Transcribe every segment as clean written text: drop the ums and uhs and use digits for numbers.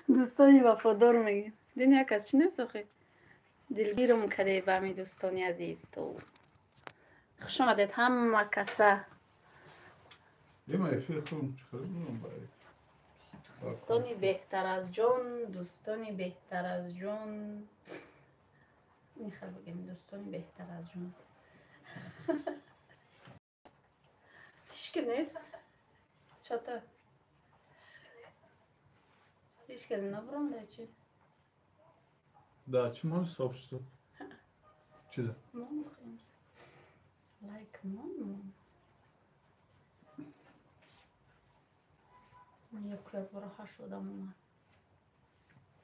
دوستانی وفادار میگی دنیا کس چی نمیساخی دلگیرم کده به همی دوستانی عزیز تو خوش آمدید همه کسا دوستانی بهتر از جان دوستانی بهتر از جان میخواد بگیم دوستانی بهتر از جان هیچ نیست چطور هیچ که نبرم ده چی Да, чи може сообщество? Чи да? مام بخیم لایک مام یکی براه شدم اومد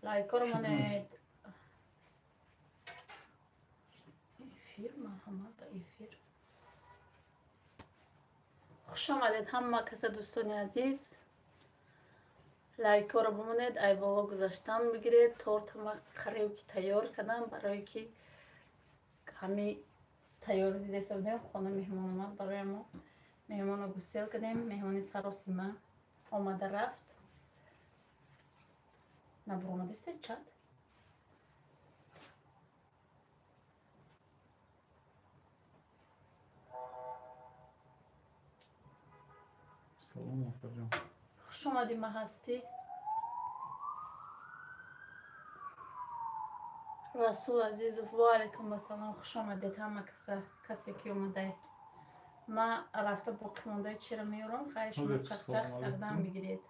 لایک رو منه ایفیر مرحمت به ایفیر خوش آمدید همه کس دوستانی عزیز لایک رو بمونید ای بالا گذاشتم بگیرید تورت ما قریب که تیار کردم برای که همه تیار دیده سودیم خانه مهمان اومد برای ما مهمان رو گسیل کردیم مهمانی سراسیمه آمده رفت نبرو آمده است چند سلام آقا. خوش آمدی ما هستی رسول عزیز و علیکم السلام خوش آمدید همه کسی که اومده ما رفته با قیمانده چی رو میارم خواهی شما چخ کردم بگیرید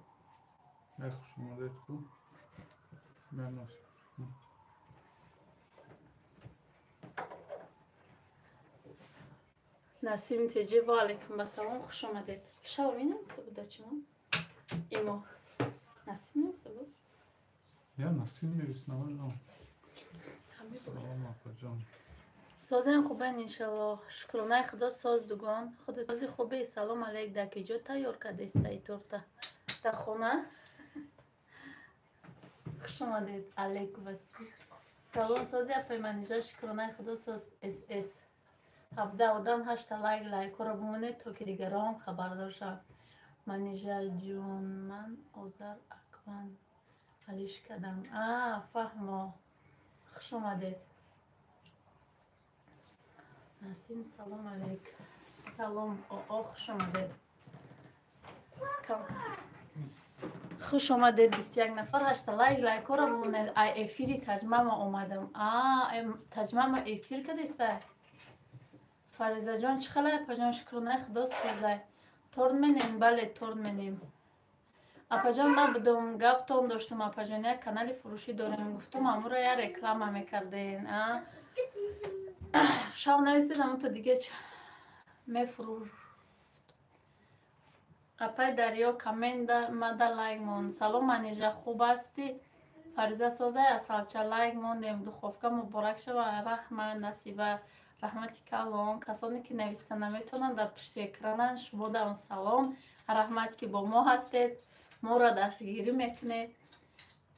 خوش آمدید کن ممنون نسیم تیجی و علیکم السلام خوش آمدید شب می نمیسته بوده چی ما ایما نسیم نمیسته بود یا نسیم میرس نمال سلام آقا جان سازن خوبه انشالله شکرانه خدا ساز دوگان خود سازی خوبه سلام علیک دکی جو تیار کرده است ای تورتا در خونه خوش آمدید علیک وسی سلام سازی افایمانیجا شکرانه خدا ساز اس اس 17 آدم 8 لایک رو بمونید تا که دیگران خبردار شد منیجا جون من آذر اکوان علیش کردم فهمو خوش آمدید نسیم سلام علیک سلام خوش آمدید خوش آمدید 21 نفر 8 لایک رو بمونید ای افیری تجمع ما اومدم تجمع ما افیر کده است فریزه جان چه خلای پجان شکرانه خدا سوزه تورن منیم بله تورن منیم اپا جان من بدم گفت تون داشتم اپا جان یک کانال فروشی داریم گفتم امورا یا رکلام همه کردین شاو نویسیدم تو دیگه میفروش اپای دریا کامنت مده لایک مون سلام منیجا خوب هستی فریزه سوزه از سالچه لایک موندیم دخوفکه مبارک شو رحمه نصیبه رحمتی کلام کسانی که نویسته نمیتونن در پشت اکرانن شما دارم سلام رحمت که با ما هستید ما را دستگیری میکنید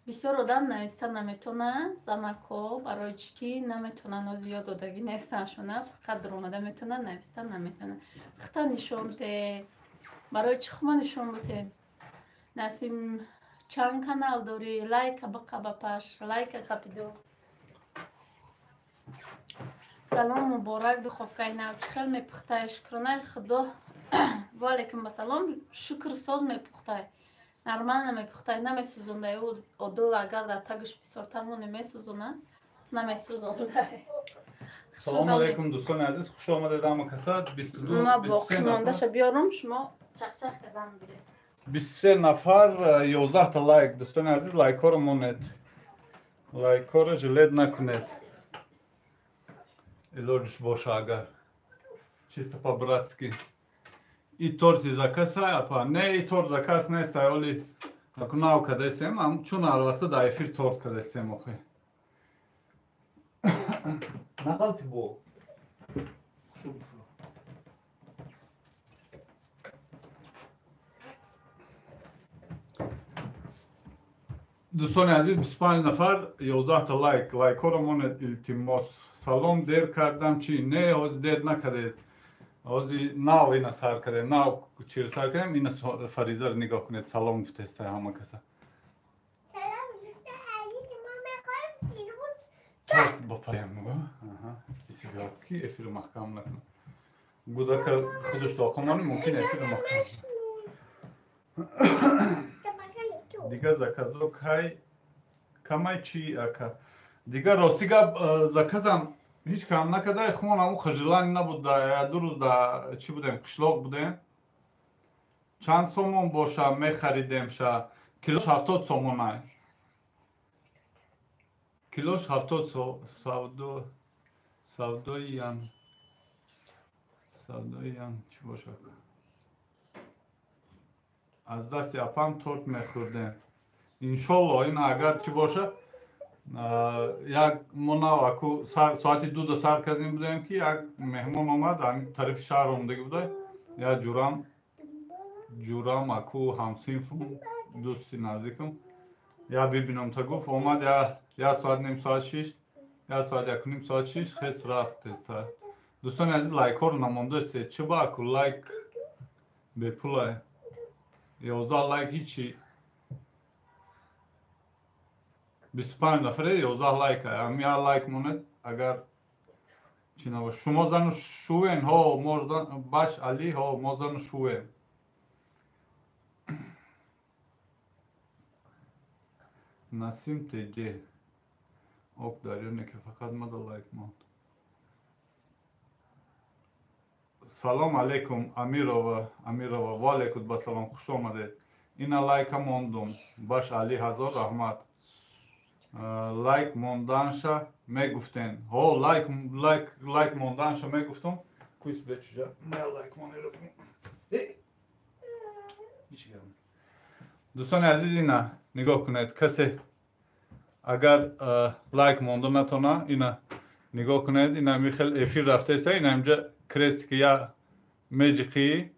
بسیار آدم نویسته نمیتونن زنکو برای چی نمیتونن و زیاد دادگی نیستن شونه فقط در اومده میتونن نویسته نمیتونن خطا نشون ته برای چی خواه نشون بته نسیم چند کانال داری لایک بقا بپش لایک قپیدو سلام مبارک دو خوفکای نو چخل میپخته شکرانه خدا و علیکم سلام شکر ساز میپخته نرمال نمیپخته نمیسوزونده او دول اگر در تگش بسیارتر مو نمیسوزونه نمیسوزونده سلام علیکم دوستان عزیز خوش آمدید اما کسات 22 ما باقی ماندهش بیارم شما چخ کردم بگیرید 23 نفر 11 تا لایک دوستان عزیز لایک ها رو مونید لایک ها رو جلد نکنید Ilođeš bošagar. Čisto pa bratski. I torti za kasa, pa ne i tort za kas ne staj, ali ako nauka da se imam, čunar da je fir tort kada se mohe. Nakal ti bo? دوستان عزیز 25 نفر 11 تا لایک ها رو مونید التماس سلام دیر کردم چی نه از دیر نکردید Ozi nav ina sar kadem, nav chir sar kadem, ina Fariza رو نگاه کنید سلام میفرسته همه کسا. سلام دوستان عزیز ما میخوایم پیروز تورت بپایم نگاه. کسی بیاد کی افیر محکم نکنه. گودا که خودش داخمانی ممکن افیر محکم. دیگه زکازو کای کمای چی اکا. دیگه راستیگه زکازم هیچ کام نکرده خون همون خجلانی نبود دا دو روز دا چی بودیم قشلاق بودیم چند سومون باشه می خریدیم شا کیلوش 70 سومونه کیلوش 70 سودایی چی باشه از دست اپام تورت میخوردیم انشالله این اگر چی باشه یک منو اکو ساعتی 2 سر کردیم بودیم که یک مهمان آمد همین طرف شهر اومده بوده یا جورام اکو همسینفم دوستی نزدیکم یا ببینم تا گفت اومد یا ساعت نیم ساعت 6 یا ساعت 1 ساعت 6 خیست رفت است دوستان عزیز لایک ها رو نمانده است چه با اکو لایک به پوله 11 لایک هیچی 25 نفره 11 لایک هم یا لایک موند اگر چی نباشه شما زن شوین ها باش علی ها ما زن شوین نسیم تیجه اوک داریونه که فقط مده لایک موند سلام علیکم امیرова و علیکم بسلام خوش آمدید این لایک موندم باش علی هزار رحمت لایک موندانشا میگفتن ها لایک موندانشا میگفتم کویس بچجا نه لایک مونی رو دوستان عزیز اینا نگاه کنید کسی اگر لایک مونده نتونه اینا نگاه کنید اینا میخل افیر رفته است اینا اینجا کرست که یا میجقی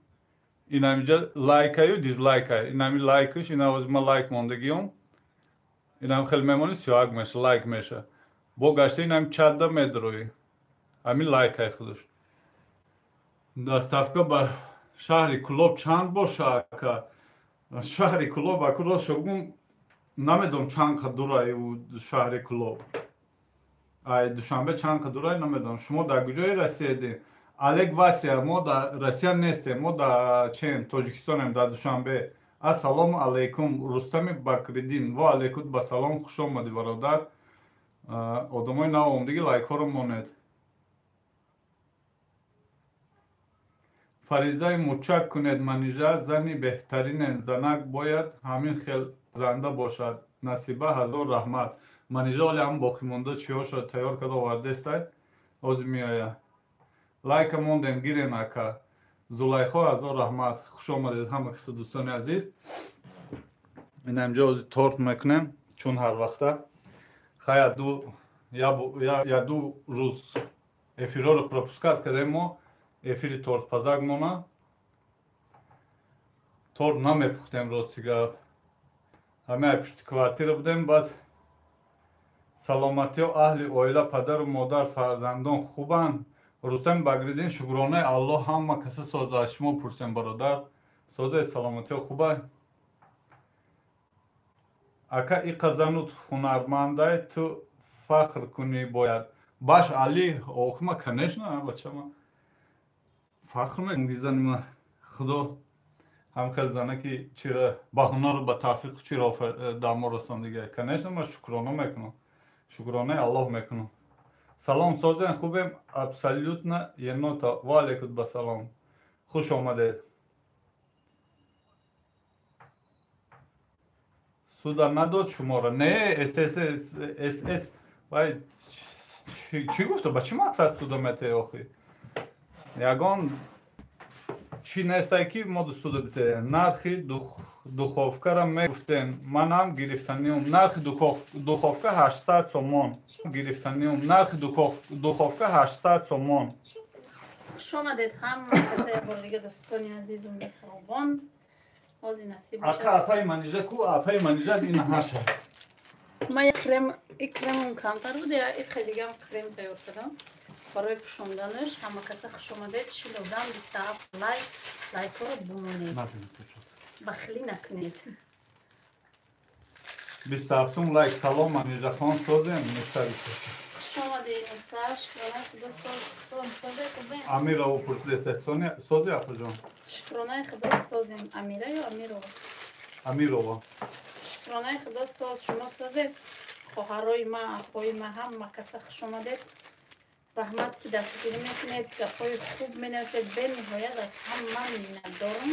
اینا اینجا لایک و دیزلایک اینا می لایکش اینا از ما لایک موندگیم اینا خیلی میمونه سیاگ میشه لایک میشه با گشته اینا چاده میدروی همین لایک های خودش دستافکا با شهر کلوب چند باشه که شهر کلوب اکو راست شگون نمیدونم چند قدرای او شهر کلوب ای دوشنبه چند قدرای نمیدونم شما در کجای رسیدین الک واسیا ما در روسیه نیستیم ما در چین تاجیکستانیم در دوشنبه السلام علیکم رستم بکردین و علیکم با سلام خوش آمدی برادر آدمای نو اومدگی لایک ها رو مونید فریضه مچک کنید منیژه زنی بهترین زنک باید همین خیل زنده باشد نصیبه هزار رحمت منیژه ولی هم باقی مونده چی ها شد تیار کده ورده استاید از میایه لایک موندیم گیرین اکا زولیخا هزار رحمت خوش آمدید همه کسی دوستان عزیز این همجا از تورت میکنیم چون هر وقته خیلی دو روز افیرها رو پروپسکات کردیم ما افیری تورت پزاک مونه تورت نمیپختیم راستیگه همه پشت کوارتیر بودیم بعد سلامتی و اهل اویله پدر و مادر فرزندان خوبن رستم بگردین شکرانه الله همه کسی سازه از شما پرسیم برادر سازه سلامتی و خوبه اکا ای قزنوت هنرمنده تو فخر کنی باید باش علی اوخما کنشنه بچه ما فخر میگیزن خدا هم خیلی زنه که چیره با هنر با توفیق چیره دامو رسان دیگه کنشنه ما شکرانه میکنم شکرانه الله میکنم سلام سازن خوبیم ابسلیوتنا ینوتا و علیکم بسلام خوش آمده سودا نداد شما را نه اس باید چی گفته با چی مقصد سودا مته آخی یگان چی نیسته که ما دو سودا بته نرخی دخوفکه را میگفتن من هم گرفتنیم نرخ دخوفکه 800 سومون گرفتنیم نرخ دخوفکه 800 سومون خوش آمدید هم کسی بار دیگه دوستانی عزیزم مهربان از این نصیب باشد اکا اپای منیجه کو اپای منیجه این هاشه ما یک کرم کمتر بود یا یک خیلی دیگه هم کرم تیار کردم барои пӯшонданаш ҳама каса хуш омадед. 47 лайкро бумонед. Бахилӣ накунед. 27 лайк. Салом, Манижахон созем, Несарико. Хуш омадед, Неса. Шукронаи Худо созед кубен. Амирово пурсидеса сози апаҷон. Шукронаи Худо созем. Амира ё Амирова? Амирово. Шукронаи Худо соз. Шумо созед. хоҳарои ман, апои ман, ҳама каса хуш омадед. раҳмат ки дастгирӣ мекунед, гапҳои хуб менависед. бениҳоят аз ҳама миннатдорам.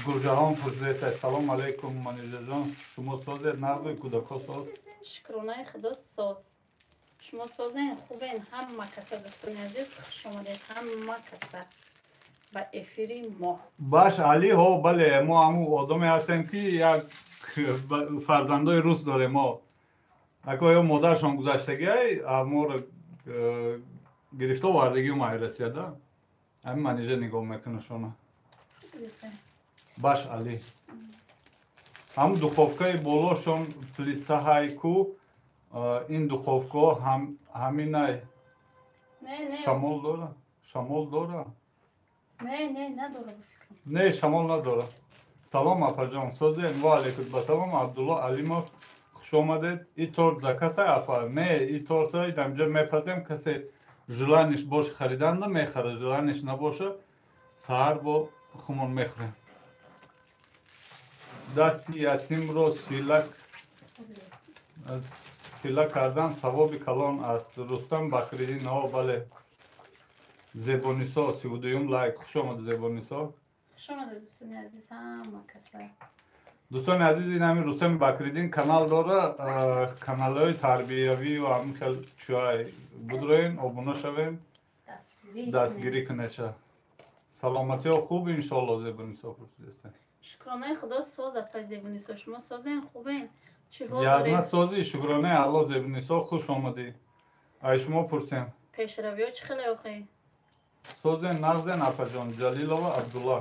Гурҷаҳон пурсидеса салом алайкум Манижаҷон. Шумо созед нағдои кӯдако соз. Шукронаи Худо соз. шумо созен, хубен. ҳама каса дӯстони азиз хуш омадед. ҳама каса ба эфири мо. Баш алиҳо, бале мо ҳамун одаме ҳастем ки як фарзандои рус дорем мо. Ако ё модаршон гузаштагиай моро гирифто вардагиу майрасияда. Ҳамин Манижа нигоҳ мекуна шона. Баш али. ҳамун духовкаи болошон плитаҳай ку ин духовка ҳаминай шамол дора? Шамол дора? Не, надора. Не, шамол надора. Салом апаҷон, созен. Ва алайкум басалом. Абдулло Алимов хуш омадед. И торт за каса апа? Не, и тортаи дамҷа мепазем касе желаниш боша хариданда мехара, желаниш набоша саҳар бо хумон мехӯрем. дасти ятимро сила кардан савоби калон аст. Рустам Бакриддин. бале. Зебонисо 32 лайк. Хуш омадед Зебонисо. Хуш омадед дӯстони азиз, ҳама каса. дӯстони азиз, ин ҳамин Рустами Бакриддин канал дора. Каналҳои тарбиявӣ ва ҳамин хел чӯай будроен, обуна шавем, дастгирӣ кунеша. саломатиҳо хуб иншоалло. Зебонисо пурсидеста. шукронаи Худо соз апай Зебонисо. шумо созен, хубен? Чӣ ҳол Язна доред? сози шукронаи алло. Зебонисо хуш омадӣ. ай шумо пурсем. пешравиҳо чӣ хеле охӣ? созен нағзен апаҷон. Ҷалилова Абдулла.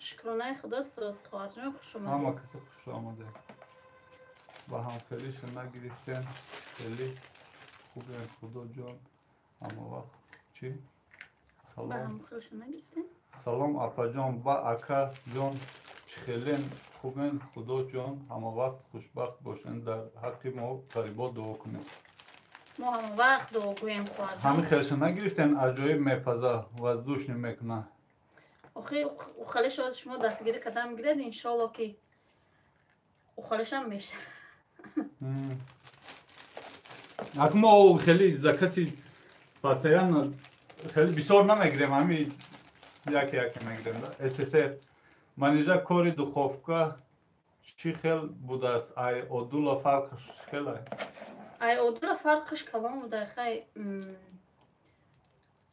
шукронаи Худо соз. хоҳарҷон хуш ҳама омадед. каса хуш омадед. ба ҳамхелиша нагирифтем. хеле хубем худоҷон. ҳама вақт чӣ? ба салом. ҳамхелиша нагирифтем? салом апаҷон. ба акаҷон чихелен хубен худоҷон. ҳама вақт хушбахт бошен. дар ҳаққи мо ғарибот дуо кунед. мо ҳама вақт дуогӯем ҳамин хоҳарҷон. хелиша нагирифтен аҷоиб мепаза воздушни мекуна. охи ухалиша аз шумо дастгирӣ кардан гиред, иншоалло ки ухалишам меша. Ако мо хеле за каси пасаян хеле бисёр намегирем, ҳамин яке мегирем. СССР Манижа кори духовка чӣ хел будааст? Ай одула фарқаш хеле? ай одула фарқаш калон буда. хай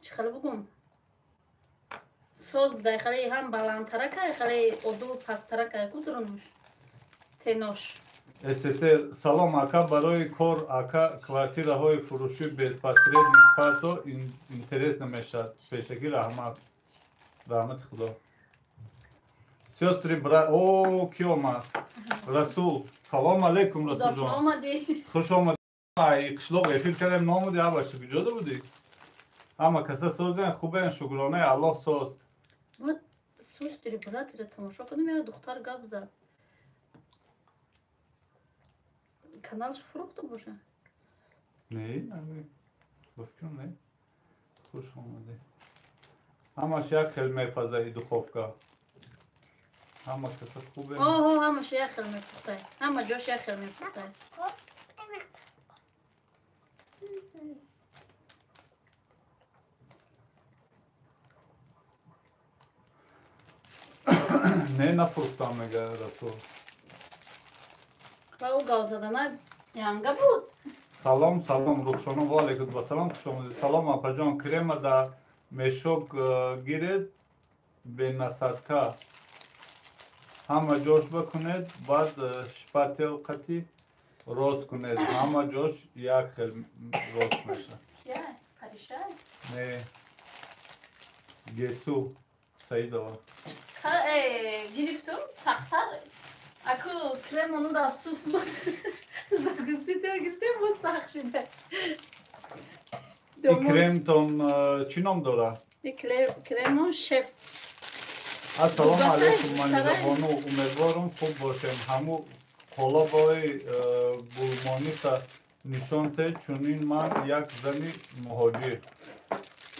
чӣ хеле бугум? соз буда. хеле ҳам баландтарака, хеле одул пасттарака. кудурунуш тенош. СССР салом ака, барои кор ака квартираҳои фурӯшӣ безпосредни парто интерес намешавад. пешакӣ раҳмат. раҳмати худо. сёстри брат. О ки омад? Расул. Салом алайкум Расулҷон. омадӣ. хуш омадӣ. ай қишлоқ эфир кардем номуди абаша биҷода будӣ. ҳама каса созен, хубен, шукронаи аллоҳ соз. мо сӯстри братира тамошо кунем, як духтар гап зад. каналш фурӯхта боша? Не, гуфтам не. Хуш омадӣ. ҳамаш як хел мепазаи духовка. ҳама каса хубе. оҳо, ҳамаш як хел мепухтай. ҳама ҷош як хел мепухтай. Не нафурӯхтам мега Расул. ва ӯ гав задана янга буд. салом Рухшона. ва алайкум вассалом. хуш омадед. салом апаҷон. крема да мешок гиред бенасадка. ҳама ҷош бикунед, баъд шпателкати рост кунед. ҳама ҷош як хел рост мешавад. паришай. Не. Гесу Саидова. гирифтум сахтар. аку кремону да сус буд. загуститер гирифтем, бо сах шида. این کرم تون چی نام داره؟ کرم شف. السلام علیکم من بانو امیدوارم خوب باشین همو حالا بای بولمانی تا نشان ته چونین من یک زنی مهاجر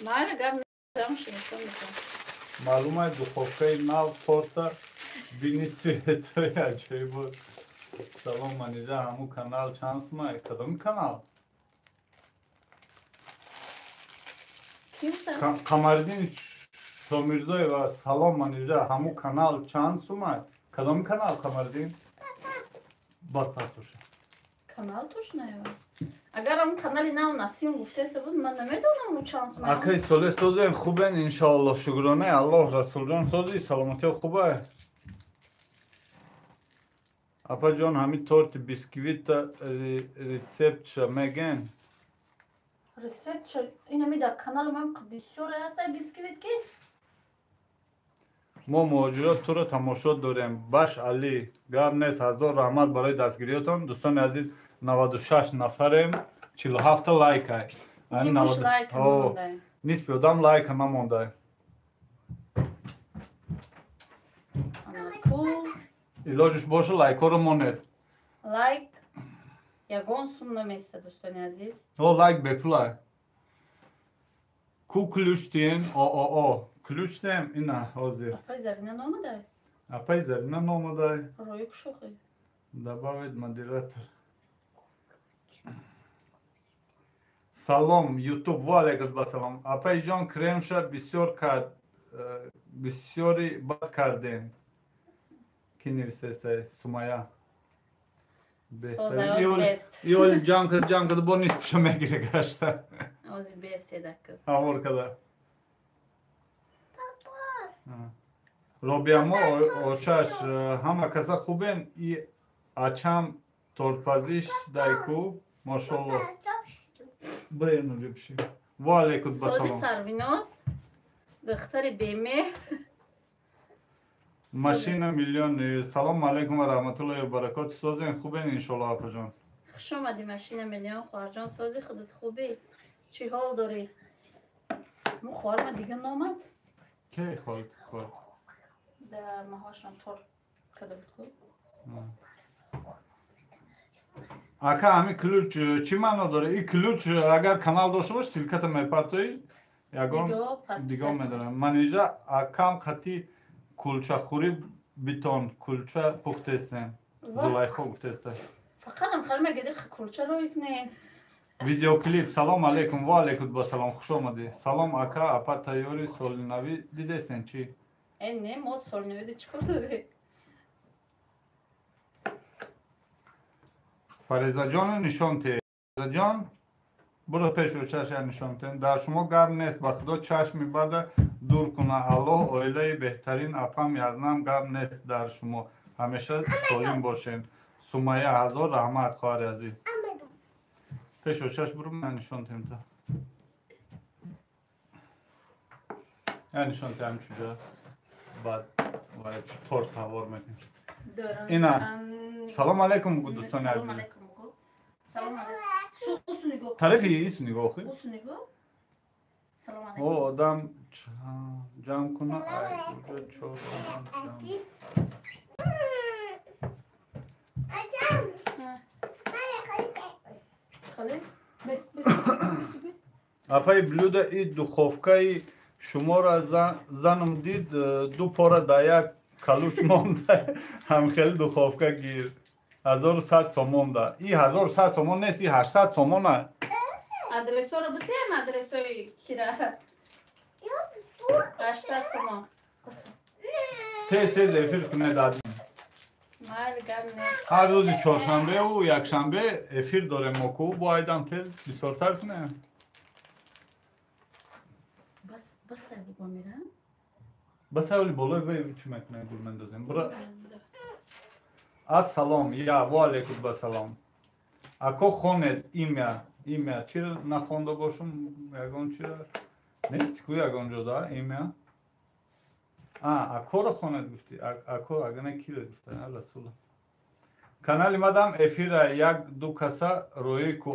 مایل گم نمی‌دونم شنیدم میکنم. معلومه دخوفه نو پورتا بینی سویتوی عجیب بود. سلام من اینجا همو کانال چانس مای کدام کانال؟ کیم کامردین شومیرزوی و سلام من اینجا همو کانال چانس مای کدام کانال کامردین؟ بطه توشه کانال توش نیست. اگر اون کانالی ناو نسیم گفته است بود من نمیدونم اون چانس میام. اکی سوله سوزه خوبه انشالله شکرانه الله رسول جان سوزی سلامتی خوبه. اپا جان همین تورت بیسکویت ریسپت شا میگن. ریسپت شا اینو میده کانال من بسیار است بیسکویت کی؟ ما مهاجرات تو رو تماشا داریم باش علی گرم نیست هزار رحمت برای دستگیریتون دوستان عزیز 96 نفریم 47 لایک های نیموش لایک نمونده نیست بیادم لایک نمونده ایلاجش باشه لایک ها رو مونید لایک یگون سوم نمیسته دوستان عزیز لایک بپلای کو کلوشتین کلوش دیم اینا حاضر اپای زرینه نامده اپای زرینه نامده روی کشوخی добавить модератор салом ютуб ва алейкум басалом апай ҷон кремша бисёр кард бисёри бад кардем ки нависесай сумая иоли ҷам када бо нисфша мегире гашта ози бесте даку авор када робиямо очаш ҳама каса хубен и ачам тортпазиш дайку машаллоҳ بریم اونجا بشیم و علیکم السلام سازی سرویناز دختر بیمه ماشین میلیون سلام علیکم و رحمت الله و برکات سازین خوبین انشالله اپا جان خوش آمدی ماشین میلیون خواهر جان سازی خودت خوبی چی حال داری مو خواهرم دیگه نامد کی خواهد در ماهاشم تور کده بود ака ҳамин ключ чӣ маъно дорад ин ключ агар канал дошта бош силката мепартоӣ ягон дигон медорам ман инҷа акам қатӣ кулчахӯрӣ битон кулча пухтестем зулайхо гуфтеста фақатам хал мегиди кулча ро икнен видеоклип салом алейкум ва алейкум басалом хуш омадӣ салом ака апа тайёри соли навӣ дидестен чӣ не мо соли навида чӣ кор дорӣ фаризаҷону нишонте фаризаҷон буро пешу чашя нишонтен дар шумо гарм нест ба худо чашми бада дур куна аллоҳ оилаи беҳтарин апам язнам гарм нест дар шумо ҳамеша солим бошен сумайя ҳазор раҳмат хоҳари азиз пешу чаш буро ман нишонтемта я нишонте ҳамчуҷа баъд торт ҳавор мекунем ина салом алейкум гу дӯстони азиз салом алейкум тарафи ису нигоҳи салом алейкум одам ҷамъ куна апаи блюда и духовкаи шуморо занам дид ду пора да як калуш монда ҳамхели духовка гир 1100 сомон да и 1100 сомон нест и 800 сомон а адресоро бутем адресои кира 800 сомон тез эфир куне дадим майли гап нест ҳар рӯзи чоршанбеву якшанбе эфир дорем мо ку бо айдам тез бисёртар кунем басай буго мирам басай оли болои вай чӣ мекунем гул мендозем бура ассалом я ва алейкум басалом ако хонед имя чира нахонда бошум ягон чира нест ку ягон ҷода имя акоро хонед гуфтӣ ако агана киро гуфта расула канали мадам эфира як ду каса рои ку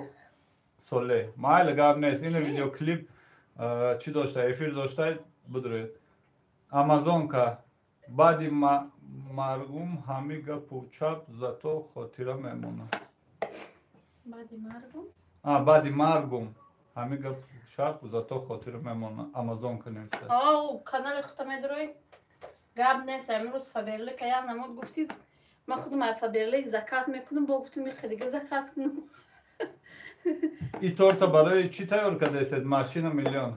соли. Майли гап нест. Ин Чӣ? видеоклип чӣ дошта, эфир дошта будуред. Амазонка баъди маргум ҳами гапу чап зато хотира мемонад. баъди маргум баъди маргум ҳами гапу чап зато хотира мемонад. Амазонка нест. канали хута медурои гап нест. Амрӯз фаберлика як намуд гуфтид. Ман худам фаберлик заказ мекунам, бо гуфтам иқ дига заказ кунам. И торта барои чӣ тайёр кардасед? Машина миллион.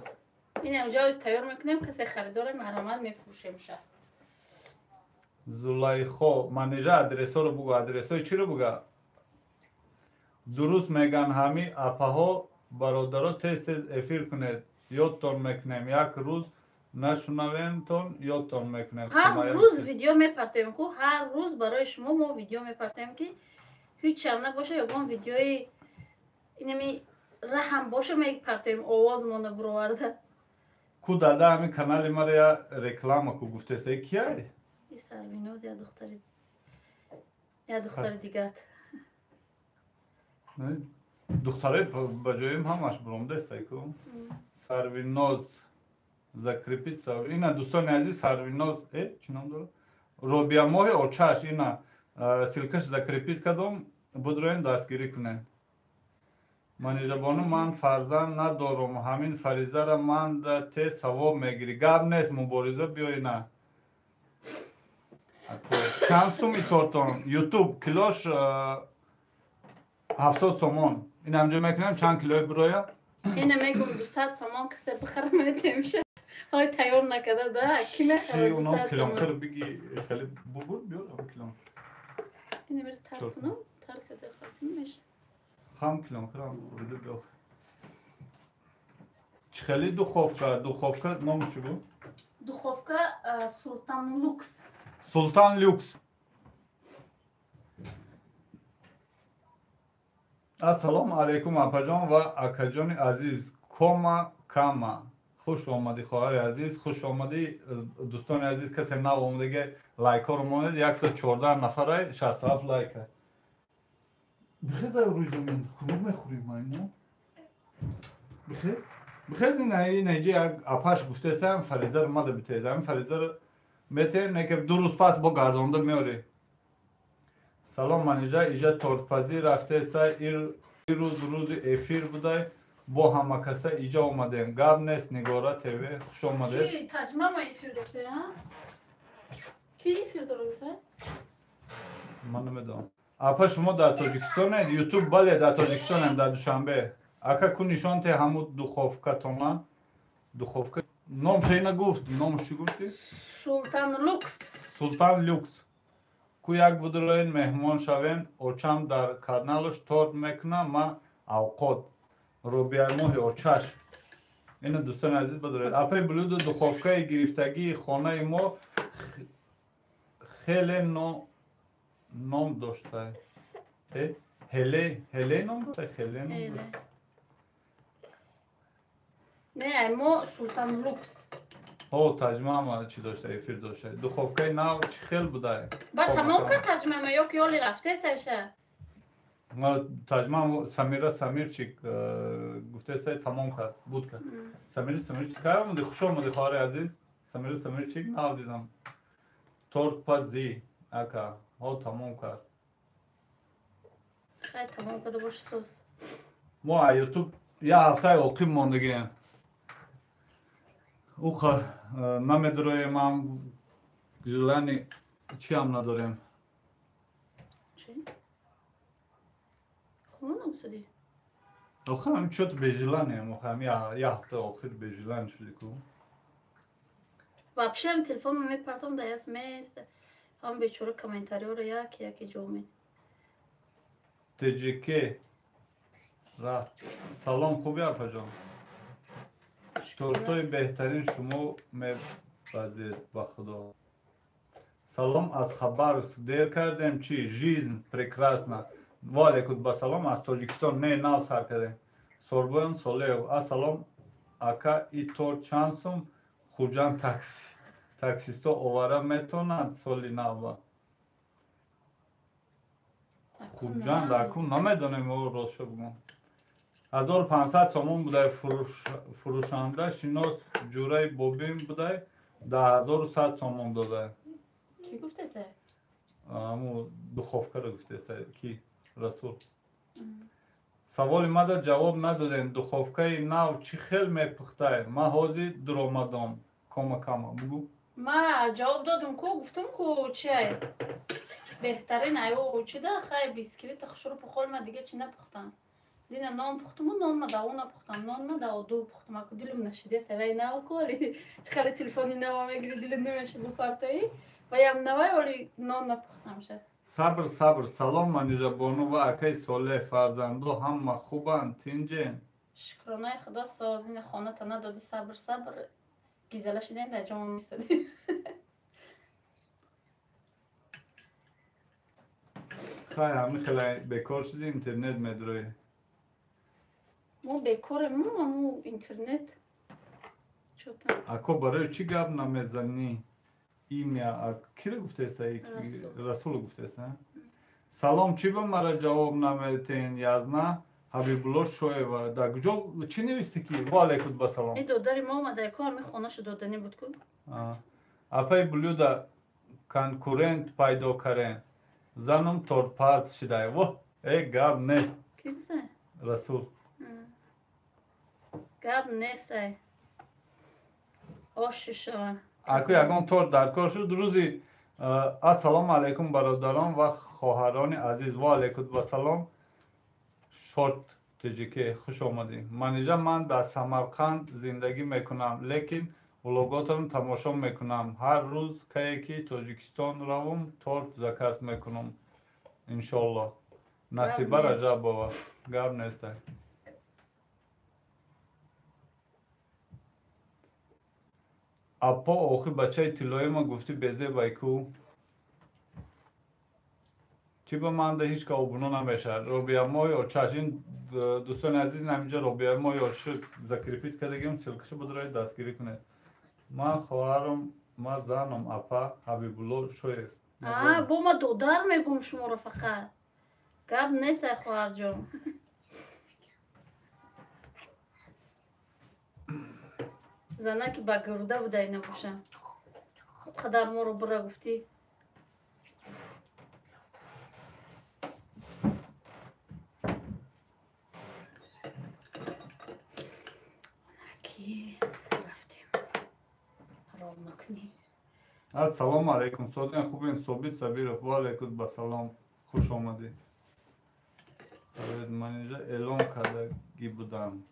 Ин уҷоиз тайёр мекунем, касе харидорем, маҳрамат мефурӯшем шаҳр. Зулайхо манежа адресҳоро бугӯ. Адресҳои чиро буга? Дуруст меган ҳами апаҳо бародаро тез эфир кунед. Ёдтон мекунем. Як рӯз нашунавемтон ёдтон мекунем. ҳар рӯз видео мепартоем ку ҳар рӯз барои шумо мо видео мепартоем ки ҳеҷ шам набоша ёгон видеои инами раҳм боша мепартоем овозмона буроварда. Ку дада ҳами канали мара я реклама ку гуфтеста кияй? И Сарвиноз я духтари дигат. Духтаре ба ҷоим ҳамаш буромдаста ку. Сарвиноз закрепиться. Ина дӯстони азиз Сарвиноз чӣ ном дорад? Робия моҳи очаш ина силкаш закрепит кардам. Будроен дастгирӣ кунед. Манижабону ман фарзанд надорам. Ҳамин фаризара ман да тез савоб мегирӣ. Гап нест мубориза биёи на. Чанд суми тортон? Ютуб килош 70 сомон. Ин ҳамҷо мекунем чанд килои бироя? Ина мегум 200 сомон касе бихара метемша. Ҳой тайёр накарда да ки мехара 200 километр сомон. биги хеле бугур биёр километр. Ина мери таркунам, таркада хатм меша. Хам километр буду биёр. Чихели духовка, духовка номи чӣ буд? Духовка Султан Люкс. Султан Люкс. Ассалому алайкум апаҷон ва акаҷони азиз. Кама. Хуш омадӣ хоҳари азиз, хуш омадӣ дӯстони азиз. Касе нав омадаги лайкҳоро монед 114 нафарай 67 лайка. Бихеза рӯи замин хӯрок мехӯрим майно. Бихез инаҷи як апаш гуфтесам фаризар мада битед. Ҳамин фаризар метем неке 2 рӯз пас бо гардонда меорӣ. Салом манеҷа иҷа тортпазӣ рафтеса ирӯз рӯзи эфир будай бо ҳамакаса иҷа омадем. Гап нест Нигора ТВ хуш омадед. Ки таҷмама эфир доште ҳа? Ки эфир дораса? Ман намедонам. Апа шумо дар Тоҷикистонед? Ютуб бале дар Тоҷикистонем дар Душанбе. Ака ку нишонте ҳамун духовкатона. Духовка ном шаина гуфт. Номш чӣ гуфтӣ? Султан Люкс. Султан Люкс. Ку як будроен меҳмон шавем, очам дар каналаш торт мекунам ма авқот. Робияи моҳи очаш. Ина дӯстони азиз бадоред. Апаи блюдо духовкаи гирифтагии хонаи мо хеле ном доштае. Ҳеле ном доштае? Хеле ном доштае? Не, мо Султан Люкс. таҷмаама чӣ дошта? Эфир дошта. Духовкаи нав чӣ хел будае? Ба тамом ка таҷмама ё ки ёли рафтесаша? Таҷмаам Самирчик гуфтесай тамом кард. Буд кард. Самирчик кард. Хуш омадӣ хоҳари азиз. Самирчик нав дидам. Тортпазӣ ака. Тамом кард. Хай тамом карда бош сӯз. Мо а Ютуб як ҳафтаи оқиб мондагием. Уха намедроем ам желани чӣ ам надорем. Чӣ? Хунам сади? Охир ҳам чӯ без желанием. Охир як ҳафта охир без желани шуди ку. Вообще ам телефонро мепартам да яс мест. Ҳам бечора комментариёро яке ҷо мед. ТЖК рафт. Салом хуби апаҷон. Тортои беҳтарин шумо мепазед ба худо. Салом аз Хабаровск дер кардем чӣ? Жизнь прекрасна. Ваалейкум басалом аз Тоҷикистон не нав сар кардем. Сорбоён Солеҳов. Ассалом ака и торт чанд сум? Хуҷанд таксисто овара метонад соли нав. Хуҷанд аку намедонем рост шо гумон. 1500 сомон будай фурӯшанда шинос ҷураи бобин будай 10100 сомон додай. Ки гуфтеса? Аму духовкаро гуфтеса ки Расул. Саволи мада ҷавоб надодем. Духовкаи нав чӣ хел мепухтай? Ман ҳозир дуромадам. Кома бугу. Ма ҷавоб додам ку, гуфтам ку чиай? Беҳтарин айо чида хай бисквит хушру пухол ма дига чи напухтам. Дина нон пухтаму нон ма да уна пухтам. Нон ма да ду пухтам. Аку дилум нашиде савай нав коли. Чхали телефони нав мегири дилум намеши бу партои. Ваям навай оли нон напухтам ша. Сабр. Салом Манижа Бону ва акай Солеҳ фарзандо ҳама хубанд, тинҷен? Шукронаи Худо созини хоната надоди сабр. Гизала шидем дар ҷомон истоди. Хай ҳами хела бекор шуди интернет медрои. Мо бекорем му интернет. Чота. Ако барои чӣ гап намезанӣ? Имя киро гуфтеса? Расул гуфтеса? Салом, чӣ ба мара ҷавоб наметен язна? Ҳабибулло Шоева. Дар куҷо чӣ нависти ки? Ва алайкум басалом. И додари мо омадай ку ҳами хонашу додани буд ку. Апай блюда конкурент пайдо карен. Занам торпаз шидай. Во, гап нест. Ки гуфта? Расул. Гап нест ай. Оши шава. Аку ягон торт дар кор шуд рӯзи ассалому алайкум бародарон ва хоҳарони азиз. Ва алайкум вассалом. Шорт теҷике хуш омадӣ. Манижа ман дар Самарқанд зиндагӣ мекунам, лекин влоготам тамошо мекунам. Ҳар рӯз кае ки Тоҷикистон равам, торт заказ мекунам. Иншоаллоҳ. Насиба Раҷабова. Гап нестай. Апо охир бачаи тиллои ма гуфти безебай ку? Чӣ ба манда ҳеҷ ка обуно намешавад. Робиямои очаш ин дӯстони азиз наминҷа робиямои очашо закрепит кардагим силкашо бодрои дастгирӣ кунед. Ман хоҳарам, ман занам апа Ҳабибулло Шоев. Бо ма додар мегум шуморо фақат. Гап нест ай хоҳарҷон. Зана ки ба гурда будай набошам. Қадар моро бура гуфтӣ. Ассалому алайкум. Созен хубин Собит Сабиров. Ва алайкум басалом. Хуш омадӣ. Савед Манижа эълон кардагӣ будам.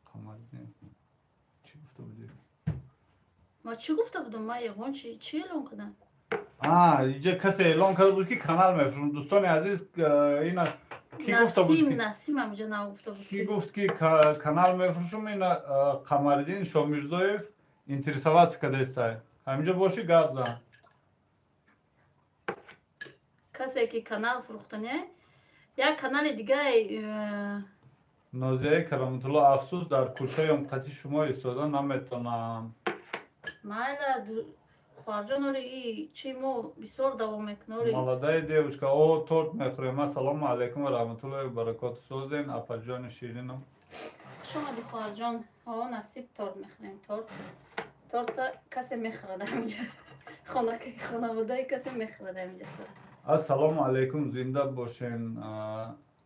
Қамардин. Чӣ гуфта будӣ? Ма чӣ гуфта будам? Ма ягон чӣ эълон кардам? Иҷа касе эълон карда буд ки канал мефурӯшам. Дӯстони азиз ина ки гуфта буд ки Насим амҷа нагуфта буд ки гуфт ки канал мефурӯшам. Ина Қамардин Шомирзоев интересоваться кадестай. Ҳаминҷа боши гап зан. Касе ки канал фурӯхтане? Як канали дигаи Нозияи Караматулло афсӯс дар кӯшаём қати шумо истода наметавонам. Майла хоҳарҷон оли и чӣ мо бисёр давом мекунем оли. Молодая девочка, торт мехӯрем. Ассалому алайкум ва раҳматуллоҳи ва баракоту. Созен апаҷони ширинам. Хуш омадӣ хоҳарҷон. Насиб торт мехӯрем. Торта касе мехӯрад аминҷа. Хонаводаи касе мехӯрад аминҷа. Ассалому алайкум, зинда бошен.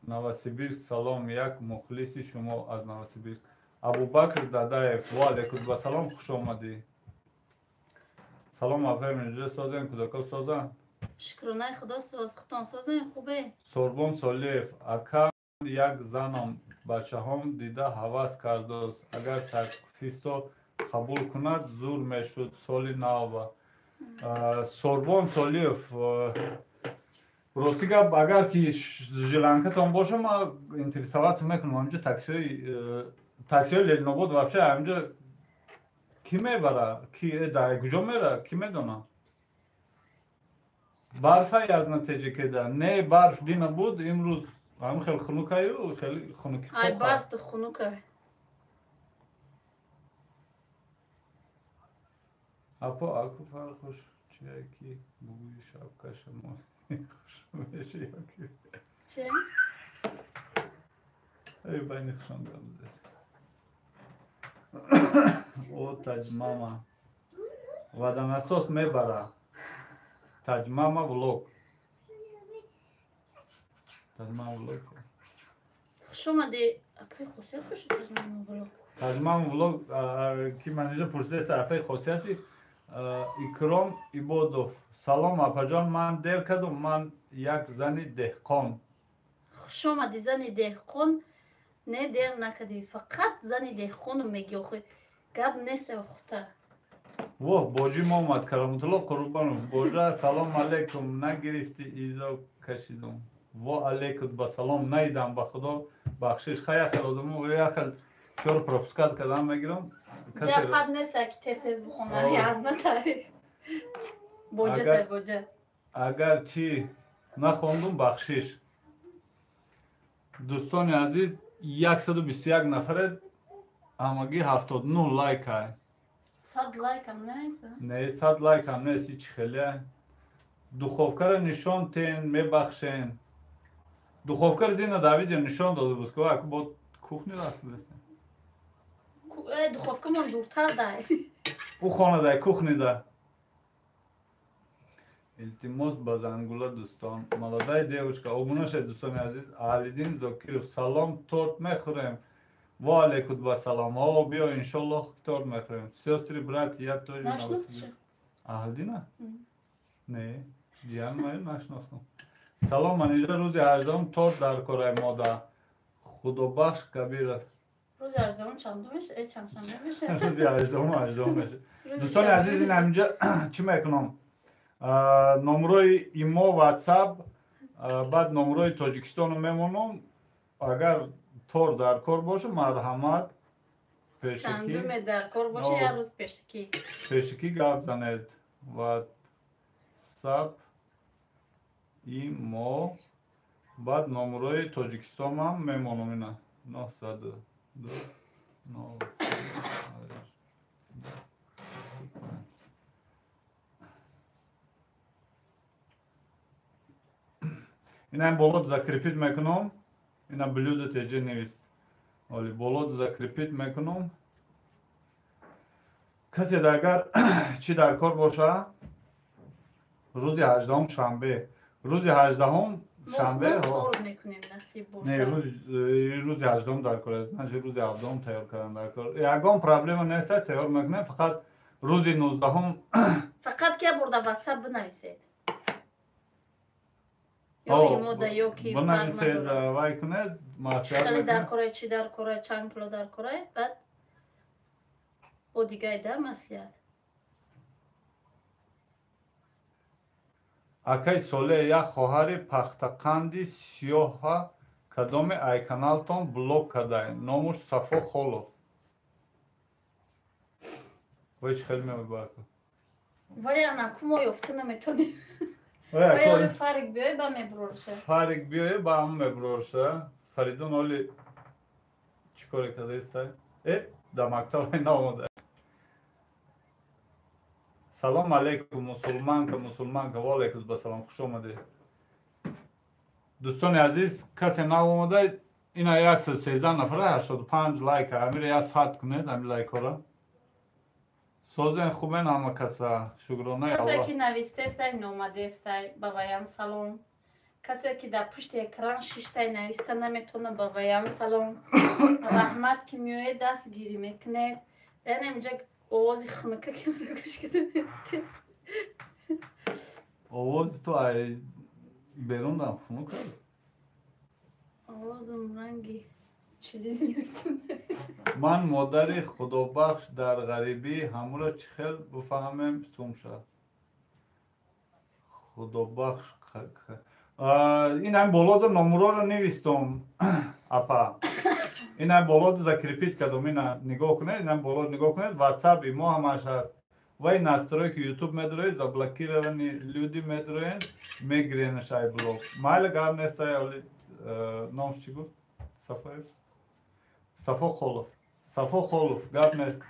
Новосибирск салом. Як мухлиси шумо аз Новосибирск. Абубакр Дадаев. Ва алайкум вассалом. Хуш омадӣ. Салом апай Манижа. Созен кӯдако созан. Шукронаи Худо сохтон созен хубе. Сорбон Солиев. Акам як занам бачаҳом дида ҳавас кардааст. Агар таксисто қабул кунад зур мешуд соли нава. Сорбон Солиев. Рости гап агар ки жиланкатон боша ма интересоваться мекунам. Ҳаминҷа таксиҳои Ленинобод вообще ҳаминҷа ки мебара? Ки дар куҷо мера? Ки медона? Барфа аз натиҷа кеда. Не барф дина буд имрӯз ҳам хел хунукаю хели хунуки. Ай барф ту хунукай. Апо аку фарқуш чияки бугуи шабкаша мо хуш меши яки. Чӣ? ای بین خشان دارم او تاج ماما وادم اساس میبره تاج ماما ولوگ تاج ماما ولوگ شما دی اپای خصوصیت باشه ترجمه بلو تاج ماما ولوگ کی منیجر پرسیده سرپای خاصیتی اکرام عبادов سلام اپاجان من دیر کردم من یک زنی دهقان شما دی زنی دهقان نه دیر نکدی فقط زنی دهقان رو میگی آخه گب نیست اخته واه باجی ما اومد کرامت الله قربانم باجا سلام علیکم نگرفتی ایزا کشیدم وا علیکم با سلام نیدم با خدا بخشش خیلی خیلی آدم و یخل چور پروپسکات کردم میگیرم جپت نیست که تسیز بخونه یازنه تایی بوجه اگر چی نخوندم بخشش دوستان عزیز 121 نفر همگی 79 لایک های 100 لایک هم نیست نه 100 لایک هم نیست هیچ خیلی دخوفکه را نشان تین میبخشین دخوفکه را دینا داوید نشان داده بود که اکو با کوخنی راست بستن دخوفکه من دورتر دای او خانه دای کوخنی دای التماس با زنگوله دوستان مالادای دیوچکا اوگونه شد دوستان عزیز اهلیدین زاکیرов سلام تورت میخوریم و علیکم با سلام آقا بیا انشالله تورت میخوریم سیاستری برات یاد توی نشناختی اهلیدین نه جیان من نشناختم سلام من اینجا روز 18 تورت در کارای ماده خدا بخش کبیر است روز 18 چندم میشه چند شنبه میشه روز 18 میشه دوستان عزیز این اینجا چی میکنم نمروی ایمو واتساپ بعد نمروی تاجیکستان رو میمونم اگر تور در کار باشه مرحمت پیشکی چندم در کار باشه یا روز پیشکی گپ زنید واتساپ ایمو بعد نمروی تاجیکستان هم میمونم اینا 902 اینم болот закрепить میکنم اینا блюдо теже невист ولی болот закрепить میکنم کسی اگر چی در کار باشه روز 18 شنبه روز 18 شنبه تور میکنیم نصیب باشه نه روز 18 در کار است نه روز 17 تیار کردن در کار یگان پرابلم نیست تیار میکنم فقط روز 19 فقط که برده واتساپ بنویسید یا ایمودا یا کی بنویسید وای کنید خیلی در کاره چی در کاره چند کیلو در کاره بعد او دیگه ده مسئولیت акай соле як хоҳари пахтақанди сиёҳа кадоми айканалтон блок кадай номуш Сафо Холов вай чӣ хел мебарку вай ана кумо ёфта наметонӣ вай фарик биёй ба мебурорша фарик биёй ба ҳам мебурорша фаридун оли чӣ коре кадаистай да мактабай наомада سلام علیکم مسلمان و علیکم با سلام خوش آمدید دوستان عزیز کسی نو اومده اینا 113 نفره 85 لایک امیر 100 کنید امیر لایک را سوزن خوبه همه کسا شکرانه کسی که نویسته استای نومده استای بابایم سلام کسی که در پشت اکران شیشتای نویسته نمیتونه بابایم سلام رحمت که میوه دست گیری میکنه در اینجا اوازی خنکه که من گوش کده میستی اوازی تو ای بیرون دم خونو کرد اوازم رنگی چلیزی نیستم من مادر خدا بخش در غریبی همون چی خیل بفهمم سوم شد خدا بخش این هم بالا نمورا رو نویستم اپا این هم بالا закрепить کردم این نگاه کنید این هم بالا نگاه کنید واتساپ ما همش هست وای настройки YouTube می‌دارید заблокированные люди می‌دارین میگیرین شای بلوک مایل گار نیسته ولی نامش چی گفت صفا خولوف گپ نیست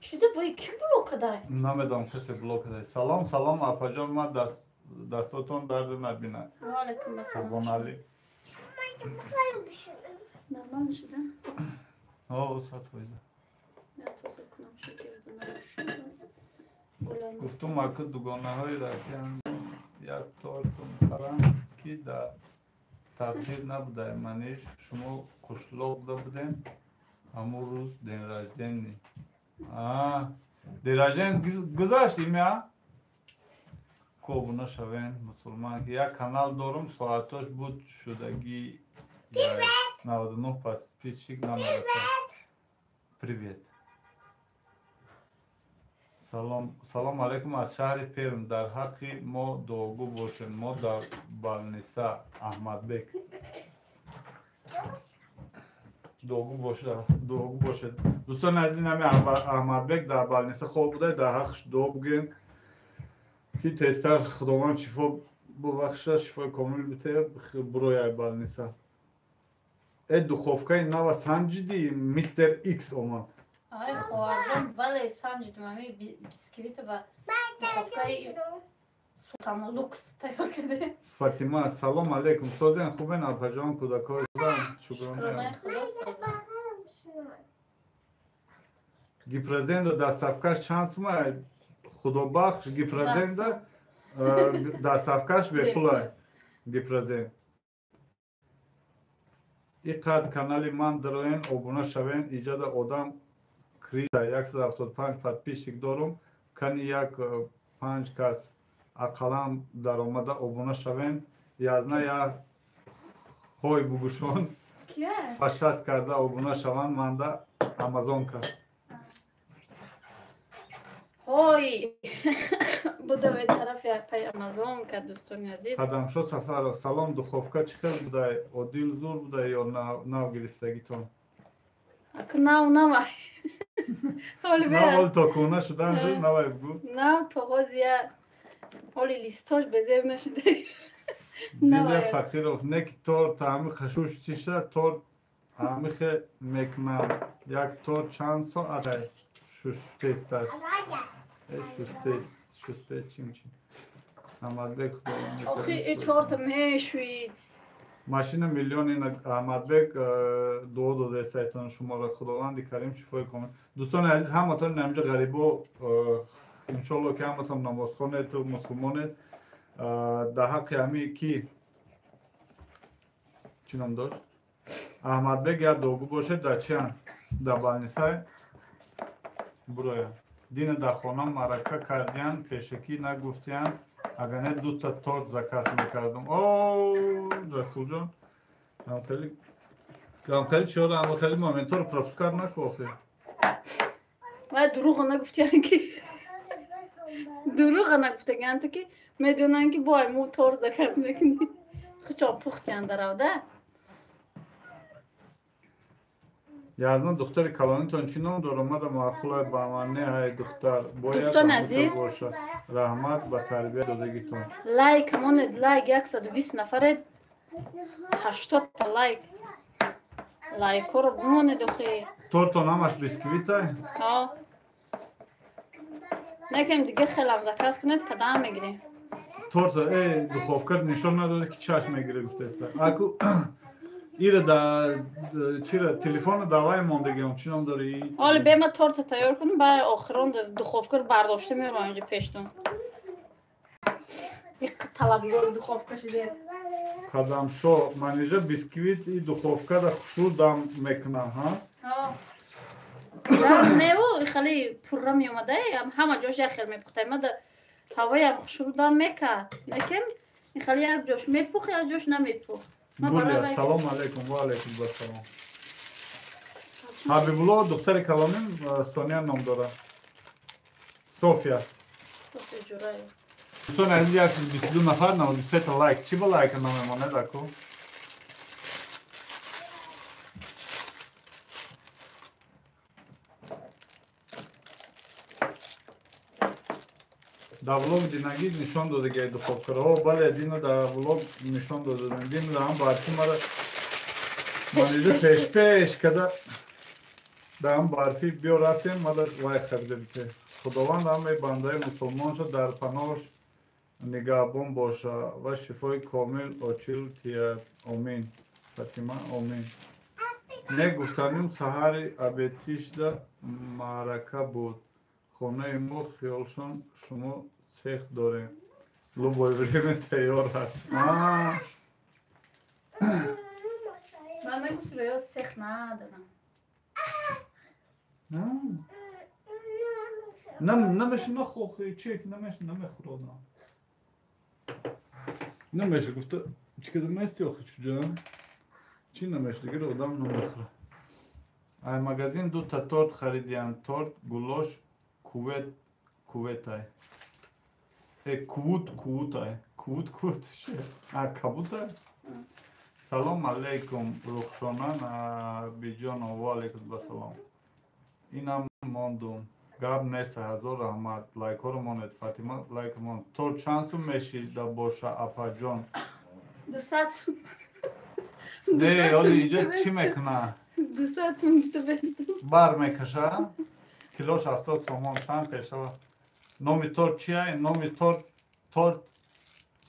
شده وای کی بلوک دای نمیدونم کسی بلوک دای سلام اپاجان ما دستاتون درد نبینه و علیکم السلام علی Нормально шуда? О, сад фойза. Я тоза кунам шакирда намошуда. Гулам. گفتم اگه دوگانه‌های رسیدن یک تورتون خرم که در تبدیل نبوده منش شما کشلو بوده بودین همون روز دین رجدنی دین رجدن گذاشتیم یا؟ کوبونا شوین مسلمان که یک کانال دارم ساعتاش بود شدگی 99 پس پیچیک نمیرسه привет سلام علیکم از شهر پیرم در حق ما دعاگو باشین ما در بالنیسا احمد بک دعاگو باشید دوستان عزیز نمی احمد بک در بالنیسا خوب بوده در حقش دعا بگین که تستر خداوند شفا ببخشه شفای کامل بده بروی بالنیسا دخوفکای نو سنجیدی میستر ایکس اومد آی خواهرجان بله سنجیدم همه بیسکویت و دخوفکای سلطان لوکس تیار کرده فاطمه سلام علیکم سازین خوبه نالپجان کودکای شکرانه خدا سازم گیپرزنده دستافکاش چانس ما خدا بخش گیپرزنده دستافکاش به پولای گیپرزند اینقدر کانال من دارین ابونه شوین ایجاد آدم کریزه 175 подписчик دارم کنی یک 5 کس اقلا در آمده ابونه شوین یازنه یا های بگوشون فشست کرده ابونه شوین منده امازون کرد های بوده به طرف یک پای امازون که دوستان عزیز قدم شو سفر سلام دخوفکا چی خیلی بوده عادل زور بوده یا نو گرفتگیتون اکو نو حالی نه حال تا کونه شدن شد نوای بگو نو تا هازیه حالی لیستاش بزیب نشده دیل فقیر از نک تور تعمی خشوش چی شد تور تعمی خی مکنم یک تور چند ساعته شوشتستر شسته چیم احمد بک آخی ای تورت میشوید ماشین میلیون این احمد بک دو سایتان شما را خداوند کریم شفای کنه دوستان عزیز همتون نمیجا غریبو انشالله که همتون نماز خونید و مسلمانید در حق همی کی چی نام داشت احمد بک یا دوگو باشه در چیان در بالنیسای برویا دین در خانه مرکه کردین پیشکی نگفتین اگر نه دو تا تورت زکاس میکردم اوه رسول جان خیلی چی رو اما خیلی مومنتور پروپسکار نکوخی و دروغ نگفتین که دروغ نگفتین که میدونن که بای مو تورت زکاس میکنی خچان پختین در آوده یازده دختر کلانیتون چی نام دارم مده معقوله با منه های دختر باید دوستان عزیز باشه رحمت و تربیه دادگیتون لایک موند لایک 120 نفره 80 تا لایک رو بموند دخی تورتون همش بیسکویته ها نکم دیگه خیلی هم زکاس کنید کدام میگیریم تورت دخوفکر نشون نداده که چشم میگیره گفته اکو ایره دا چیره تلفن دعوای موندگیم چی نام داری؟ حالا به ما تورت تیار کنیم برای آخران دخوفکر برداشته میرم اینجا پیشتون یک طلبگار دخوفکر شده قدم شو منیجه بیسکویت ای دخوفکر دا خشور دام میکنه ها؟ نه او خیلی پره می اومده همه جاش یک خیلی میپخته ما دا هوای هم خشور دام میکرد نکم این خیلی یک جاش میپخ یک جاش نمیپخ بولیا سلام علیکم و علیکم السلام حبیبالله دختر کلامیم سونیا نام داره صوفیا صوفیا جورایی دوستان عزیز یک 22 نفر 93 تا لایک چی با لایک نام ما نداکو در ولوگ دینگی نشان داده که دخوفکر ها بله دینو در ولوگ نشان داده دین در هم بارفی مرا منیده پیش کده در هم بارفی بیو رفتیم مدد وای خریده بیته خداوند همه بنده مسلمان شد در پناهش نگهبان باشه و شفای کامل آچیل تیار آمین فاطمه آمین نه گفتنیم سهاری ابتیش دا معرکه بود خونه ما خیالشون شما سیخ داره لوبای بریم تیار هست من نگفتی به یا سخ ندارم نمیشه نخوخی چیک نمیخورادم نمیشه گفته چی که دمستی آخه چجا چی نمیشه دیگه رو آدم نمیخوره ای مگازین دو تا تورت خریدیم تورت گلوش کووت ای کووت شه کبوت سلام علیکم رخشانان بیجان و علیکم بسلام اینم ماندم گاب نیست هزار رحمت لایک ها رو ماند فاطمه لایک ماند تو چند سو میشی دا باشه اپا جان 200 سوم نه اولی اینجا چی میکنه 200 سوم تو بستم بار میکشه کیلوش 70 تومان چند پیشه نومی تورت چیه نومی تورت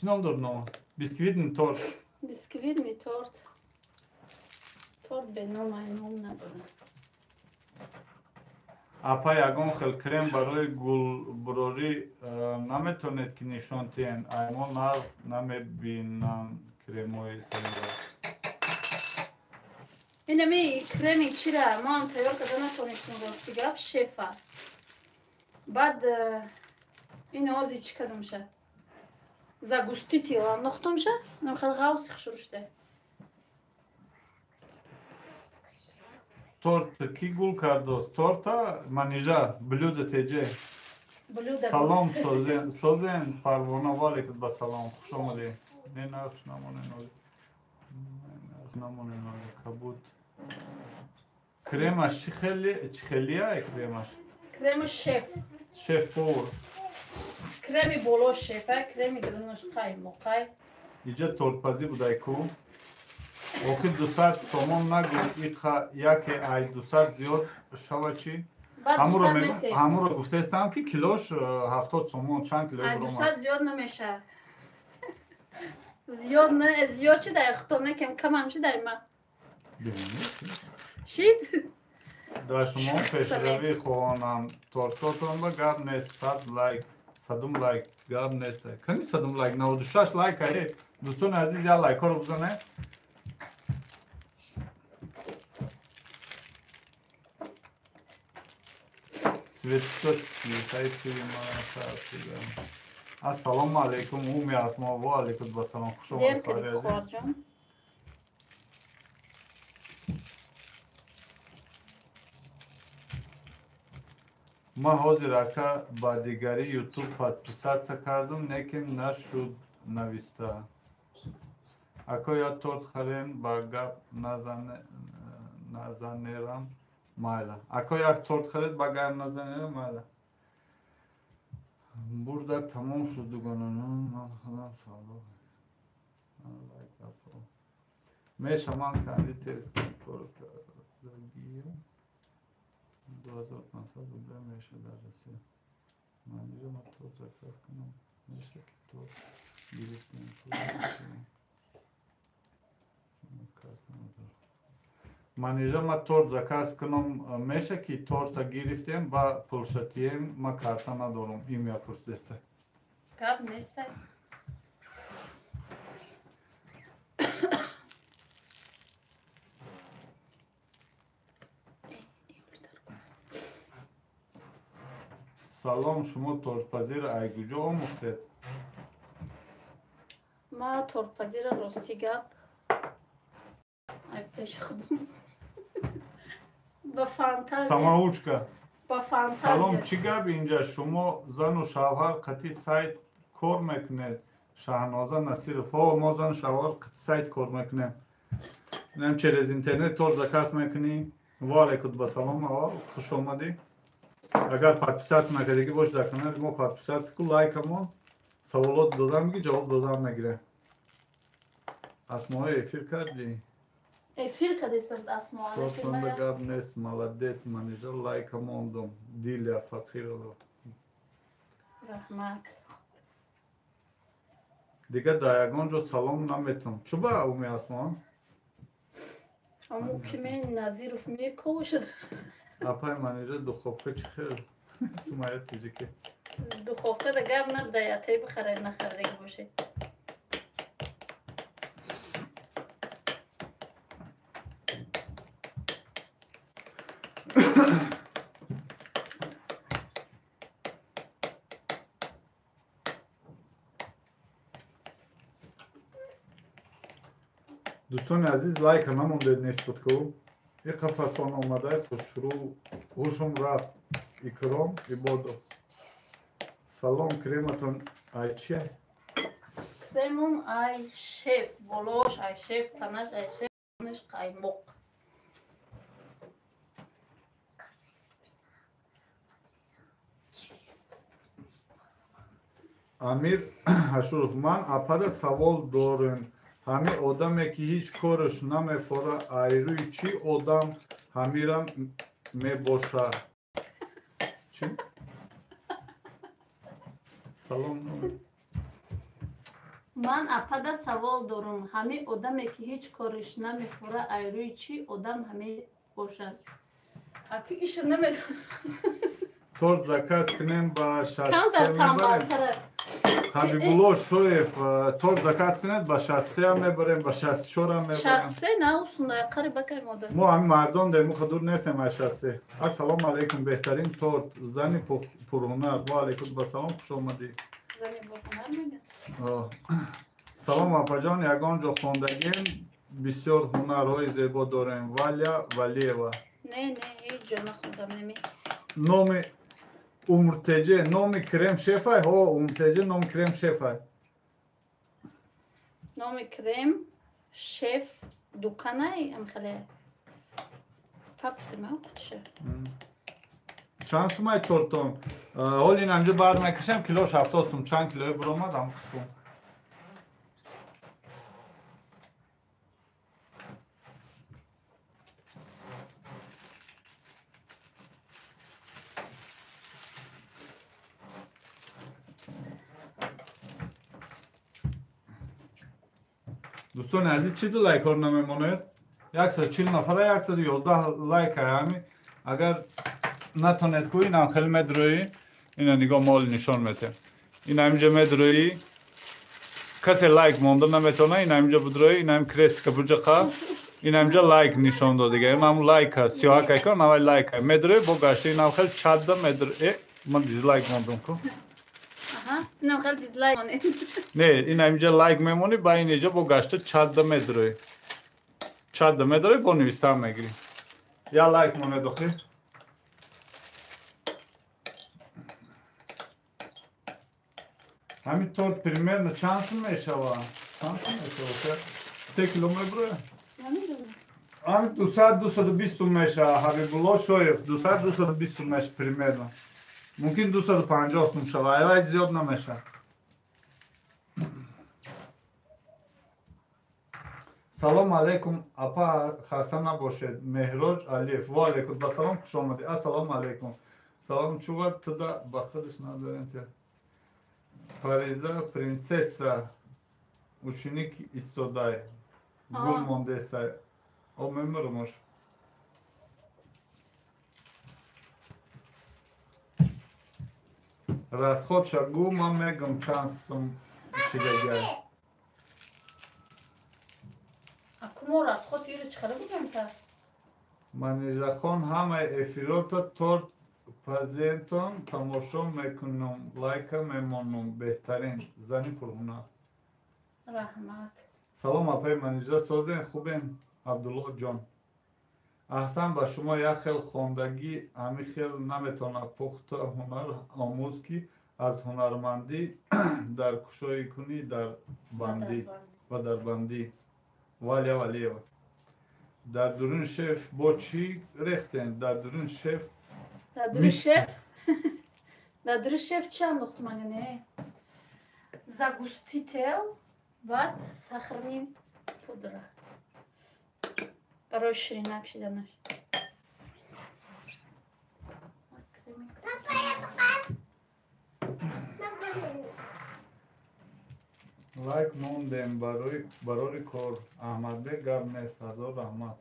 چی نام دار نام بیسکویت تورت بیسکویت نی تورت به نام ندارم اپا یگان خیل کرم برای گلبروری نمیتونید که نشان تین ایمان نمیبینن کرموی تین اینمی کرمی چی را ما هم تیار کده نتونستیم رو بگم شفر بعد این آزی چی کدوم شه زگوستی تیلا نختم شه نمیخواد غوصی خشورش ده تورت کی گل کردوست تورتا منیجا بلود تیجه سلام سوزن پروانه والی کد با سلام خوش آمده نه نخش نمونه نولی کبود کرمش چی خیلیه کرمش شف پور کرمی بولو شفه کرمی درونش قای اینجا تورت پزی بودای کو اوکی 200 تومان نگو یکی ای 200 زیاد شوه چی؟ همون رو گفته استم که کیلوش 70 تومان چند کیلو برو 200 زیاد نمیشه زیاد چی در اختام نکم کم همچی در ما شید؟ در شما پیشروی خوانم تورتاتون با گاب نیست 100 لایک 100 لایک گاب نیست کنی 100 لایک 96 لایک های دوستان عزیز یا لایک ها رو بزنه السلام علیکم اومی اسما و علیکم بسلام خوش آمدید ما حاضر که با دیگری یوتیوب پادپیسات کردم لیکن نشد نوشته اکو یا تورت خرین با گپ نزنیرم مایلا اکو یک تورت خرید با گپ نزنیرم مایلا burada tamam şu duganının falan sağlığı. Me şaman kendi ters kontrol ediyor. 2015 ruble meşe dersi. Manager motor zakas kanım. Meşe to biriktim. Manager motor zakas kanım meşe ki torta giriftem ba pulşatiyem ma kartana dolum imya kurs deste. Kap neste. سلام شما تورتپذیر ایگوجا آموختید؟ ما تورتپذیر راستی گپ ای پیش خودم با فانتازی سماوچکا با فانتازی سلام چی گپ اینجا شما زن و شوهر قطعی سایت کار میکنید شهنازه نصیرف ها ما زن و شوهر قطعی سایت کار میکنیم نیم چه از اینترنت تور زکاس میکنی و علیکم بسلام اول خوش آمدی اگر پادپیسات نکردی باش در کانال ما پادپیسات کن لایک همون سوالات دادم میگی جواب دادم نگیره اسماء افیر کردی افیر کردی سمت اسماء تو فند گاب نیست مالدیس منیجر لایک همون دم دیل فقیر رو رحمت دیگه دایگان رو سلام نمیتونم چوبا اومی اسماء Ama kimin Nazirov میکوشد Apay manija duxovka chixir. Sumaya tijiki. دخوفته دیگر نبوده یا تی بخرید نخریده باشه. دوستان عزیز لایک نمونده نسبت کو یک قفصان آمده خوشرو هوشم رفت اکرام عبادو سلام کریمتون ای چیه؟ کرمم ای شف بلوش ای شف تنش ای شف تنش قایمق امیر حشورов من اپادا سوال دارم همه آدمی که هیچ کارش نمیفوره ایروی چی آدم همیرم میباشه چی؟ سلام من اپدا سوال دارم همه آدمی که هیچ کارش نمیخوره ایروی چی آدم همه باشد اکی ایش نمیدونم تور زکاس کنیم با کم در شخصه میبریم تنبالتره حبیبالله شویف تور زکاس کنید با شخصه هم میبریم با شخص هم میبریم شخصه نه اصلا قریب بکی مادر ما همین مردم داریم خدور نیستیم از شخصه السلام علیکم بهترین تور زنی پرهنر و علیکم با سلام خوش آمدی زنی با هنر میگه آه. سلام اپا جان یگان جا خوندگیم بسیار هنرهای زیبا داریم ولیوا نه نه هیچ جا نخوندم نمی نام امرتجه نام کرم شفای ها امرتجه نام کرم شفای نام کرم شف دکانه ام خیلی پرتفتیم ها شف چند سومای تورتون حال این همجا بر میکشم کیلوش 70 سوم چند کیلوی برآمد هم قسم دوستان عزیز چی دو لایک ها نمیماند؟ 140 نفره 111 لایک همی اگر نتونید که این خیلی مدروی این نگاه مال نشان میده این همینجا مدروی کسی لایک مونده نمیتونه این همینجا بدروی این هم کریس که بجقه این همینجا لایک نشان داده دیگه این هم لایک هست سیاه که کن نوی لایک هست مدروی با گشتی این هم خیلی چاده مدروی من دیزلایک موندم که آها اینم خیلی دیزلایک مونه نه این همینجا لایک میمونی با این اینجا با گشته چاده مدروی چاده مدروی با نویسته هم میگیری یا لایک مونه دخی همین طور پریمرно چند سون میشوه؟ چند سون میشوه؟ 3 کیلومتر بروه؟ نمیدونم همین 200-220 میشه حبیبالله شویف 200-220 میشه پریمرно ممکن 250 سون شوه ایوه زیاد نمیشه سلام علیکم اپا خسته نباشید مهراج علیف و علیکم با سلام خوش آمدی السلام علیکم سلام چوبت تدا با خودش ندارین که Fariza princesa učenik istodaj gul mondesa o memormuş расход шагу ма мегам чансам шигагай اکمو расход یورو چخره بودم تا манижахон ҳамаи эфирота торт пазентон тамошо мекунам лайка мемонам беҳтарин зани пурҳунар رحمت салом апаи манижа созен хубен абдулло ҷон аҳсан ба шумо як хел хондагӣ ҳамин хел наметавонад пухта ҳунар омӯз ки аз ҳунармандӣ дар кушоӣ кунӣ дар бандӣ ва дар бандӣ валия валиева дар дурун шеф бо чӣ рехтен дар дурун шеф در دور شف چی انداختم اگه نه زگوستیتل بعد سخرنی پودره برای شیرینک شدنش лайк мондем барори кор аҳмадбек гап нест ҳазор раҳмат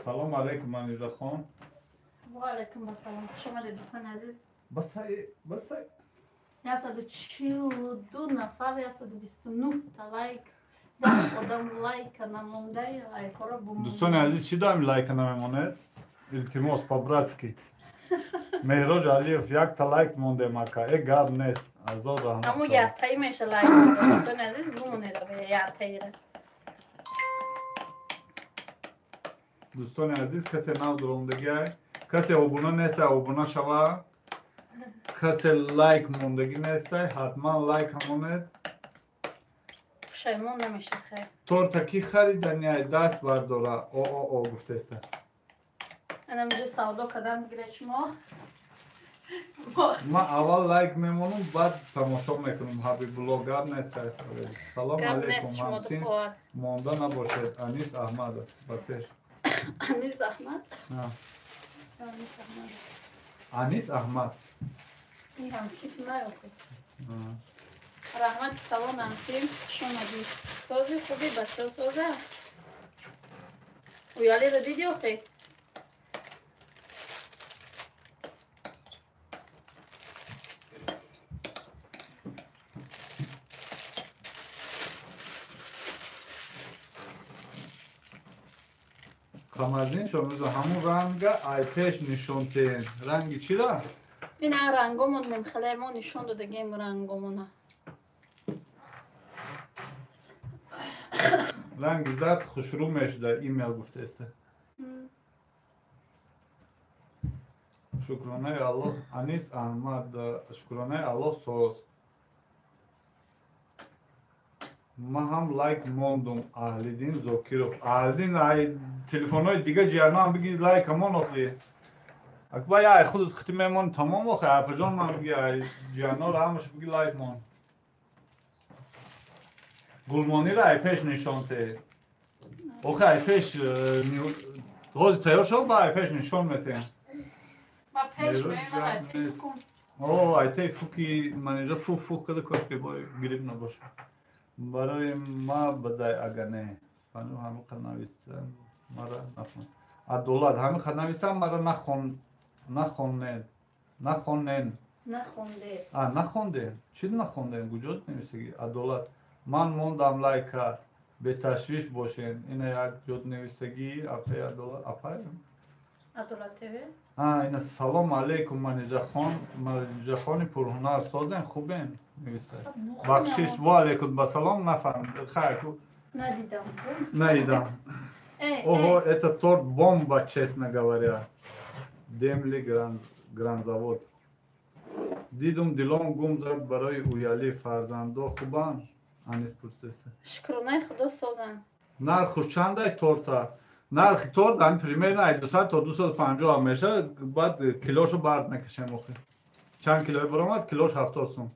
سلام علیکم منیژه خان. و علیکم السلام. خوش آمدید دوستان عزیز. بسای 142 نفر 129 تا لایک ده آدم لایک نمونده لایک ها رو بمونده. دوستان عزیز چی داریم لایک نمیمونه؟ التماس по-братски. مهراج علیف یک تا لایک مونده مکا. ای گاب نیست. ازاد رحمت. همون یک تایی میشه لایک بوده. دوستان عزیز بمونید به یک تایی را. دوستان عزیز کسی نو درندگی کسی ابونه نیست ابونه شوه کسی لایک موندگی نیست حتما لایک همونید پشیمون نمیشه خیر. تورتکی خریدنی دست برداره او گفته است اینم اینجا سودا کدام بگیره شما. ما اول لایک میمونم بعد تماشا میکنم هابی بلوگر نیست سلام گپ علیکم نیست شما همچین دخوار. مونده نباشد انیس احمد بپیش انیس احمد. انیس احمد. انیس احمد این همسی که نیافتید. رحمت سلام همسیم شما دید. سازی خوبی بچه سازه. ویالی رو دیدی آخی؟ کامازین شما میزه همون رنگ آیپش نشون تین رنگی چی را؟ این رنگمون نمیخله ما نشون داده گیم رنگمونه. رنگ زرد خوشرو میشه در ایمیل گفته است شکرانه الله انیس احمد شکرانه الله سوز ما هم لایک موندم اهلیدین زوکیروف اهلیدین ای تلفن‌های دیگه جیانا هم بگی لایک همون آخی اکبر یا خودت خطی میمون تمام آخی اپا جان من بگی ای جیانا را همش بگی لایک مون گلمانی را ای پیش نشانته آخه ای پیش غازی تیار شد با ای پیش نشان میتین ما پیش میمونه کن. اوه ای تی فوکی منیجا فوک کده کاش که باید گریب نباشه برای ما بدای اگر نه پنو همه خد نویستن مرا نخون عدولت همه خد نویستن مرا نخونید نخونده چی نخونده گوجود نویسگی عدولت من موندم لایکا به تشویش باشین این یک جود نویسگی اپای عدولت اپای عدالت تیوی؟ این سلام علیکم منیجه خانی پرهنر سازن خوبین نویسته بخشش و علیکم بسلام نفهم خیر کو ندیدم اوه это торт бомба честно говоря демли гранзавод дидум дилом гум зад барои уяли фарзандо хубан анис пурсеса шукрона худо созан нархуш чандай торта нархи торт ами примерно 200 تا 250 میشه بعد کیلوشو برد نکشم آخه چند کیلوی برآمد کیلوش 70 سوم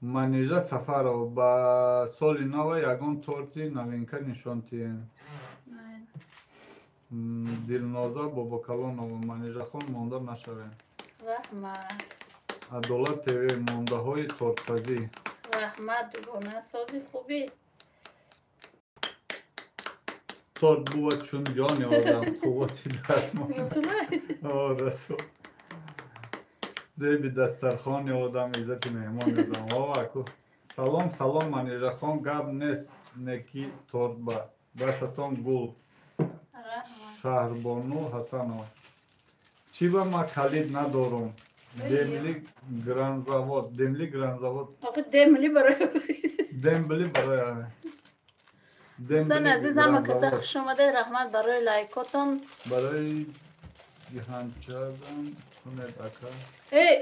منیژه سفرو با سال نو یگان تورتی نوینکا نشانتی دلنازا بابا کلان و منیژه خون مانده نشوین رحمت عدالت تیوی مانده های تورتپزی رحمت دوگانه سازی خوبی تورت بود چون جانی آدم قوتی دست مانده رسول زیبی دسترخانی آدم عزت مهمان آدم اکو سلام منیژه خان گب نیست نکی تورت با دستتان گل شهربانو حسنو چی با ما کلید ندارم دملی گرانزاود آقا دملی برای سن عزیز همه کسا خوش آمده رحمت برای لایکاتون برای گیهان کردن کنید اکا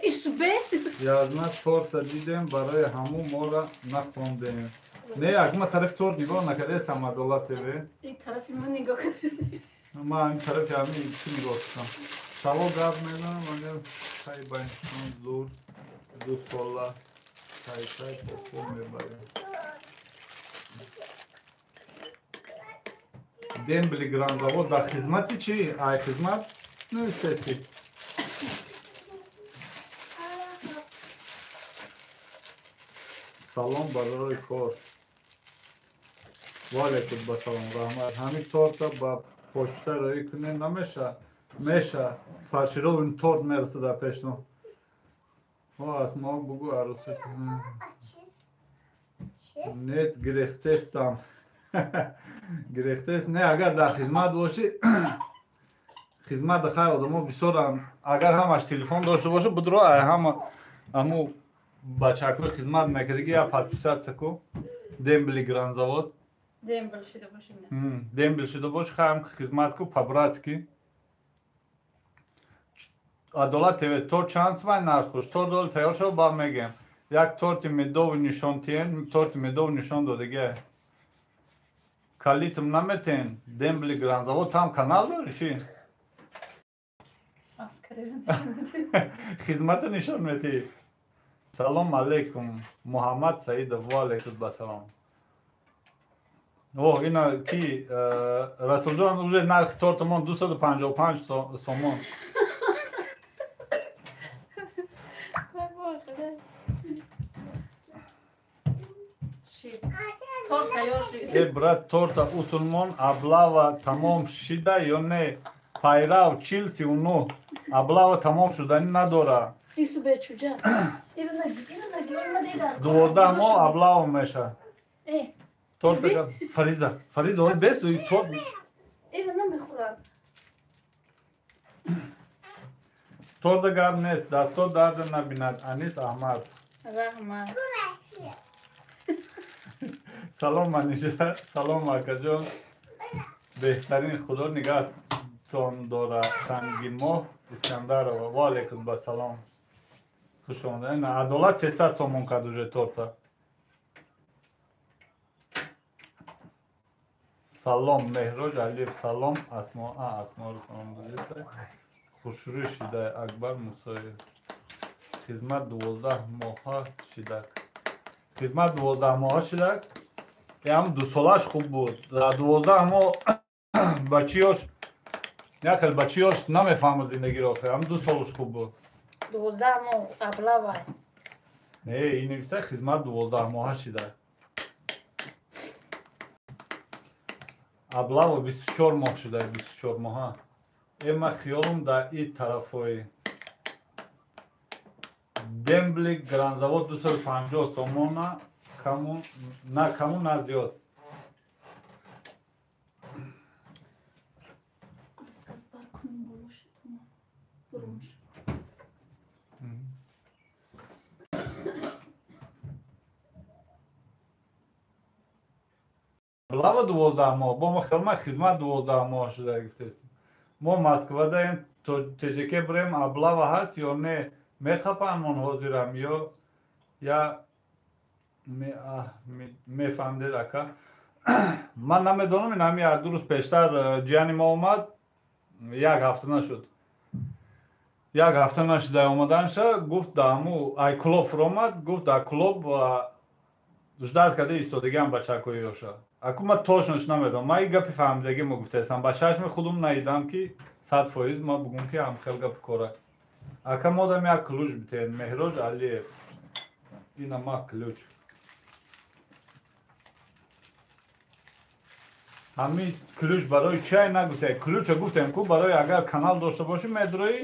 ایسو به یازمه تورت دیدیم برای همون ما را نخوندیم نه اگه طرف تورت نگاه نکرده استم عدالت تیوی این طرفی من نگاه کردیسی ما این طرف همین چی نگاه کردم شبا گرد میدونم اگر خیلی باید زور دو ساله خیلی پاکر میبریم دیم بلی گرانزاود در خدمتی چی؟ ای خدمت نویسته چی؟ سلام برای کار وعلیکم بسلام رحمت همین تورتا با پشت روی کنه نمیشه میشه فرشیرو این تورت میرسه در پیشنو از ما بگو عروسی نیت گریخته استم گریخته است نه اگر در خدمت باشی خدمت خیر آدم بسیار اگر همش تلفن داشته باشه بدرو همو بچه‌های خدمت میکردگی یا подписать سکو дембли гранзавод дембл шуда бошим дембл шуда бош хам хизмат ку по-братски адолат тв то шанс май нархуш то дол тайёр шо ба мегем як торти медов нишон тиен торти медов нишон додеге калитм наметен дембли гранзавод там канал дори чи хизмат нишон мети салом алейкум муҳаммад саидов ва алейкум басалом о ина ки расулҷон уже нархи тортамон 255 сомон брат торта усулмон аблава тамом шида ё не пайрав чилси уну аблава тамом шудани надора 12 моҳ аблава меша торта фариза ой бесу торт торта гап нест дасто дарда набинад анис аҳмад раҳмат салом маниша салом акаҷон беҳтарин худо нигаҳтон дора сангинмоҳ искандарова ва алейкум басалом хуш омадед адолат 300 сомон кад уже торта салом меҳрож алиф салом асморо салом дадеса хушрӯй шида акбар мусоев хизмат 12 моҳа шидак хизмат 12 моҳа шидак ям 2 солаш хуб буд 12 моҳ бачиёш як хел бачиёш намефаҳмад зиндагиро ям 2 солаш хуб буд 12 моҳ аблава не ин нависта хизмат 12 моҳа шидак аблава 24 моҳ шуда 24 моҳа эма хиёлум дар ин тарафои дембли гранзавод 250 сомона каму на зиёд аблава 12 моҳ бо мо хелма хизмат 12 моҳ шуда гифтест мо москвадаем то тжк бурем аблава ҳаст ё не мехапамон ҳозирам ё я мефаҳмдед ака ман намедонам ин ҳами як ду рӯз пештар ҷияни мо омад як ҳафта нашуд як ҳафта нашуда омаданша гуфт дааму айклоб фуромад гуфт дар клуб ждат карда истодагиам бачакҳои ёша аку ман точнош намедонам ман ин гапи фаҳмидаги мо гуфтаестам ба чашми худум надидам ки 100% ма бугум ки ҳамхел гапи кора ака модам як ключ битен меҳрож алиев ина ма ключ ҳамин ключ барои чай нагуфта ключа гуфтем ку барои агар канал дошта бошӣ медурои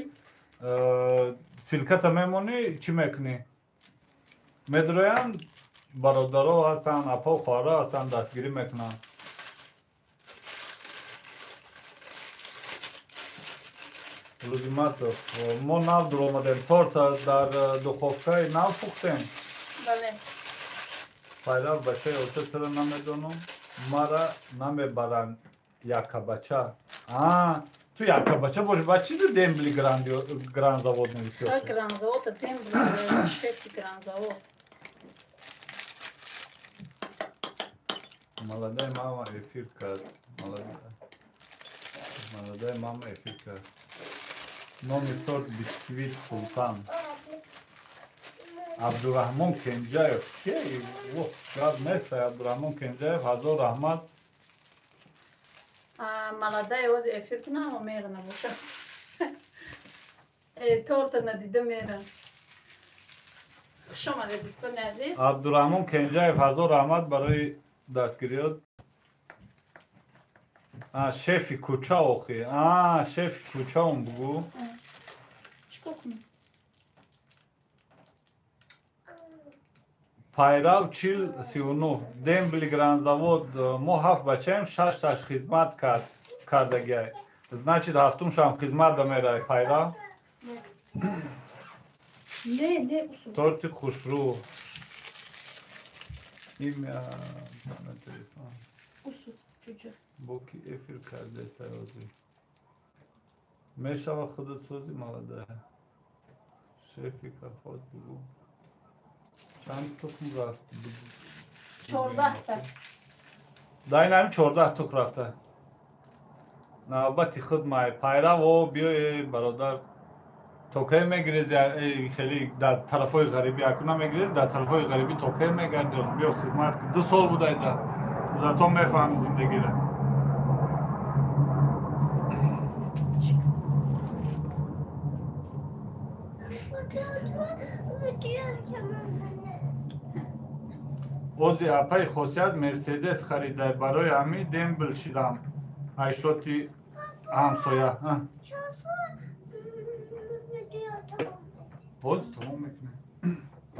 силката мемонӣ чӣ мекунӣ медуроям бародаро ҳастанд апо хоҳара ҳастанд дастгирӣ мекунанд лузиматов мо нав дуромадем торта дар духовкаи нав пухтем пайрав бачаи ота чара намедонам мара намебаранд якабача ту якабача бош ба чӣ дембли гранзавод нависӣ гранзавод дембли шефи гранзавод молодая мама эфир кард молодая мама эфир кард номер торт бисквит султан абдураҳмон кенҷаев гап нест абдураҳмон кенҷаев ҳазор раҳмат молодая оз эфир кунам мера набошад торта надида мера хушомадед дӯстони азиз абдураҳмон кенҷаев ҳазор раҳмат барои дастгириёт شефی کوچه اوخی شефی کوچه اون بگو چیکار کنم؟ пайрав 40-39 дембли гранзавод мо 7 бачаем 6 таш хизмат кардагиай значит ҳафтумшам хизмат дамерай пайрав не усу торти хушрӯ имя усу чучу бо ки эфир кардаи саёзӣ мешава худудсӯзӣ молодая шефи кафот бугу чанд тухм рафт 14 та дай нами 14 тух рафта навбати худ май пайраво биёе бародар токае мегирез хеле дар тарафҳои ғарибӣ акуна мегирез дар тарафҳои ғарибӣ токае мегарди биё хизмат 2 сол будайда зато мефаҳми зиндагиро ози апаи хосият мерседес харидай барои ҳамин дембл шидам айшоти ҳамсоя боз тамом мекунем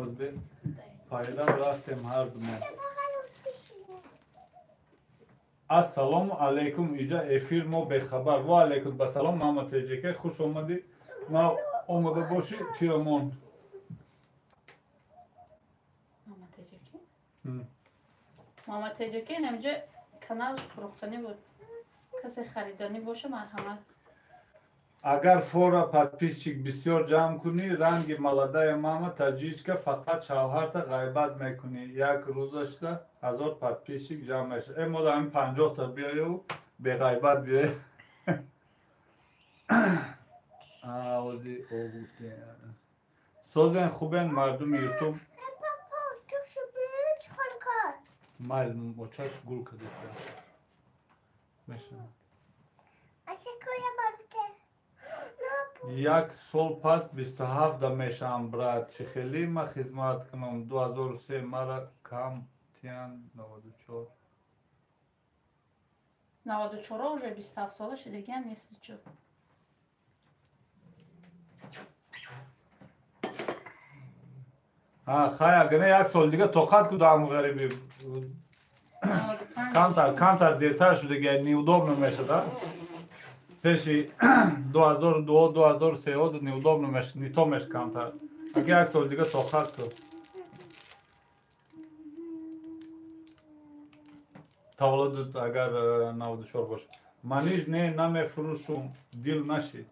озбе пайрав рафтем ҳардумо ассалому алайкум иҷа эфир мо бехабар ва алайкум басалом маҳмад теҷеке хуш омадӣ ма омода бошӣ чирамон محمد تجکی اینجا کانالش فروختنی بود کسی خریدانی باشه مرحمت агар фора подписчик бисёр ҷамъ кунӣ ранги молодая мама таҷричка фақат шавҳарта ғайбат мекунӣ як рӯзашда 1000 подписчик ҷамъ мешавад мо дар ҳамин 50 та биёю беғайбат биёе ози огуфте созен хубен мардуми ютуб майл бочаш гул кадеса мешава як сол пас 27 да мешавам брат чӣ хеле ма хизмат кунам 2003 мара кам тиян 94 94 уже 27 солаше дига нест чӯ хай агар як сол дига тоқат кудам ғарибӣ камтар дертар шудагиай неудобно мешуда пеши 2002-2003 неудобно мешуд ни то меш камтар агар як сол дига тоқат куд таваллудут агар 94 бошад маниж не намефурӯшум дил нашид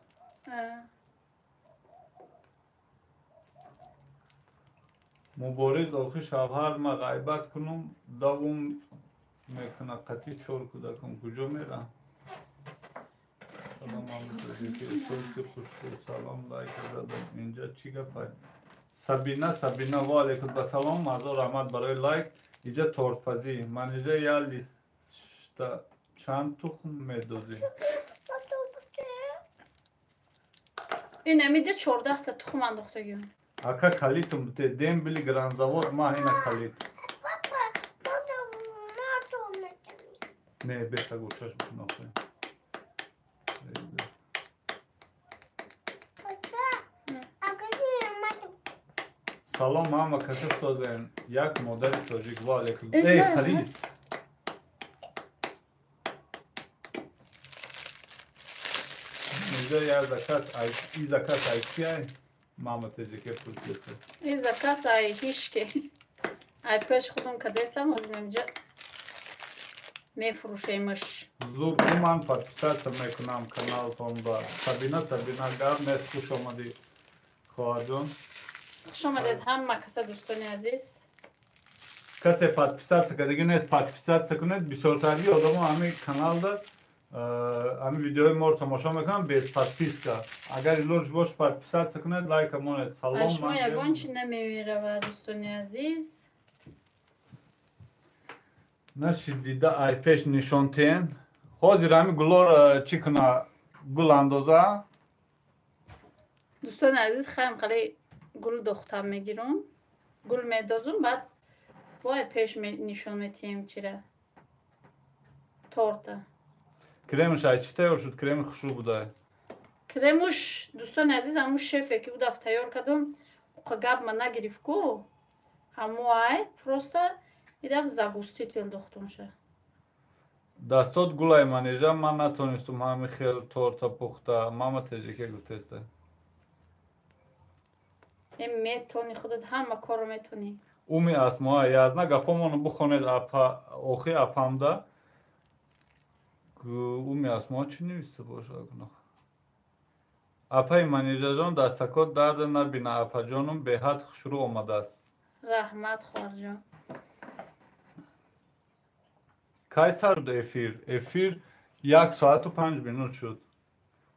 мубориз охи шавҳар ма ғайбат кунум давум мекуна қатӣ 4 кӯдакам куҷо мерам салом лайк задам инҷа чӣ гапай сабина ва алайкум басалом мазор раҳмат барои лайк иҷа тортпазӣ ман иҷа я листта чанд тухм медозӣ ин амида 14 та тухм андохтагиам ака калитум бите дембили гранзавод ма ина калит не беҳтар гӯшаш бинохӯем салом мама кашиф созем як модари тоҷик ва алайкум харис инҷа як заказ и заказ айкияй мама теҷеке пурсиёте и заказ ай ҳишки ай пеш худум кадесам озинамҷа мефурӯшемаш зуд ман подписатсия мекунам каналтон ба сабина гап нест хуш омадӣ хоҳарҷон хуш омадед ҳама каса дӯстони азиз касе подписатсия кардагӣ нест подписатсия кунед бисёртари одамо ҳамин каналда ҳамин видеои моро тамошо мекунанд без подписка агар илоҷ бош подписатсия кунед лайка монед салом шумо ягон чи намеравад дӯстони азиз нашидида ай пеш нишонтен ҳозир ҳамин гулор чӣ куна гул андоза дӯстони азиз хаем қали гул духтам мегирам гул медозум баъд вой пеш нишон метиҳем чира торта کریمش ای چی تیار شد؟ کریم خوشبو بوده. کریمش دوستان عزیز همون شفه که بود تیار کردم گپ من نگرفت کو همو ای پروستا ایدف زبوستی تل دختم شه دستات گلای منیجا من نتونستم همین خیلی تورتا پخته ماما تیجی که گفتسته این میتونی خودت همه کارو میتونی اومی اسما یازنا گپامونو بخونید اپا اوخی اپامدا اومی اسما چی نوشته باشه گناه اپای منیجا جان دستکات درد نبینه اپا جانم به حد شروع آمده است رحمت خوار جان کی سر شد افیر 1 ساعت و 5 منوت شد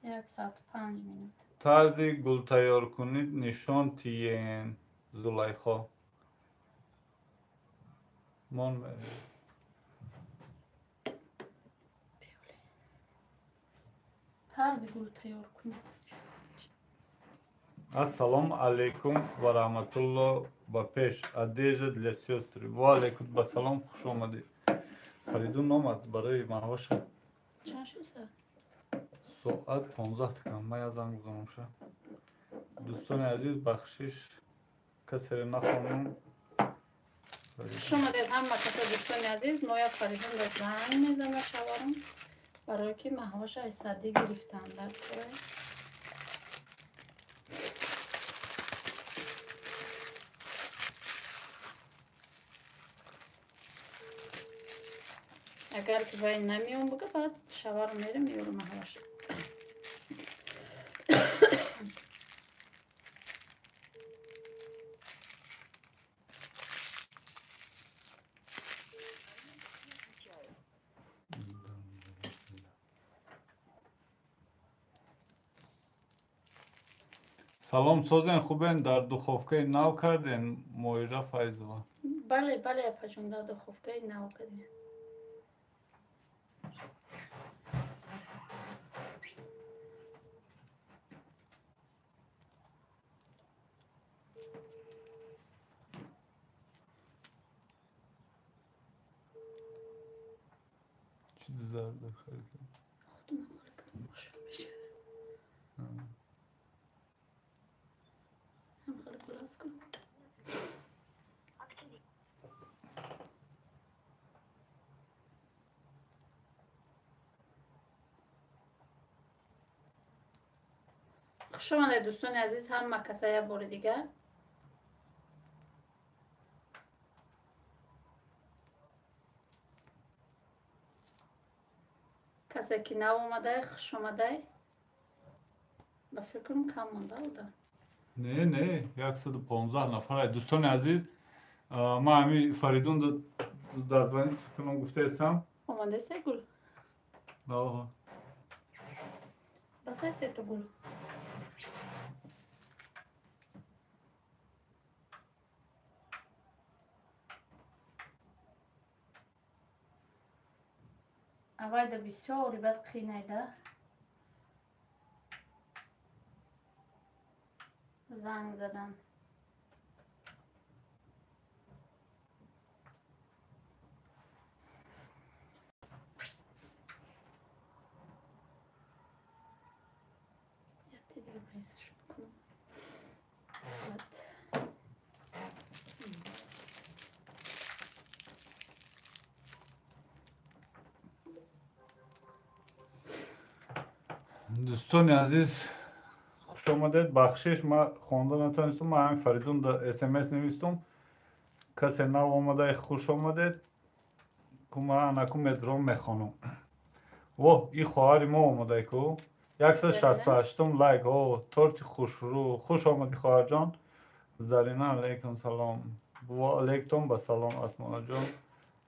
1 ساعت و 5 منوت طرزی گل تیار کنید نشان تیین زلیخا من طرز گل تیار کنی Assalomu alaykum va rahmatulloh va pesh одежда для сестры. Ва алейкум басалом, хуш омадед. Фаридун омад барои маҳоша. چند شده؟ Соат 15 такам. Ман я занг бизанам ша. Дӯстони азиз бахшиш касере нахонам. شما دید همه کسا دوستان عزیز ما یا فریدون را زنگ میزنه شوارم برای که محواش ای صدی گرفتن در کوره اگر که باید نمیون بگه بعد شوارم میره میورم محواش Салом созен хубен дар духовкаи нав карден Моира Файзова. بله بله اپا جون در دخوفگاه نو کردیم Чӣ зарда харидам? خودم حال کنم خوشم میشه هم خیلی گلاس کنم خوش آمده دوستان عزیز هم مکسه یه بار دیگه کسی که نو اومده خوش آمده به فکرم کم مونده بوده نه 115 نفر دوستان عزیز ما همی فریدون دازوانی سکنم گفته هستم اومده سه گل آه. بس سه تا گل اول ده بسیاری بد قینایده زنگ زدن یه دیگه بایست شد کنم دوستان عزیز خوش آمدید بخشش ما خوانده نتونستم ما همین فریدون در اسمس نویستم کسی نو آمده خوش آمدید که ما انکو مدرام میخوانم واه این خواهر ما آمده که 168 لایک تورت خوش رو خوش آمدی خواهر جان زرینه علیکم سلام و علیکم با سلام اسمانا جان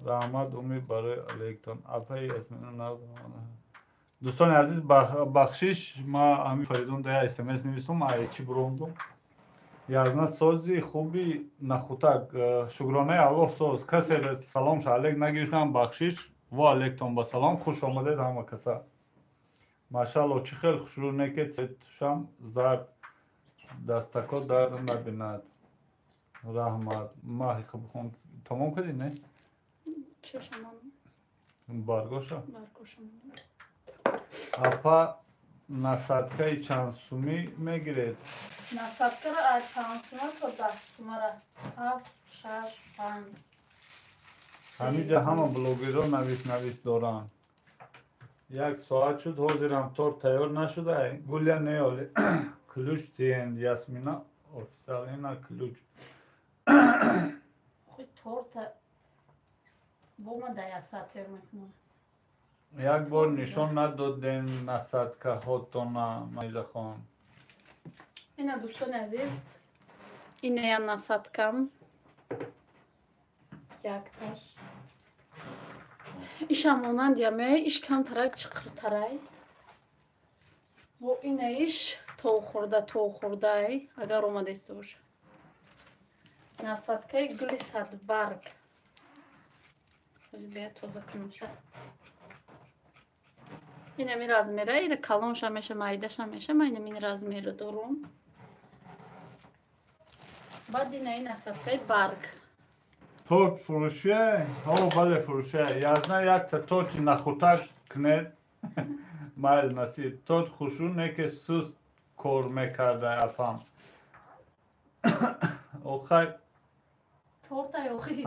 رحمت امید برای علیکم اپای اسمانا نازم دوستان عزیز بخشش ما همین فریدون در اسمس نویستم چی بروندم یازنا سوزی خوبی نخوتک شکرانه الله سوز کسی سلام علیک نگرفتم بخشش و علیکم با سلام خوش آمدید همه کسا ماشاءالله چی خیلی خوش رو نکید شم زرد دستکات درد نبیند رحمت ماهی خوب خون تمام کردی نه؟ چه شما بارگوشا؟ برگوشم Apa насадкаи чанд сумӣ мегиред? Насадкара аз 5 сума то 10 сумара. 7, 6, 5. ҳамиҷа ҳама блогерҳо навис доранд. Як соат шуд ҳозирам торт тайёр нашудае. Гулия неоле. Ключ тиен Ясмина официалина ключ. Хуй торта бомада ясатер мекунам. Як бор нишон надоден насадкаҳотона Майзахон. Ина дӯстони азиз, инея насадкам. Якташ. Ишам монанд яме, иш камтарак чиқиртарай. Бо ина иш то хурдай, агар омадеста боша. Насадкаи гули садбарг. Бия тоза кунамша. Ина ми размера, ира калонша меша, майдаша меша, ма ина мини размера дорум. Баъд ина насадкаи барг. Торт фурӯшие? Ҳо, бале фурӯшие. Язна якта торти нахӯтак кунед. Майл насиб. Торт хушуне ки суст кор мекарда апам. Охай. Тортай охи.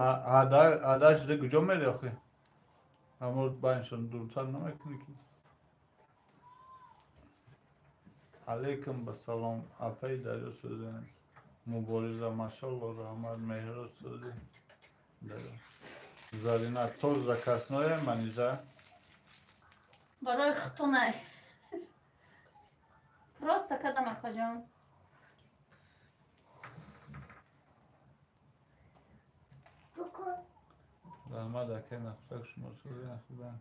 Адаш де куҷо мери охи? Амур байншон дуртар намекуни ки. Алейкум басалом. Апай дарё сӯзен. Мубориза машалло раҳмат меҳрос сӯзи. Зарина тоз закасное манижа. Барои хутунай. Просто кадам апаҷон. Раҳмат акай нахӯшак шумо сӯзи нахӯбан.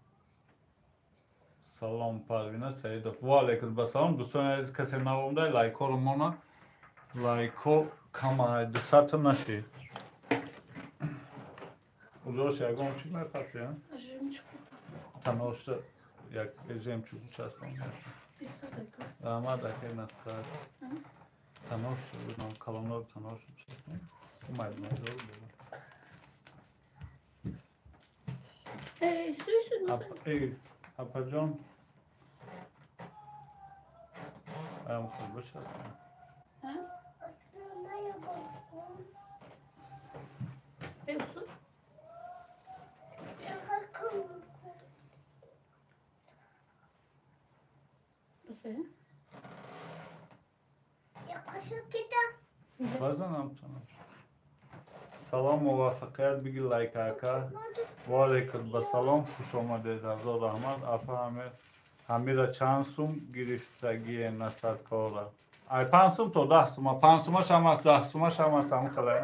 Салом Парвина Саидов. Ва алейкум басалом. Дӯстони азиз касе навомдай лайкҳоро мона. Лайкҳо камай дусата нашид. Ужош ягон чӣ мепати? Таношта як жемчуг часпон. Раҳмат акай нахӯшак. Танош нам калонор танош часпон. Сумай мазор бо. Апаҷон аям худ бошад. Базанам танош. Салом муваффақият биги лайк ака. Ва алейкум басалом. Хуш омадед. Ҳазор раҳмат. Апа ҳамира чанд сум гирифтагие насадкора? Ай 5 сум то 10 сума. 5 сумаш ҳам аст, 10 сумаш ҳам аст. Ҳамон қалай?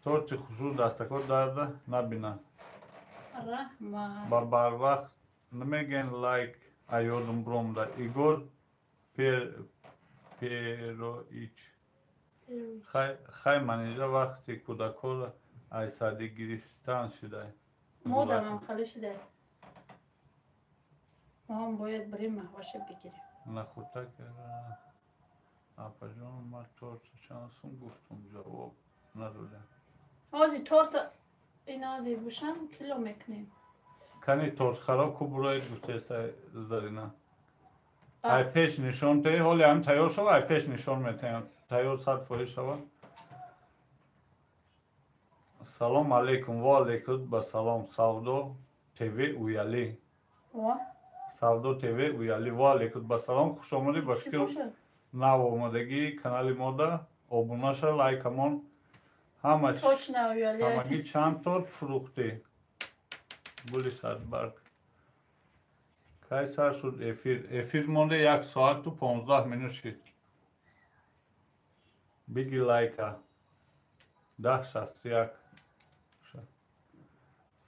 Торти хушур дастакор дарда набина. Раҳмат. Ба барвақт намеген лайк аёдум бромда. Игор Пероич. Хай манижа вақти кӯдакҳоро айсадӣ гирифтан шудай. Модамам хали шудай. Маҳам бояд барем маҳваша бигирем. Нахӯтак апаҷон ма торта чанд сум гуфтум ҷавоб надодем. Ҳозир торта ина ҳозир бошам кило мекунем. Кани торт хароб ку буроед гуфтеста Зарина. Ай пеш нишон теҳи ҳоли ҳам тайёр шава, ай пеш нишон метаҳем. Тайёр 100% шава. Салом алейкум. Ва алейкум басалом. Савдо ТВ уяли. Савдо ТВ уяли. Ва алейкум басалом. Хуш омадед ба фикр нав омадагӣ канали мода. Обунаша лайкамон. Ҳамагӣ чанд торт фурӯхтӣ? Гули садбарг. Кай сар шуд эфир? Эфир монда 1 соату 15 минут шид. Биги лайка 1061.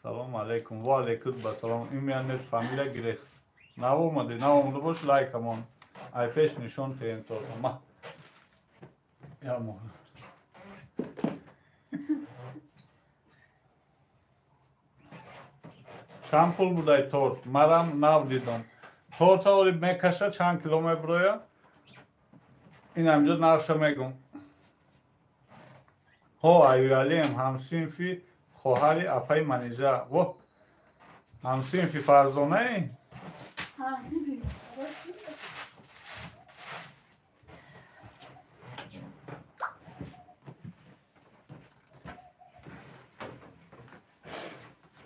Салом алейкум. Ва алейкум басалом. Имянет фамилия гирехт. Навомаде бош лайкамон. Ай пеш нишон теен торта. Ма. Ямон. Чанд пул будай торт? Марам нав дидам. Торта оли мекаша чанд километр броя? Ин ҳамҷо нарша мегум. Ҳо аюалием ҳамсинфи хоҳари апаи манижа. Во ҳамсинфи Фарзонаи? زیبی.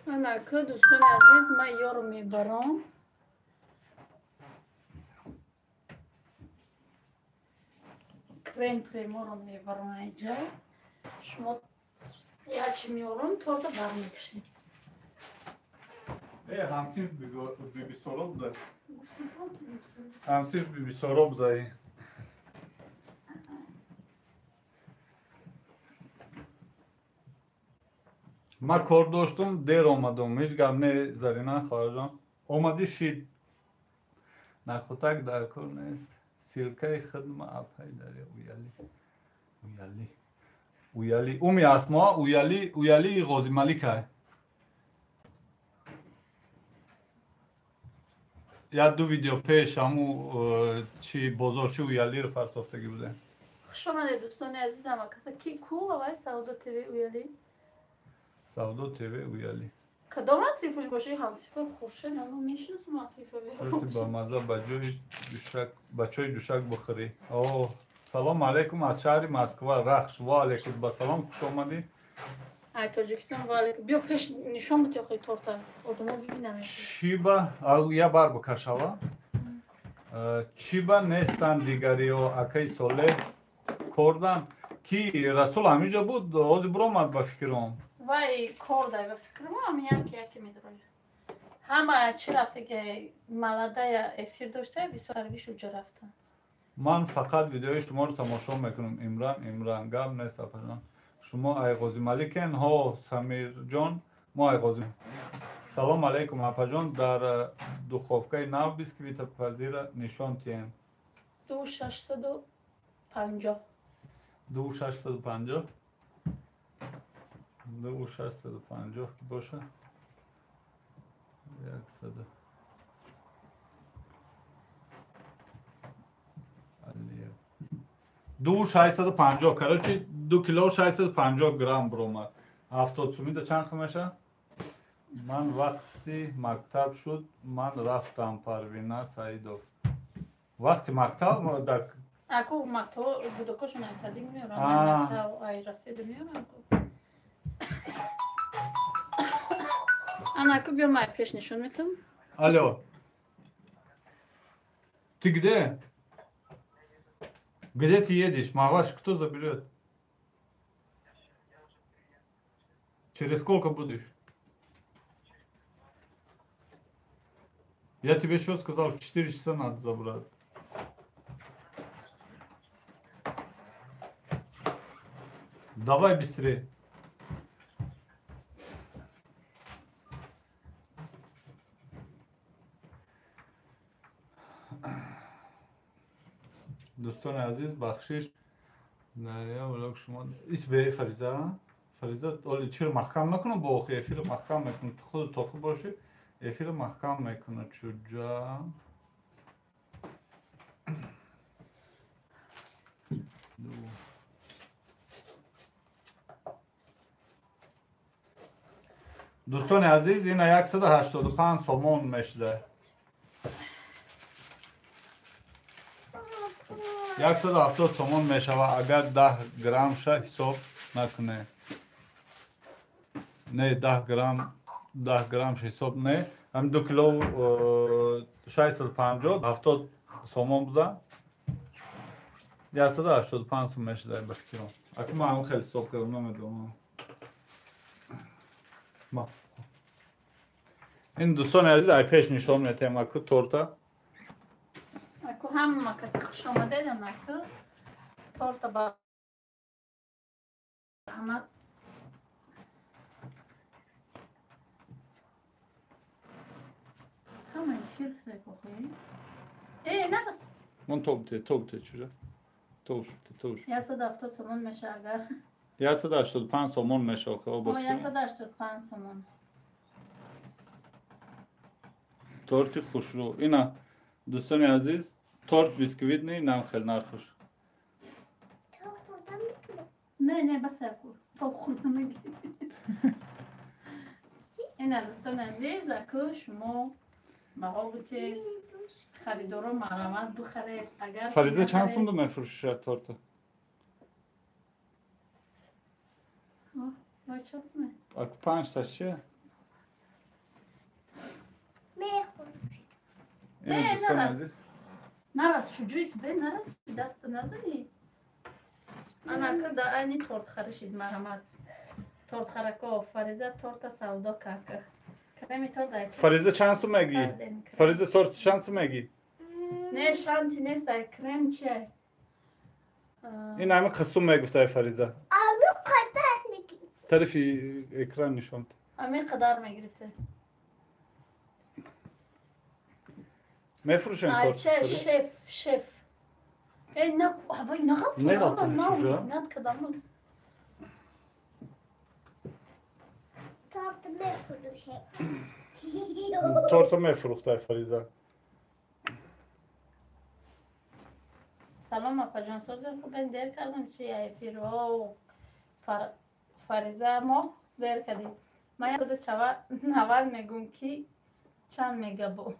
من اکه دوستان عزیز من یارو میبرم. کرم رو میبرم اینجا. شما یا چی میارم تو رو برمیکشیم. همسیف بیبی سورا بوده. همسیف بیبی سورا بوده. ما کار داشتم دیر آمدم. هیچ گم نه زرینه خواهرجان. آمدی شید. نخوتک در کار نیست. سیلکه خدمه اپای داره اویالی اومی اسما اویالی غازی ملیکه. یا دو ویدیو پیش همو چی بازارچی اویالی رو پرسافتگی بوده. خوش آمده دوستان عزیزم. کسی کی کو آقای سعودو تیوی اویالی؟ سعودو تیوی اویالی. کدام صفوش باشه همصفه خوشه نمو میشناسم همصفه بیرون. با مزه بچه دوشک بخوری. اوه سلام علیکم از شهر مسکو رخش و علیکم با سلام خوش آمدی. ای تاجیکستان و علیکم بیا پیش نشان بده آقای تورتا آدما ببینن. چیبا یا بار بکشاوا چیبا نیستن دیگری و اکی ساله کردن کی رسول همینجا بود آزی برامد با فکرم وای کرده به فکر ما هم یکی میدونه همه چی رفته که ملده افیر داشته بسیار بیش اونجا رفتن. من فقط ویدیوی شما رو تماشا میکنم. امران گم نیست اپران شما ای غازی ملیکن ها سمیر جان ما ای غازی سلام علیکم اپا جان در دخوفکه نو بیسکویت پذیر نشان تیم 2650 2650 2650 که باشه 100 2650 کراچی 2 کیلو 650 گرم برآمد 70 سومی چند خمشه من وقتی مکتب شد من رفتم پروینه سعیدов وقتی مکتب در اكو مكتب بودكوش من صديق ميرا مكتب اي رصيد ميرا انا اكو بيوم ما پیش نشون میتم. الو ты где ты едешь Маваш кто заберет через сколько будешь я тебе что сказал в 4 часа надо забрать. Давай быстрее. دوستان عزیز بخشش دریا ولک شما ایس به فریزا اولی چرا محکم نکنه با اخی افیر محکم میکنه خود تاخو باشه افیر محکم میکنه چجا دوستان عزیز این 185 سومون میشه 170 سومون میشوه اگر 10 گرم شه حساب نکنه نه 10 گرم شه حساب نه هم 2 کیلو 650 70 سومون بزن 185 سومون میشه در بفکرم اکنون من همون خیلی حساب کردم نمیدونم این دوستان عزیز ای پیش نشان میتیم اکو تورتا اكو هم ما کسی خوش آمده دیم اكو تورتا با همه همه فیر کسی بخوری نرس من توبته چجا توش 170 سومون میشه اگر 185 سومون میشه خب 185 سومون تورتی خوشرو اینا دوستان عزیز تورت بیسکویت نم خیلی نرخوش تو خوردن میکنه نه بس اكو تو خوردن میگی اینا دوستان عزیز اكو شما маҳо гуфтед харидоро марамад бихаред. Агар Фариза чанд сум мефурӯшад торта? Вай час ме? Аку 5 таш чия? Не, нарас. Нарас чуҷӯйс бе нарас даста назани. Анака да айни торт харишид марамад. Торт харако Фариза торта савдо кака. Креми торт дай. Фариза чанд сум мегӣ? Фариза торт чанд сум мегӣ? Не шанти нест ай крем чай. ин ҳами қисум мегуфтай Фариза. Abi kadar mı? Тарафи экран нишонд. Ами қадар мегирифте. Мефурӯшем Ай торт. чай шеф. Эй на вай нағат. Не галтам чужа. Над кадамон. Tortu ne kuruşu? Торта мефурӯхтай Фариза. Салом апаҷон сози хубен дер кардам чи айфиро Фариза мо дер кардем. Ман яда чава навар мегум ки чанд мегабо.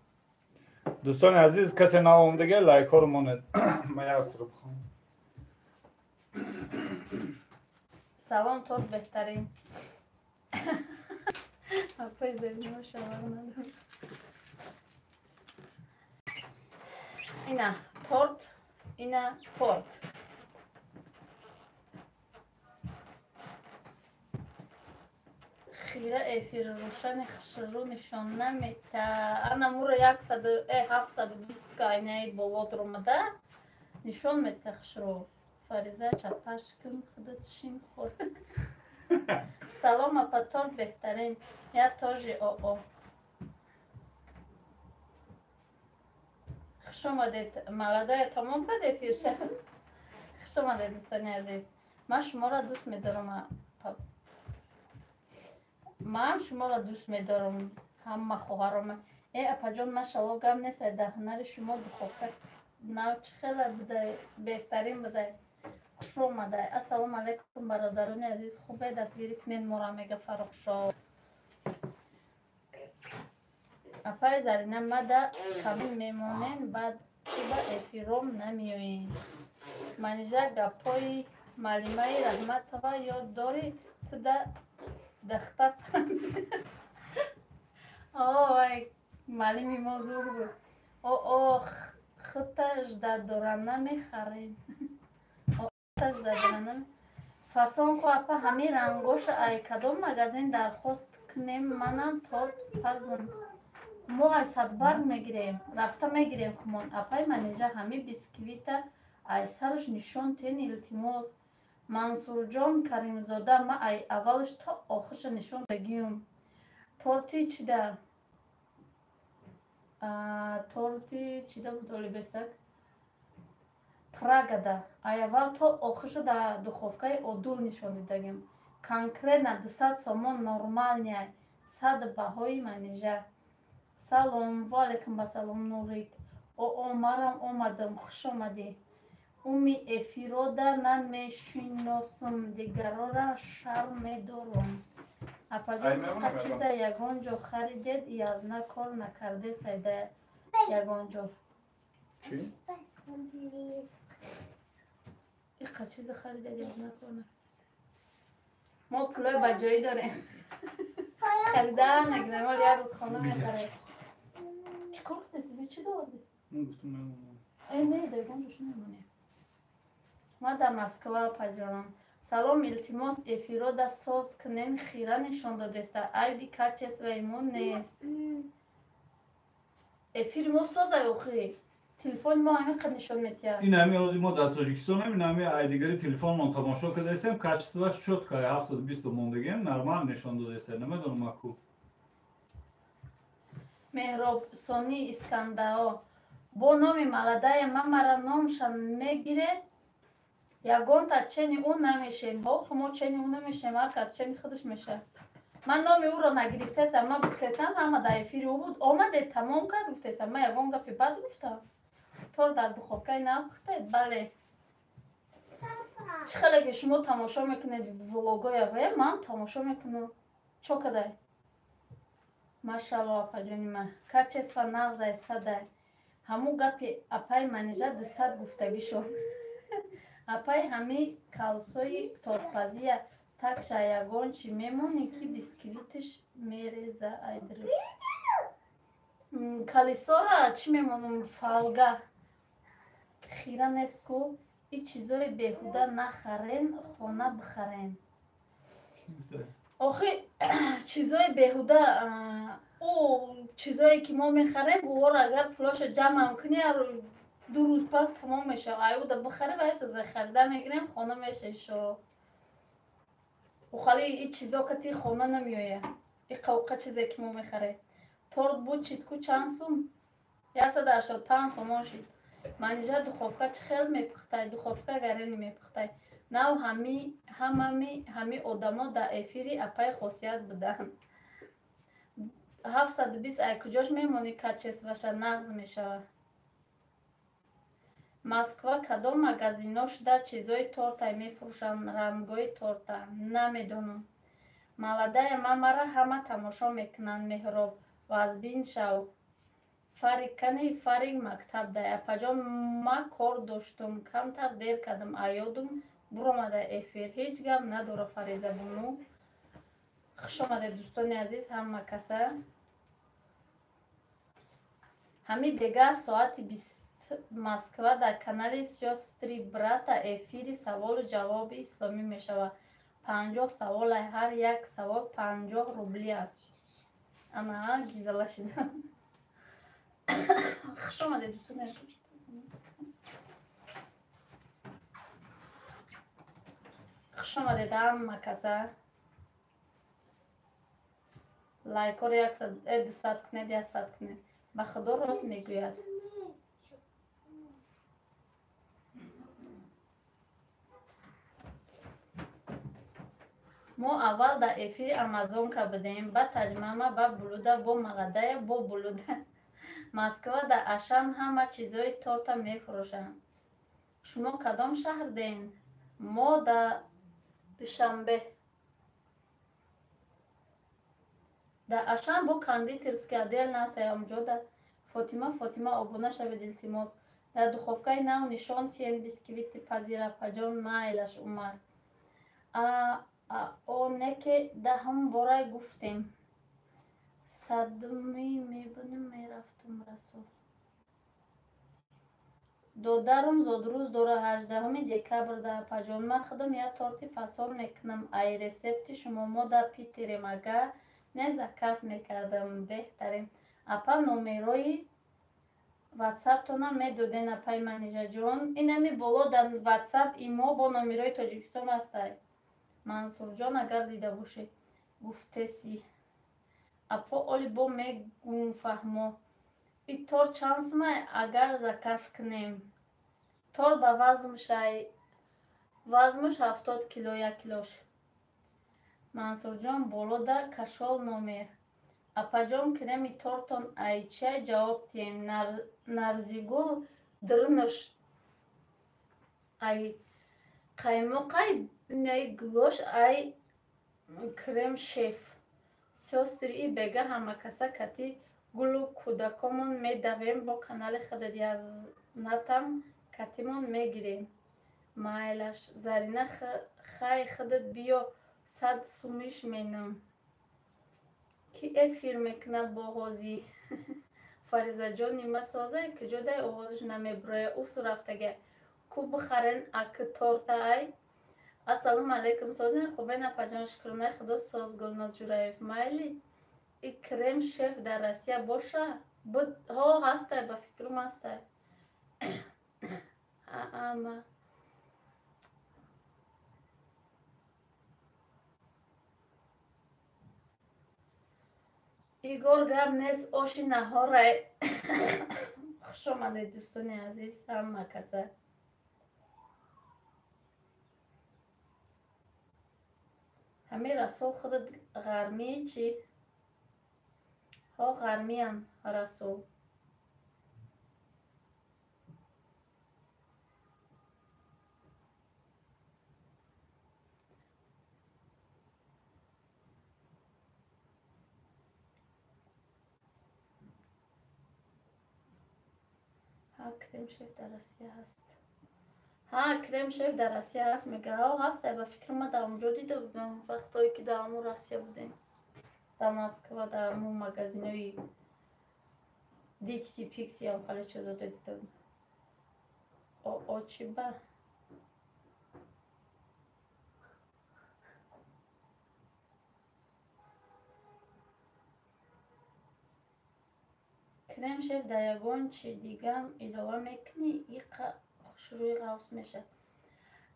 Дӯстони азиз, касе наомадаге лайкҳоро монед. Ман як сиро бихоҳам. Салом торт беҳтарин. Апай зебимо шавар надам. Ина торт, ина порт. Хира эфир рӯшани хишрӯ нишон намета. Ана муро 720 кайнаи болотро омада нишон мета хишрӯ. Фариза чапаш кун худат шин хор. Салом апа торт беҳтарин. Я тоже оо. Хуш омадед. Молодая тамом кад эфир шав. Хуш омадед дӯстони азиз. Ман шуморо дӯст медорам. Ман шуморо дӯст медорам. Ҳама хоҳарам. Апаҷон ман шало гам нест дар ҳунари шумо духовка нав чӣ хела будай беҳтарин будай. Хуш омадай. Ассалому алайкум бародарони азиз. Хубе дастгирӣ кунед моро мега Фарохшо. Апай Зарина мада камин мемонен баъд ки ба эфиром намеоен. Манижа гапҳои Маълимаи Раҳматова ёд дорӣ ту дахта ой маълими мо зур буд. хита ждадорана мехарен. Фасонку апа ҳамин рангоша ай кадом магазин дархост кунем манам торт пазм. Мо ай садбар мегирем рафта мегирем хумон. Апай манежа ҳамин бисквита ай сараш нишон тен илтимос. Мансурҷон Каримзода ма ай аввалаш то охирша нишон дагиюм. Торти чида буд олибесак Прагада ай аввал то охирша дар духовкаи одул нишон дидагим. Конкретна 200 сомон нормалния 100 баҳои манежа. Салом ваалайкум басалом Нурик. Марам омадам хуш омадӣ. Уми эфирода намешиносам дигарора шарм медорам. Апаҷон иқа чиза ягон ҷо харидед язна кор накардест айда ягон ҷо. Иқа чиза харидед язна кор накардест. Мо пулои ба ҷоӣ дорем. Харидан нагирем вали як рӯз хона мехарем. Чӣ кор кардест? Чӣ дорди? Не ягон ҷош намонем. Ма дар Москва апаҷонам. Салом илтимос эфирода соз кунен хира нишон додеста. Айби качество имон нест. Эфири мо созай охи. Телефони мо ҳамин қад нишон метиҳад. ин ҳами ҳозир мо дар Тоҷикистонем ин ҳами айдигари телефонмон тамошо кардастем качествоаш чёткае 720 мондагием нормал нишон додастем. Намедонам аку. Меҳроб Сони Искандао бо номи молодая мамара номшан мегиред. Ягон та чени ӯ намешем. Мо чени ӯ намешем. Ҳар кас чени худаш мешав. Ман номи ӯро нагирифтастам. Ман гуфтастам ҳама дар эфири ӯ буд. Омадед тамом кард гуфтастам. Ман ягон гапи бад гуфтам. Тор дар духовкаи напухтед. Бале. Чӣ хеле ки шумо тамошо мекунед влогоя ва ман тамошо мекунам. Чо кадай? Машалло апаҷони ман. Качес ва нағзай садай. Ҳаму гапи апай манижа дусад гуфтагӣ шуд. Апай ҳами калсои тортпазия такша ягон чӣ мемонӣ ки бисквитиш мереза айдруш. Калисора чӣ мемонам фалга. Хира нест ку и чизои беҳуда нахарен, хона бихарен. Охи чизои беҳуда чизое ки мо мехарем ӯро агар пулоша ҷамъам кунӣ 2 рӯз пас тамом мешав. Аюда бихари ва эсозе харида мегирем хона мешавишо. Ухали и чизо кати хона намеоя. И қавқа чизе ки мо мехарем. Торт буд читку чанд сум? 185 сомон шид. Манижа духовка чӣ хел мепухтай? Духовка гарини мепухтай. Нав ҳами одамо дар эфири апай хосият буданд. 720 ай куҷош мемонӣ качесваша нағз мешавад. Москва кадом магазиношда чизои тортай мефурӯшанд рангҳои торта? Намедонам. Маладая мамара ҳама тамошо мекунанд. Меҳроб вазбин шав. Фарик кани Фарик мактаб дай. Апаҷон ма кор доштум. Камтар дер кардам. Аёдум буромада эфир. Ҳеҷ гап надора Фариза Бону. Хуш омадед дӯстони азиз ҳама каса. Ҳами бега соати 20 Москва дар канали Сёстри Брата эфири саволу ҷавоби исломӣ мешавад. 50 савол, ҳар як савол 50 рубли аст. Ана гизала шидам. Хуш омадед дӯстони азиз. Хуш омадед ҳама каса. Лайкоро 200 кунед, 100 кунед. Ба худо рост мегӯяд. мо аввал дар эфири Амазонка будем, ба таҷмама, ба булуда, бо маладая, бо булуда. Москва дар Ашан ҳама чизои торта мефурӯшанд. Шумо кадом шаҳр ден? Мо дар Душанбе. Дар Ашан бо кондитерский отдел наст амҷода. Фотима обуна шавед илтимос. Дар духовкаи нав нишон тиен бисквити пазира паҷон майлаш умар. Онеке даҳум бора гуфтем. Садми мебуним мерафтум расул. Додарум зодрӯз дора 18 декабр дар паҷон. Ман худам як торти фасол мекунам. Ай ресепти шумо мо дар Питерем агар не заказ мекардам беҳтарин. Апа номерои ватсаптона медоден апай манижаҷон. Инами боло дар ватсап имо бо номерои Тоҷикистон астай. Мансурҷон агар дида бошед гуфтеси. Апо оли бо мегум фаҳмо. И тор чанд сумай агар заказ кунем? Тор ба вазншай. Вазнуш 70 кило 1 килош. Мансурҷон болода кашол номер. Апаҷон креми тортон айчай ҷавоб тиен. Нарзигул дрнуш. Ай қаймоқай бинай гулош ай крем шеф. Сёстри и бега ҳамакаса кати гулу кӯдакомон медавем бо канали худад язнатам катимон мегирем. Майлаш Зарина хай худад биё 100 сумиш менам. Ки эфир мекуна бо ҳозӣ. Фаризаҷон нима созай куҷодай овозиш намебуроя усу рафтага. Ку бихарен аки торта ай. Ассалому алайкум созен хубен апаҷон шукрунай худо соз Гулноз Ҷураев майли. И крем шеф дар Россия боша? Ҳо ҳастай ба фикрум ҳастай. Ама Игор гап нест оши наҳорай. Хуш омадед дӯстони азиз ҳама каса. ҳами расул худат ғармӣ чӣ? Ҳо ғармиян расул. کریم شف در آسیا هست. ها کریم شف در آسیا هست میگه ها هست. به فکر ما در اونجا دیده بودم وقتایی که در امور آسیا بودیم. در مسکو در امور مگزینوی دیکسی پیکسی هم خیلی چیزا دیده بودم. او چی با؟ کریم شف در یگان چی دیگم علاوه میکنی شروع غوص میشه.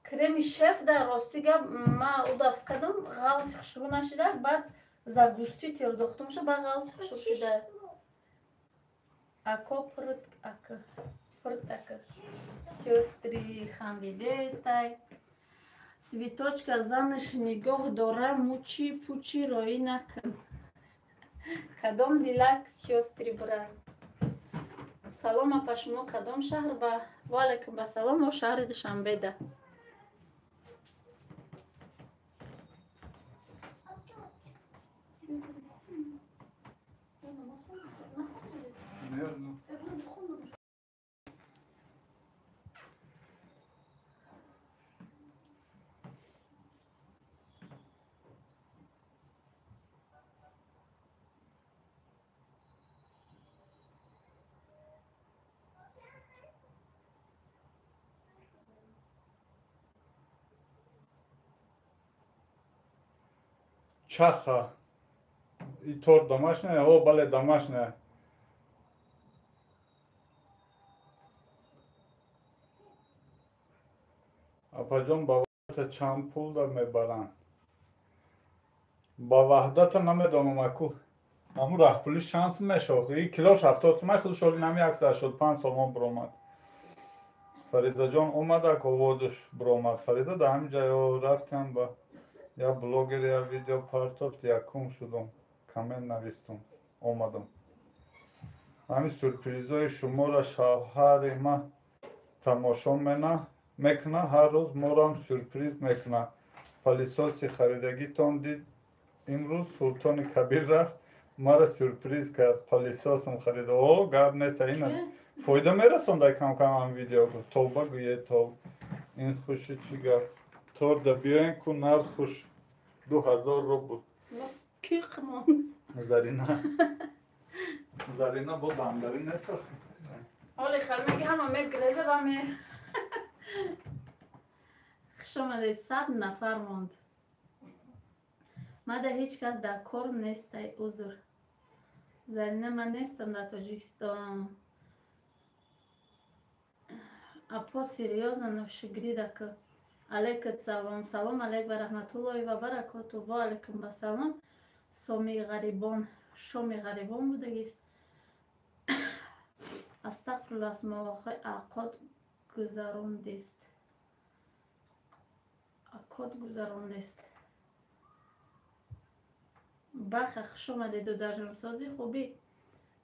کریم شف در راستی ما او دفع کردم غوص شروع نشده بعد زگوستی تیل دختم شد بعد غوص شروع شده. اکو پرد اکو سیستری خندیده استای. سویتوچکا زنش نگاه داره موچی پوچی روی نکن. کدام دیلک سیستری برد. سلام اپا شما کدام شهر با والکم با سلام و شهر دوشنبه ده. Чаха. И торт домашняя, о, бале домашняя. Апаҷон ба ваҳдата чанд пул да мебаранд? Ба ваҳдата намедонам аку. Аму раҳпулиш чанд сум мешавад? И килош 70 сум, худ шоли нами 185 сомон биромад. Фаризаҷон омада овозуш биромад. Фариза да ҳамин ҷаё рафтам ба я блогер я видео партов якум шудам. Комент навистум. Омадам. Ҳамин сюрпризои шуморо шавҳари ма тамошо мекуна, ҳар рӯз морам сюрприз мекуна. Пилисоси харидагитон дид имрӯз Султони Кабир рафт мара сюрприз кард. Пилисосам харида. О, гап нест ина. Фоида мерасонда кам ҳам видеого. Товба гӯе тов. Ин хуши чӣ гап? Торда биёен ку нархуш 2000 рубл. کی قمان Зарина бо дамдари несах. حالی خیلی میگه همه میگریزه و می خوش آمدید 100 نفر موند. ما در هیچ کس در کار نیسته عذر. زرینه من نیستم در تاجیکستان. اپا سریوزا نوشگری دکه علیکم سلام. سلام علیکم و رحمت الله و برکاته و علیکم با سلام. سامی غریبان شامی غریبان بودگیش. استغفرالله از مواقع عقاد گذراندست. عقاد گذراندست. بخ خوش آمدید و در جانسازی خوبی.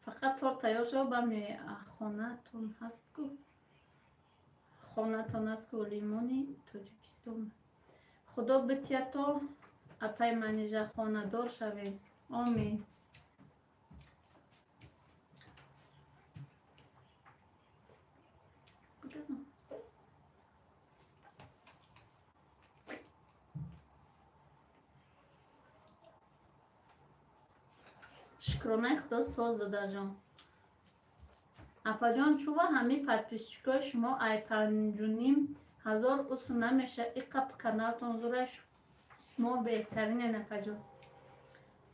فقط تور تیار شد با می خانه تون هست کو. خانه تون هست کو لیمونی تاجیکستان. خدا بتیا تو اپای منیجه خانه دار شوید. آمین. شکرانه خدا ساز داده جان. اپا جان چوبا همی پادپیسچیکای شما ای 5,500 اصل نمیشه. ایقا کانالتون زورش ما بهترین اپا جان.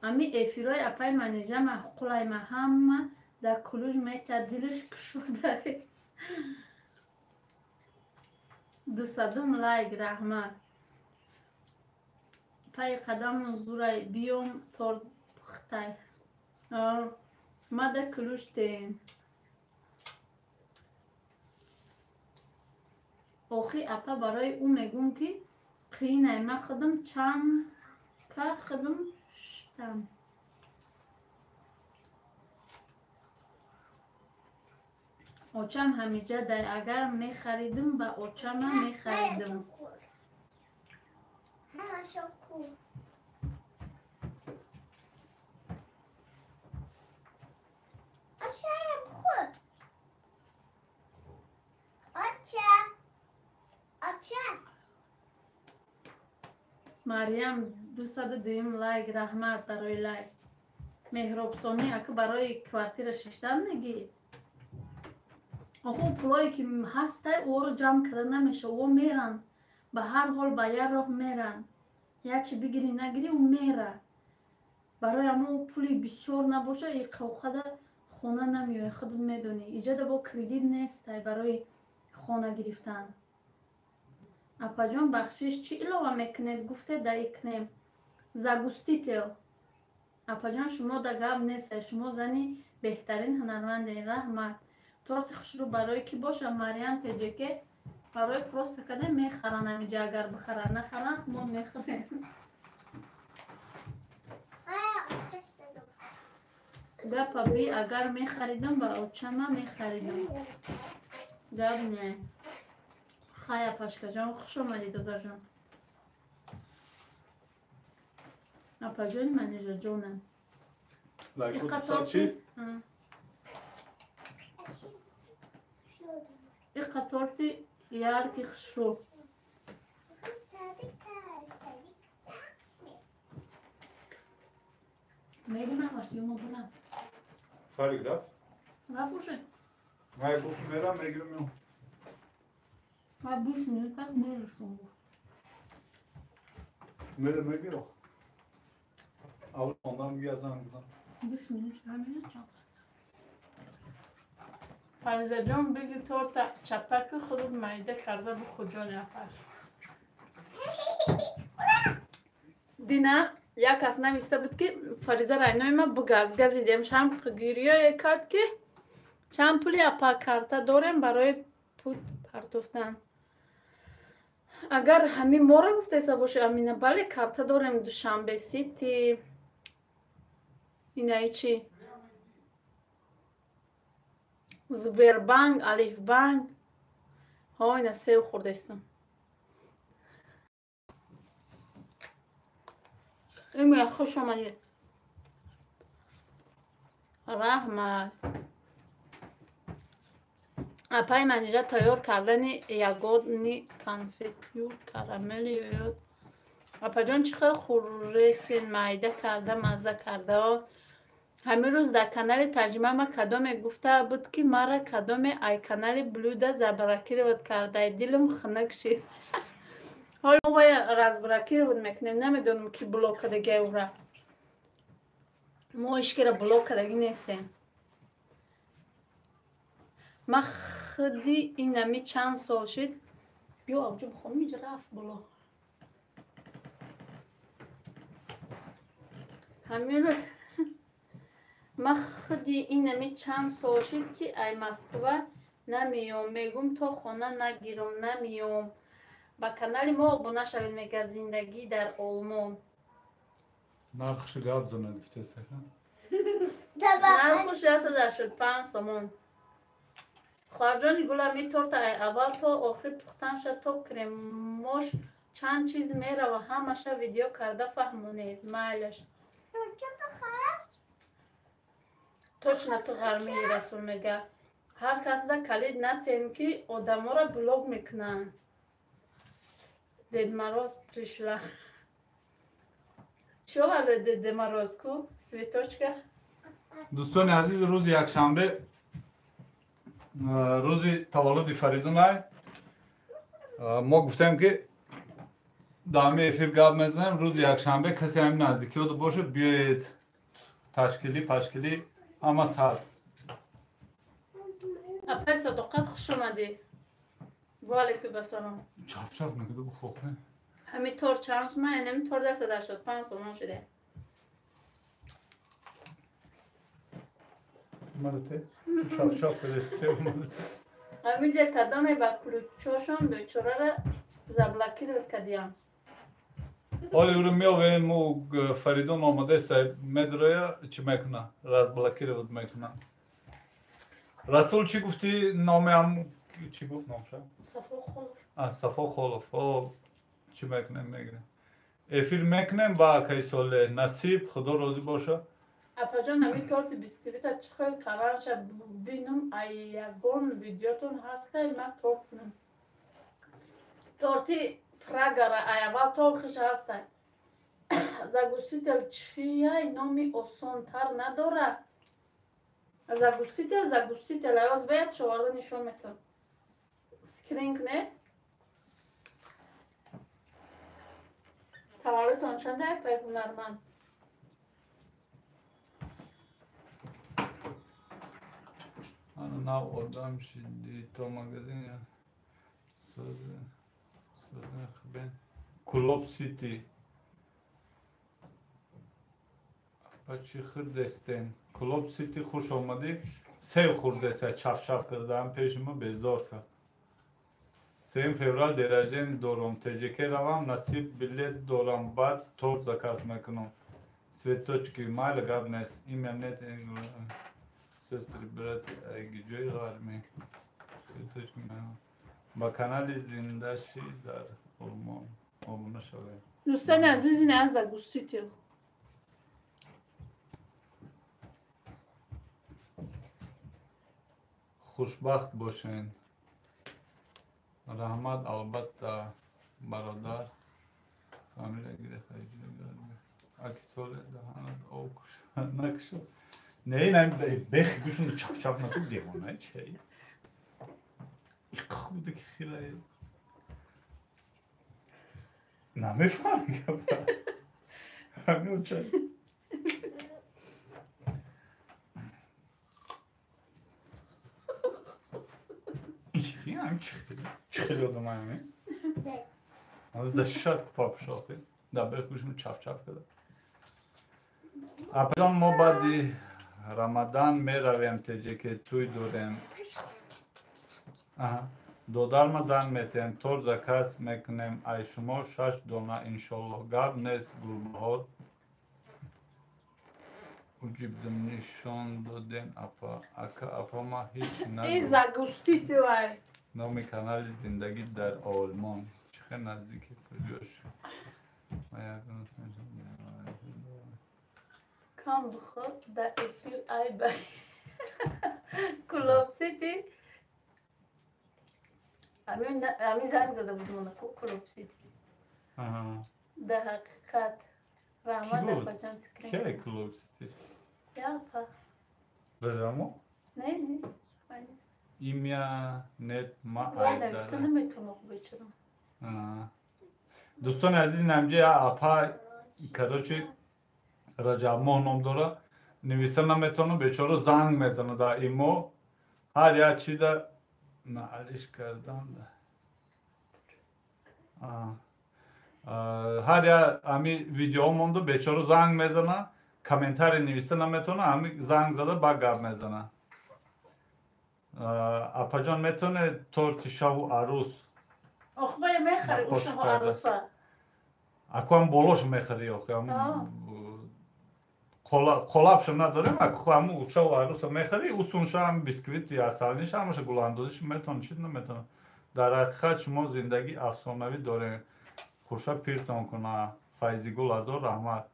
امی افیرای اپای منیجه ما قلای ما همه در کلوش میتر دلش کشوده. 200 لایک رحمت. پای قدم زورای بیوم تور پختای. ما در کلوش دین. آخی اپا برای او میگم که قینه ما خودم چند که خودم شتم. اوچم همیجه در اگر میخریدم با اوچم هم میخریدم. Марьям 202 лайк раҳмат барои лайк. Меҳробсонӣ ака барои квартира шиштан мегӣ? Охо пулое ки ҳастай оро ҷамъ карда намеша, о меран. Ба ҳар ҳол ба як роҳ меран. Я чи бигири нагири у мера. Барои аммо пули бисёр набоша, и қавқада хона намеояй, худат медонӣ. Иҷода бо кредит нестай барои хона гирифтан. Апаҷон бахшиш чӣ илова мекунед? Гуфте да икнем. Загустител. Апаҷон шумо да гап нестай. Шумо зани беҳтарин ҳунармандед. Раҳмат. Торти хушрӯ барои ки боша? Марьям теҷеке барои просто када мехаран амиҷа, агар бихаран. Нахаран мо мехарем. Гапа би агар мехаридам ба очама мехаридам. Гап не. Хая пашкаҷон хуш омадӣ додажон. Апаҷони манижа ҷонам. Иқа торти ярки хушрӯ. Медонам аш юмо бурам. Фарик рафт? Рафт уже. Май гуфт мерам, мегирам ё. Ма 20 минут пас мерасам. Мегирам. Аввал ондам гиязам гузам. 20 минут ҳамина чанд. Фаризаҷон биги торта чапаки худут майда карда бу хуҷони апаш. Дина як кас нависта буд ки Фариза райнои ма бугаз газидем шам гириёе кард ки чанд пули апа карта дорем барои пут партофтан. Агар ҳамин моро гуфтеса боши амина бале карта дорем Душанбе сити инаи чи Сбербанк, Алифбанк. Ҳой на сев хурдестам. Имя хуш омадӣ. Раҳмат. Апай манижа тайёр кардани ягодни конфетю карамели ёд. Апаҷон чӣ хел хурресин майда карда мазза карда. Ҳамин рӯз дар канали тарҷима ма кадоме гуфта буд ки мара кадоме ай канали блюда заблокировать кардай. Дилам хунук шид. Ҳоло мо бояд разблокировать мекунем. Намедонам ки блок кардагиай ура. Мо ҳичкира блок кардаги нестем. Ма худи инами чанд сол шид. Бё авҷуб хонум иҷа рафт боло. Ҳамин рӯз ма худи инами чанд сол шид ки ай Москва намеём. Мегум то хона нагирам, намеём. Ба канали мо обуна шавед, мега зиндагӣ дар олмон. Нархши гап занад гуфтеса. Нархуш 75 сомон. Хоҳарҷони гулам ин торта ай аввал то охир пухтан шад, то кремош чанд чиз мерава, ҳамаша видео карда фаҳмонед. Майлаш. Точно ту ғармии Расул мега. Ҳар касда калид натем ки одамора блок мекунанд. Дед Мороз пришла. Чё вале Дед Мороз ку? Светочка? Дӯстони азиз, рӯзи якшанбе рӯзи таваллуди Фаридунай. Мо гуфтем ки дар ҳамин эфир гап мезанем. Рӯзи якшанбе касе ҳамин наздикиёт бошад биёед ташкилӣ пашкилӣ ҳама сар. Апай Садоқат хуш омадӣ. Ваалайкум ассалом. Чап мекуду бухопне. Ҳамин тор чанд сомон? Ҳамин тор 85 сомон шуде. Малате? Чап кадеси омад. Ҳамин ҷа кадоме ба ключошон бечорара заблокировать кардиям. Оли уру меовем мо Фаридун омадеса медроя чӣ мекуна? Разблокировать мекуна. Расул чӣ гуфти номеам чӣ гуфт номша? Сафо Холов. Сафо Холов. Чӣ мекунем мегирем. Эфир мекунем ба кайсоле насиб худо розӣ боша. Апаҷон ҳамин торти бисквита чӣ хел қаранша бинум ай ягон видеотон ҳастай ма торт кунам. Торти Прагара ай аввал то охирша ҳастай. загустител чия номи осонтар надора. Загустител аз باید شوارده نشون میتون سکرینگ نه تولدتون چنده به هنرمند Ana nav odam şimdi to magazin ya. Sözü ben Club City. Paçi Xırdesten. Club City خوش آمدید. سه خورده سه چاف کردم پیشم بزار کرد. 3 فevral derece دوم تجکه روام نصیب بلیت دورم بعد تور زکاس میکنم. Svetočki mali gabnes imenet sestri brat gidiyor garmi. Svetočki mali. با کانال زنده‌شی در آلمان آموزش شده. دوستان عزیز این از زاگوستیتل خوشبخت باشین. رحمت البته برادر فامیل گیره خیلی گرده. اکسال دهانت آوکش نکشد. نه بخ گوشون چپ نکن دیوانه چی؟ خوده که خیلی نمیفهمی که همین چی؟ چی خیلی آدم همی؟ از زشت کپاپ شاخه دبه گوشم چپ کرده. اپران ما بعدی رمضان می رویم تیجه که توی دوریم دودار زن میتیم تور زکاس میکنیم ای شما 6 دونه انشالله گاب نیست گلبهار وجیبدم نشان دادن اپا ما هیچ این ندارم زاگوستیتل نامی کانال زندگی در آلمان چه نزدیکی کجاش کام بخور در افیل ای بای کلوب سیتی امی زنگ زده بود مونه کلوب سیتی در حقیقت رحمت در پچان سکرین که کلوب سیتی؟ یا پا برامو؟ نه نیست ایمیا نت ما باید نویسته نمیتونم بچرم دوستان عزیز نمجه اپا کراچی رجب ماه نام داره نویسته نمیتونه بیچاره زنگ میزنه در ایمو هر یا چی در نعلیش کردم هر یا امی ویدیو مونده بیچاره زنگ میزنه کامنتاری نویسته نمیتونه امی زنگ زده با گپ میزنه اپا جان میتونه تورت شو عروس آخواه میخری او شو عروسا اکو هم بولوش میخری قلابش نداریم اکو همو شو عروس میخری اوسونش هم بیسکویت یا اصلنیش همشه گلاندازیش میتونه چید نمیتونه در حقیقت شما زندگی افسانوی داریم خوشا پیرتون کنه فیضی گل ازار رحمت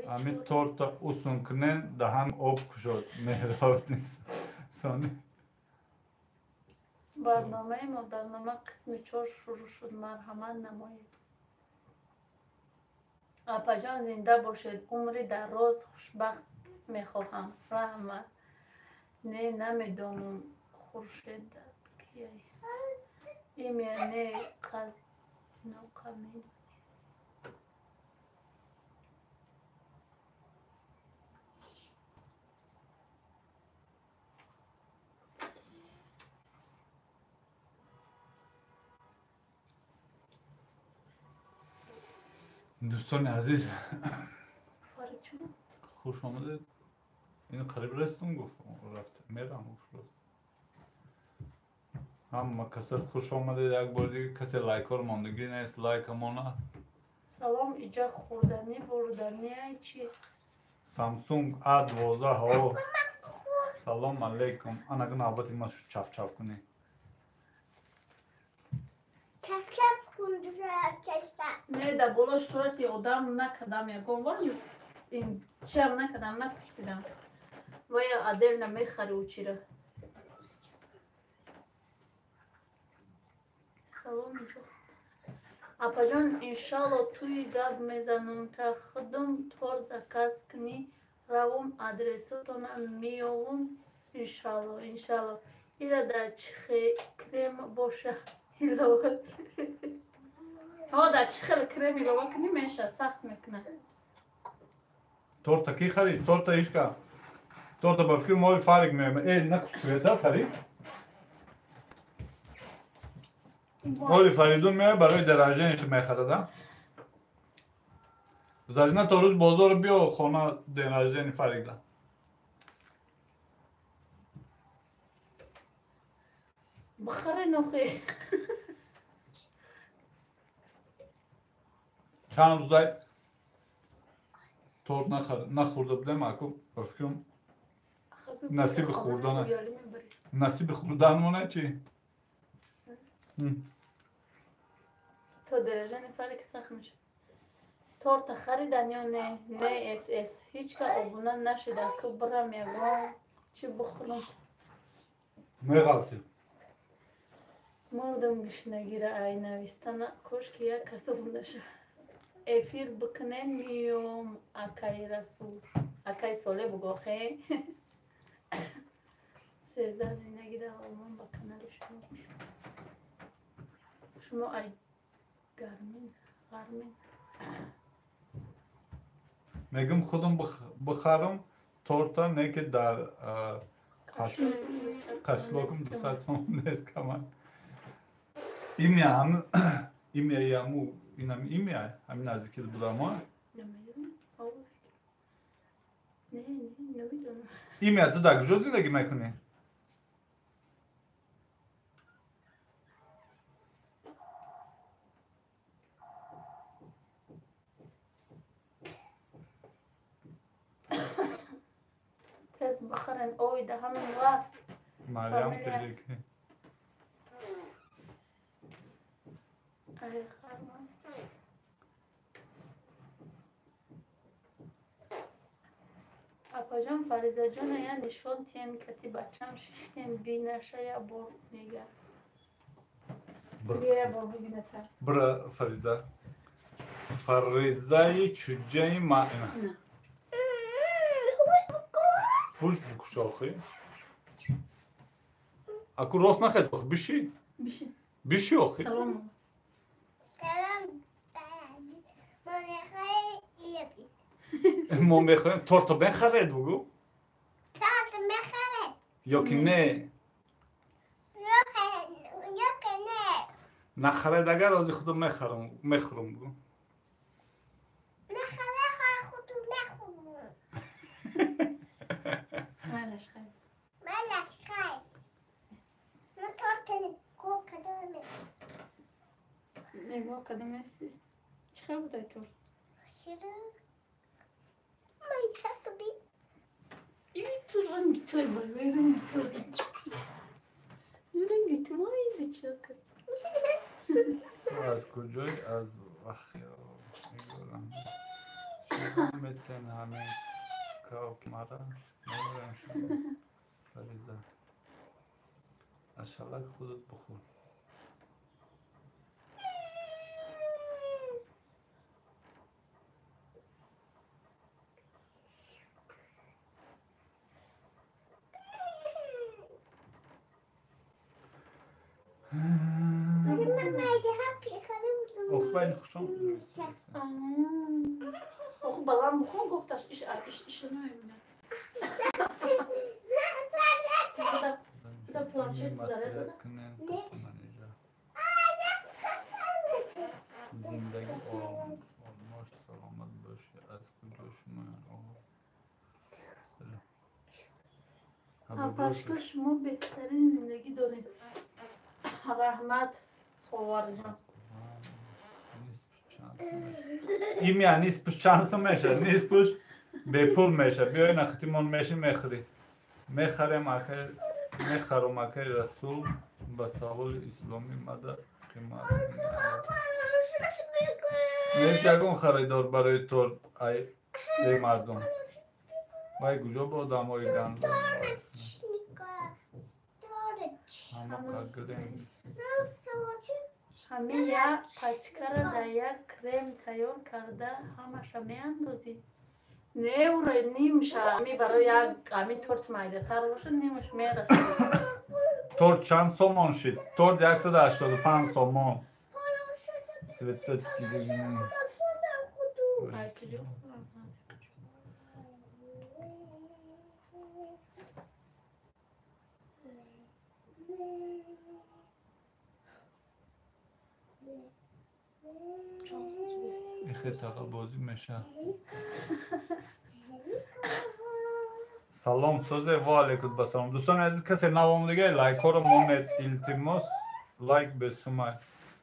همین تورت اوسون کنه دهن آب کشد مهراب نیست سانی برنامه ما در نامه قسم 4 شروع شد مرحمت نمایید اپا جان زنده باشد عمری دراز خوشبخت میخواهم رحمت نه نمیدونم خورشید داد کیه این یعنی قز نوکا میدونی دوستان عزیز فارغ شدم خوش آمده اینو قریب رستون گفت رفت میرم گفت هم کسی خوش آمده یک بار دیگه کسی لایک ها رو ماندگی نیست لایک همونه سلام اینجا خوردنی بردنی چی؟ سامسونگ A12 ها سلام علیکم انا اگه نابطی ما چف کنی چپ کن نه در بلاش صورت آدم نکدم یکم ولی این چی هم نکدم نپرسیدم و یا عدل نمیخری و چی را Salom jo. Apajon inşallah tuy gab mezanum ta khudum tor zakas kni ravum adresu tona miyovum inşallah. İra da çıkı krem boşa ilova. Ha da çıkı krem ilova kni meşa saht mekna. Torta ki xarid, torta işka. Torta bafkir mol farik me. Ne kuştuğu farid? Mol faridun me baroy derajen işi me xarada. Zarina toruz bozor biyo xona derajen farikla. Bıxarı noxi. Çan uzay tort naxurda bilem aku bafkirim nasip xurdana. Nasip xurdan mı ne çi? تو درجه نفره که سخمش تورت خریدن یا نه اس اس هیچ که آبونا نشده که برم یکم چی بخورم Ne kaldı? مردم گشنگیره ای نویستن کش که یک کسی بندشه افیر بکنن میوم اکای رسول اکای ساله بگو خیلی 13 زندگی در آلمان با کانال شما ای گرمین Megim خودم بخارم torta ne ki dar kaşlokum du saçmam nes kaman. İmya ham imya yamu inam imya ham nazikil bulama. Ne bilmiyorum. İmya tu da gjozi da gimek ne? تز بخرن اوی ده همین رفت Meryem teşekkür. ای خرماست اپا جان فریزه جان یعنی شون تین کتی بچم شیشتین بینشه یا بر میگه یه بر ببینه تر Bra Fariza. Fariza'yı çücceyi ma'ina. نه Huş bu kuşağı. Aku rost naxed bir şey. بیشه Bir şey yok. سلام سلام مانخه یبی ما میخوایم torta ben خرید بگو. تارت مخره Yok ne? yok ne نخرید اگر از خودم میخورم بگو. مخره ها خودو مخورم مالش خیلی مالش خای من تارت کو کدومه نگاه کدوم هستی چه بودای تو شیرو مای حسبی این تو رنگی توی بای رنگی تو رنگی تو مایی بچه تو از کجای از وخیا میگورم شمامتن همه کاک مرا نمیرم شما فریزا اشالله خودت بخور من مایده حقی خالم اخ بین خوشم خب بالام بخون گفتش ایش نمیبینه da planşet üzere de. Zindagi olmuş selamet başı az kucuşma Ha başka şuma behtarin zindagi dore. Rahmat خوارجان این یعنی نیست پوش چانسم میشه نیست پوش به پول میشه بیاین اختیمون میشه میخری میخریم آخر میخرم آخر رسول با سوال اسلامی مده قیمت نیست یکون خریدار برای تو ای مردم وای کجا با دمای گندم همه کگلیم ҳами як пачкара дар як крем тайёр карда ҳамаша меандозӣ. Не ура нимша ами барои як ами торт майдатар боша нимаш мерасад. торт чанд сомон шид? торт 185 сомон. Света гидегин. خطاقه بازی میشه. سلام سوزه و علیکم بسلام. دوستان عزیز کسی نوام دیگه لایک ها رو مونت التماس لایک بسومای.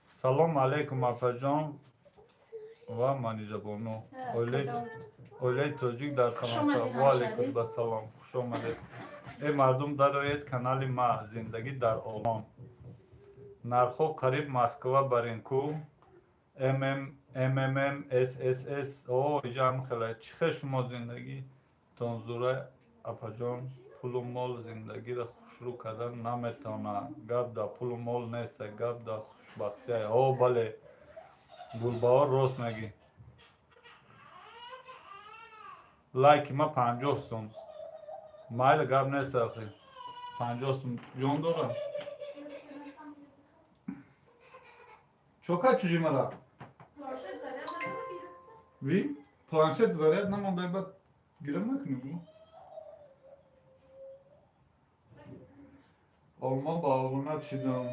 سلام علیکم اپا جان و منیجا بانو اولی توجیک در فرانسه و علیکم بسلام. خوش آمدید. ای مردم در آید کانال ما زندگی در آلمان. نرخو قریب مسکو برینکو MMM او جام خیلی چخه شما زندگی تنظوره اپا جان پول و مال زندگی را خوشرو کردن نمیتونه. گپ دا پول و مال نیست، گپ دا خوشبختی های. او بله گلبهار راست میگی. لایک ما 50 سوم مایل گپ نیست آخی 50 سوم جان دارم. چوکا چجی مرا؟ وی؟ پلانشت زاریت نمانده بعد گیرم نکنی بو؟ آلمان با آلمانت شدم.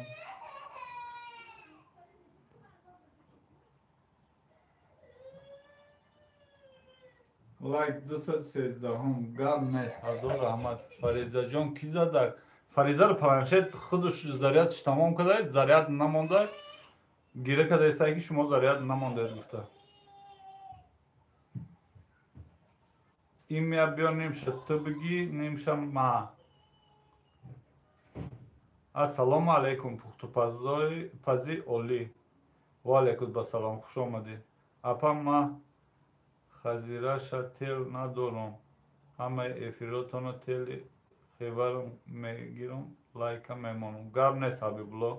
لایک 213 هم گم نیست. هزار رحمت. فریزه جان کی زده؟ فریزه رو پلانشت خودش زاریتش تمام کده زاریت نمانده گیره کده ایسایی که شما زاریت نمانده گفته. این میا بیا نمیشه تو بگی نمیشه ما. السلام علیکم پختو پزی اولی و علیکم بسلام خوش آمدی. اپا ما خزیره شا تیل ندارم همه افیراتونو تیل خیورم میگیرم لایکم میمانم گرم نیست حبیب الله.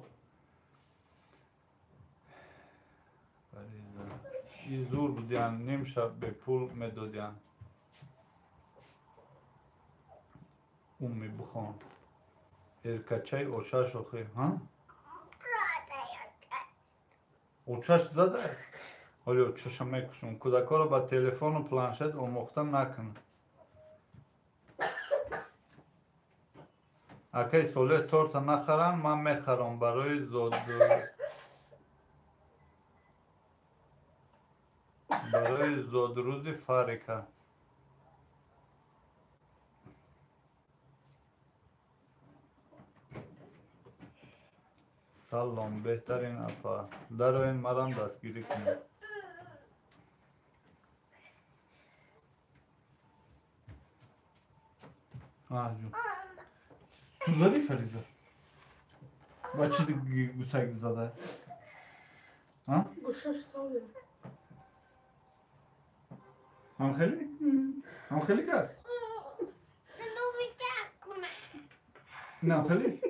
این زور بودیان نمیشه به پول میدادیان اون میبخوان ارکچه اوشش آخه ها؟ اوچش زده؟ ولی اوچش هم میکشم کودکا رو با تلفن و پلانشت آموخته نکن. اگه ساله تورت نخرن من میخرم برای زادروزی فاریکه. سلام بهترین اپا در این مرم دستگیری کنید. جون تو زدی فریزه؟ بچه گوسک زده؟ گوشش تابه هم خیلی؟ هم خیلی کرد؟ نه خیلی؟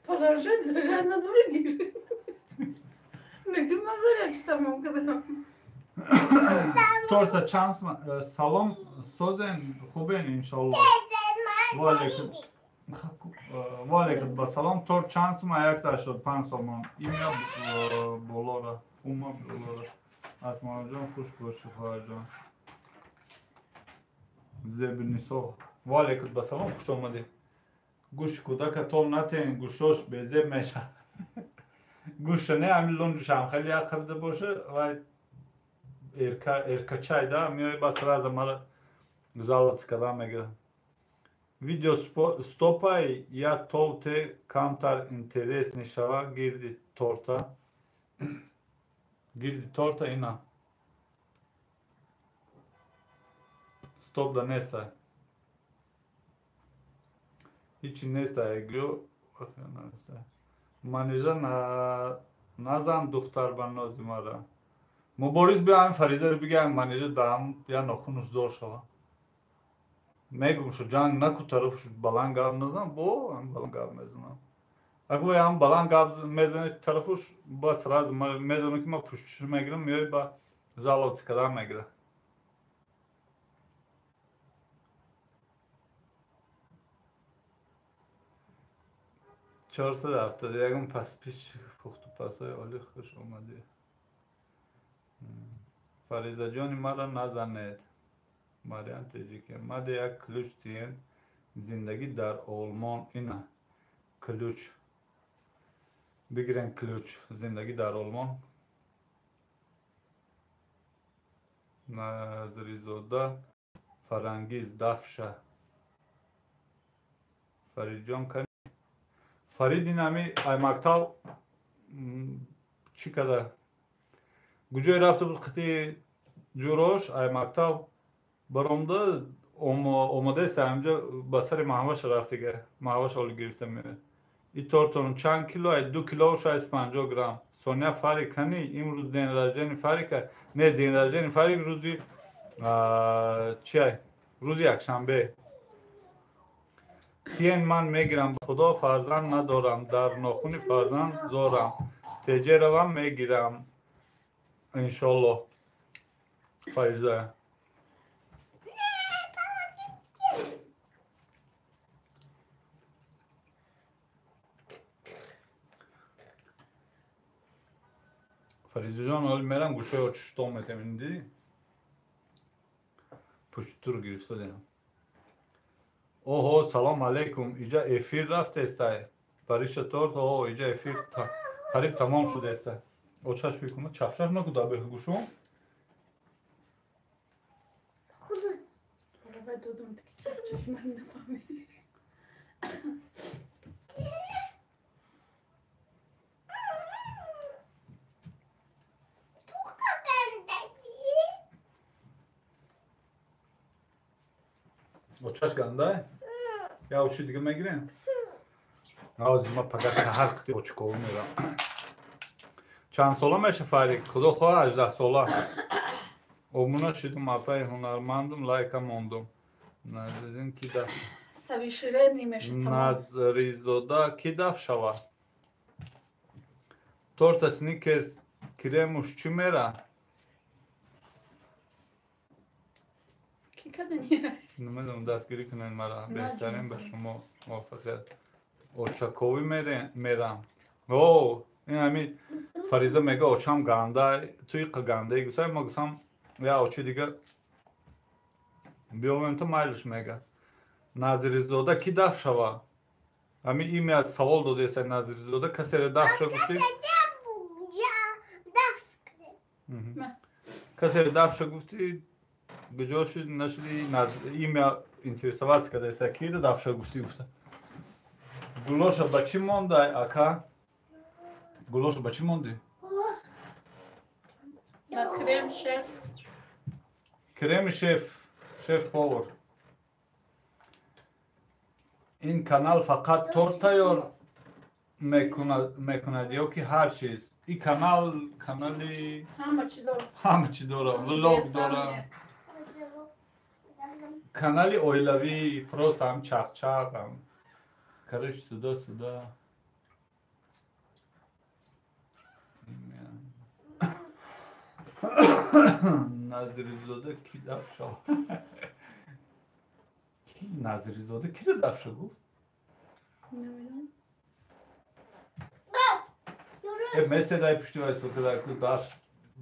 پلانشت زاریت نداره گیره میگه من زاریت تمام کردم. تورت چند سلام سوزن خوبین انشالله. و علیکم بسلام. تورت چند سوم 185 سوم این یا بولاره اوما بولاره. اسمان جان خوش باشی خواهر جان. زبنیسو و علیکم بسلام خوش آمدی. گوش کودک تول نتین گوشاش بیزه میشه. گوش نه همین لونجش هم خیلی عقبده باشه و ارکچای ده میای بس راز مرا زالت سکده میگه. ویدیو ستوپای یا توته کمتر اینترس نشوا گیردی تورتا. گیردی تورتا اینا. ستوپ دا نیسته. هیچی نیسته اگرو منیجا نزن دختر بنازی مرا. مبارز بیایم فریزه رو بگیم منیجا دام یا نخونش زور شوا. میگم شو جنگ نکو طرف بلند گام نزن بو هم بلند گام میزنم. اگه هم بالان قبض میزنه طرفش با سراز میزنه که ما پشتش میگیرم میای با زالوت کدام میگیره. 471 پس پیش پخت و پسای عالی خوش آمده. فریزه جانی مرا نزنید. مریان تجیکه مده یک کلوچ تین زندگی در آلمان اینه کلوچ بگیرن کلوچ زندگی در آلمان. نظری زاده فرانگیز دفشه فرید جان کنی فرید این همی ای مکتب چی کده گوجه رفته بود خطی جوروش ای مکتب برامده اومده است همجا با سر محوش رفته گه محوش آلو گرفته میره این تورتون چند کیلو ای 2 کیلو شاید 50 گرم سونیا فاری کنی امروز دین راجانی فاری که نه دین راجانی فاری روزی چیه روزی یک شنبه تین من میگیرم به خدا فرزند ندارم در ناخون فرزند زارم تیجه روم میگیرم انشالله فایزه فریزه جان حالی میرم گوشه ها چشتام میتیم این دیدی پشت تو رو گرفته دیم اوه سلام علیکم ایجا افیر رفته استای پریش تورت اوه ایجا افیر قریب تمام شده استای او چشم بکنم چفشش نکو دا به گوشم خودم برای دودم تکی چشم من نفهمی او چشم گنده یا او چی دیگه میگیریم آزی ما پکر که هر قطعی او چکاو میرم چند ساله میشه فریق خدا خواه 18 ساله اومونا شدیم اپای هنرمندم لایکا موندم نظرین کی دف سوی شیره نیمشه تمام نظری زاده کی دف شوه تورت سنیکرز کریموش چی میره کی کدنیه نمیدونم دستگیری کنین مرا بهترین به جون. شما موافقت اوچاکوی میرم او این همی فریزه میگه اوچام گنده توی گنده گوسه ما گوسم یا اوچی دیگه بیاویم تو مایلش میگه نظری زاده کی دف شوه همی ایمی از سوال داده است نظری زاده کسی را دف شو گفتی کسی را دف شو گفتی گجا شد نشدی ایمی اینترسواز کرده است کی را دف شو گفتی گفته گلوش با چی مونده اکا گلوش با چی مونده با کرم شف کرم شف پاور این کانال فقط تورتا یا میکند یا که هر چیز این کانالی همه چی داره ولوگ داره کانالی اویلوی پروست هم چاق هم کرش سودا نظری زاده کی دف شو کی نظری زاده کی رو دف شو گفت نمیدونم مثل دای پشتی وایسا که در کل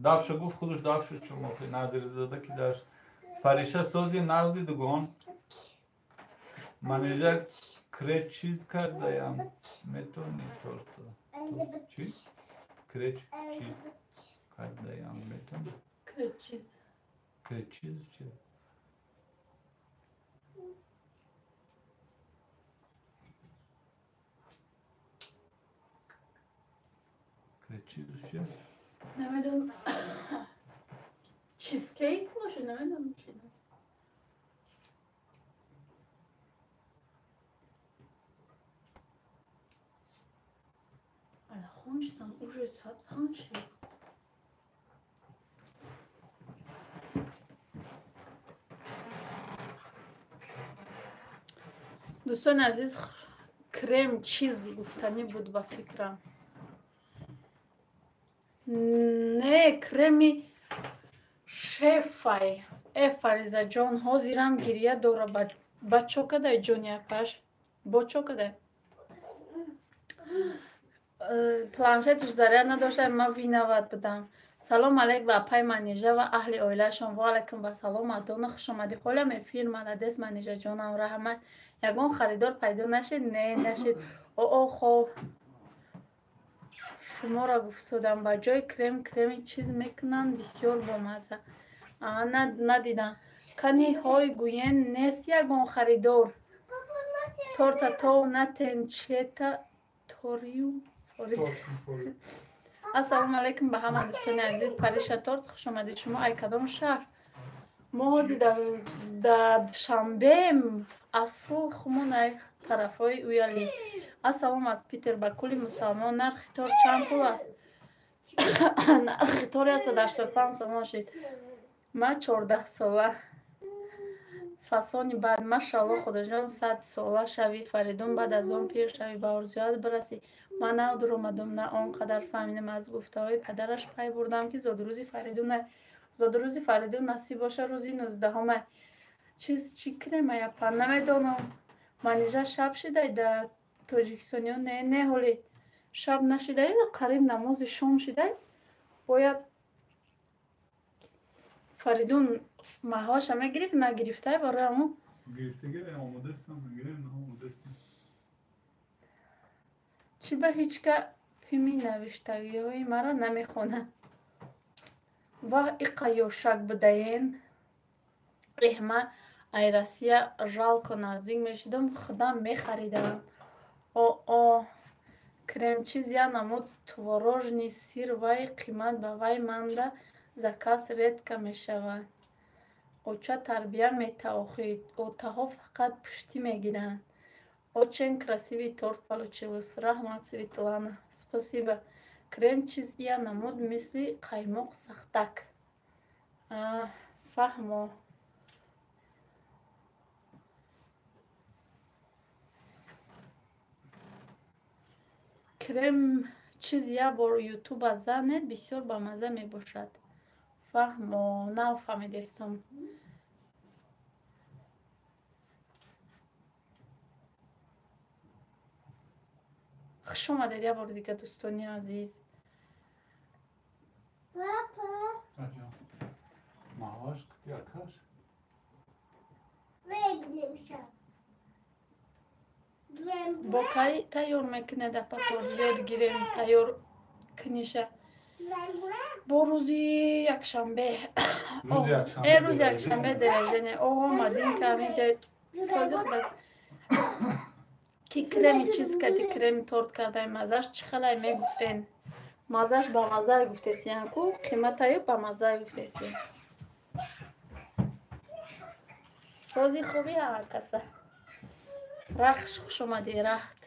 دف شو گفت خودش دف شد چون موقع نظری زاده کی در پریشه سازی نغزی دوگان منیجه کرچ چیز کرده یم میتونی تورتا چی؟ کرچ چیز کرده یم میتونی چیز کرچ چیز چی؟ کرچ چیز چی؟ نمیدونم چیز کیک باشه نمیدونم چی هست ale chłonczysam użyca twarzy. دوستان عزیز крем чиз гуфтанӣ буд ба фикрам. Не креми шефай. Фаризаҷон ҳозирам гирия дора ба чо кадай ҷонияпаш? Бо чо кадай? Планшетиш заряд надоштай, ман виноват будам. Салом алейк ба апай манежа ва аҳли оилаашон. Ва алайкум ба салом адона хушомадӣ. Ҳолам эфир маладес манежаҷонам раҳмат. Ягон харидор пайдо нашид? Не нашид. Хоб шуморо гуфтодам ба ҷои креми чиз мекунанд бисёр бомаза. Надидам. Кани ҳой гӯен нест ягон харидор. Торта то натен чета торию. Ассалому алейкум ба ҳама дӯстони азиз. Париша торт хушомадид. Шумо ай кадом шаҳр? Мо ҳозир дар Шанбем асл хумонай тарафҳои уяли. Ассалом аз Питер ба кулли мусалмон. Нархи тор чанд пул аст? Нархи тори 85 сомон шид. Ма 14 сола. Фасони баъд машалло худаҷон 100 сола шави. Фаридун баъд аз он пир шави ба орзуят бираси. Ман на дуромадум на он қадар фаҳмидам. Аз гуфтаҳои падараш пай бурдам ки зодурӯзи Фаридун насиб боша рӯзи 19-ум. Чӣ крема япа намедонам. Манижа шаб шидай да тоҷикистониён не ҳоли шаб нашидай қариб намози шом шидай. Бояд Фаридун маҳоша мегирифт нагирифтай барои аму чӣ ба ҳичка пими навиштагиҳои мара намехона. Ва иқа ёшак будаен эҳма ай Россия жалко наздик мешидам худам мехаридам. Кремчиз я намуд творожный сир вай қимат ба вай манда заказ редка мешавад. Оча тарбия метаохид. Отаҳо фақат пуштӣ мегиранд. Очень красивый торт получилось. Рахмат, Светлана. Спасибо. Крем-чиз я намуд мисли қаймоқ сахтак. Фаҳмо. Крем-чиз я бор ютуба занед бисёр бамаза мебошад. Фаҳмо. Нафаҳмидестам. خوش آمدید یه بار دیگه دوستانی عزیز. Maaş yakar. Бокай тайёр мекунед апатор ёд гирем тайёр куниша. Бо рӯзи якшанбе. Рӯзи якшанбе деражене. Оҳо мадин ка ҳаминҷа созӣ худа. Ки креми чиз кади креми торт кардай мазаш чӣ халай мегуфтен? Мазаш ба маза гуфтесиян ку қиматаю ба маза гуфтесиян. Сози хуби ҳама каса. Рахш хуш омади рахт.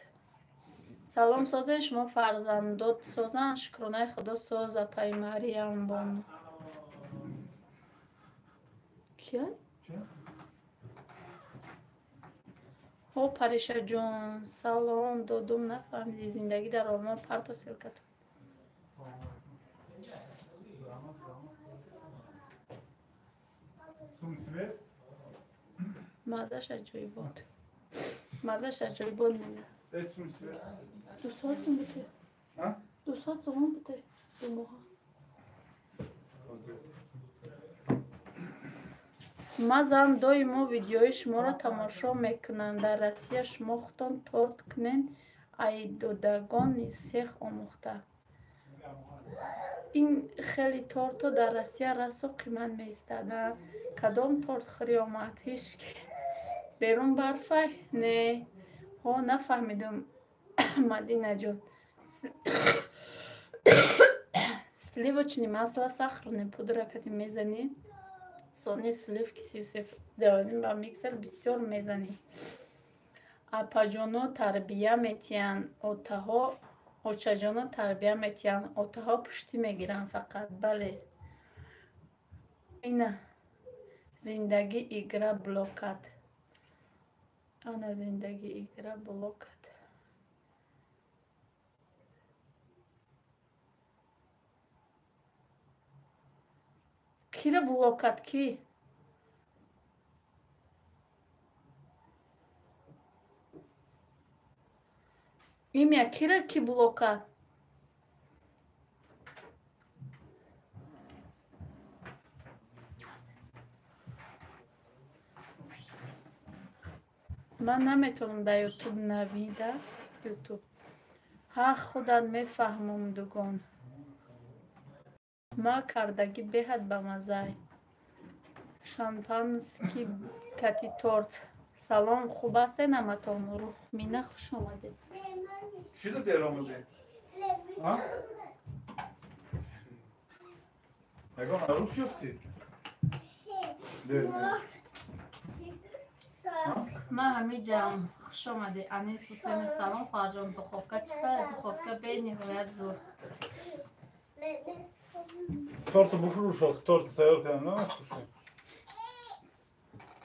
Салом созен шумо фарзандот созан шукронаи худо соза пай Мариям бону. Кия? Париша ҷон салом додум нафаҳмиди зиндагӣ дар олмон парто силкату. Мазаш аҷоибот. Мазаш аҷоибот мена. 2 соат сум бите. 2 соат сум бите. Мазан доимо видеои шуморо тамошо мекунам. Дар Россия шумо худтон торт кунен ай додагони сех омӯхта. Ин хеле торто дар Россия расо қимат меистад. Кадом торт хӯри омад? Ҳеч берун барфай? Не. Нафаҳмидум Мадина ҷон. Сливочный масло сахарный пудра кади мезани. Сони сливки сивсев девадим ба миксер бисёр мезанӣ. Апаҷоно тарбия метиян отаҳо очаҷоно тарбия метиян отаҳо пуштӣ мегиранд фақат. Бале. Ина зиндагӣ игра блокад. Ана зиндагӣ игра блокад. Kira blokat ki? İmya kira ki blokat? من نمیتونم در یوتیوب نویده یوتیوب ها خودت میفهمم دوگون ما کردگی بهت به مزای شامپانسکی کتی تورت سلام خوب است نمتون روح مینه خوش اومده چی رو دیر آمده؟ ها؟ نگاه عروس یفتی؟ دیر ما همه جام خوش اومده انیس حسین سلام خواهر جان دخوفکه چقدر دخوفکه به نهایت زور تورت بفروش تورت تیار کردم نه؟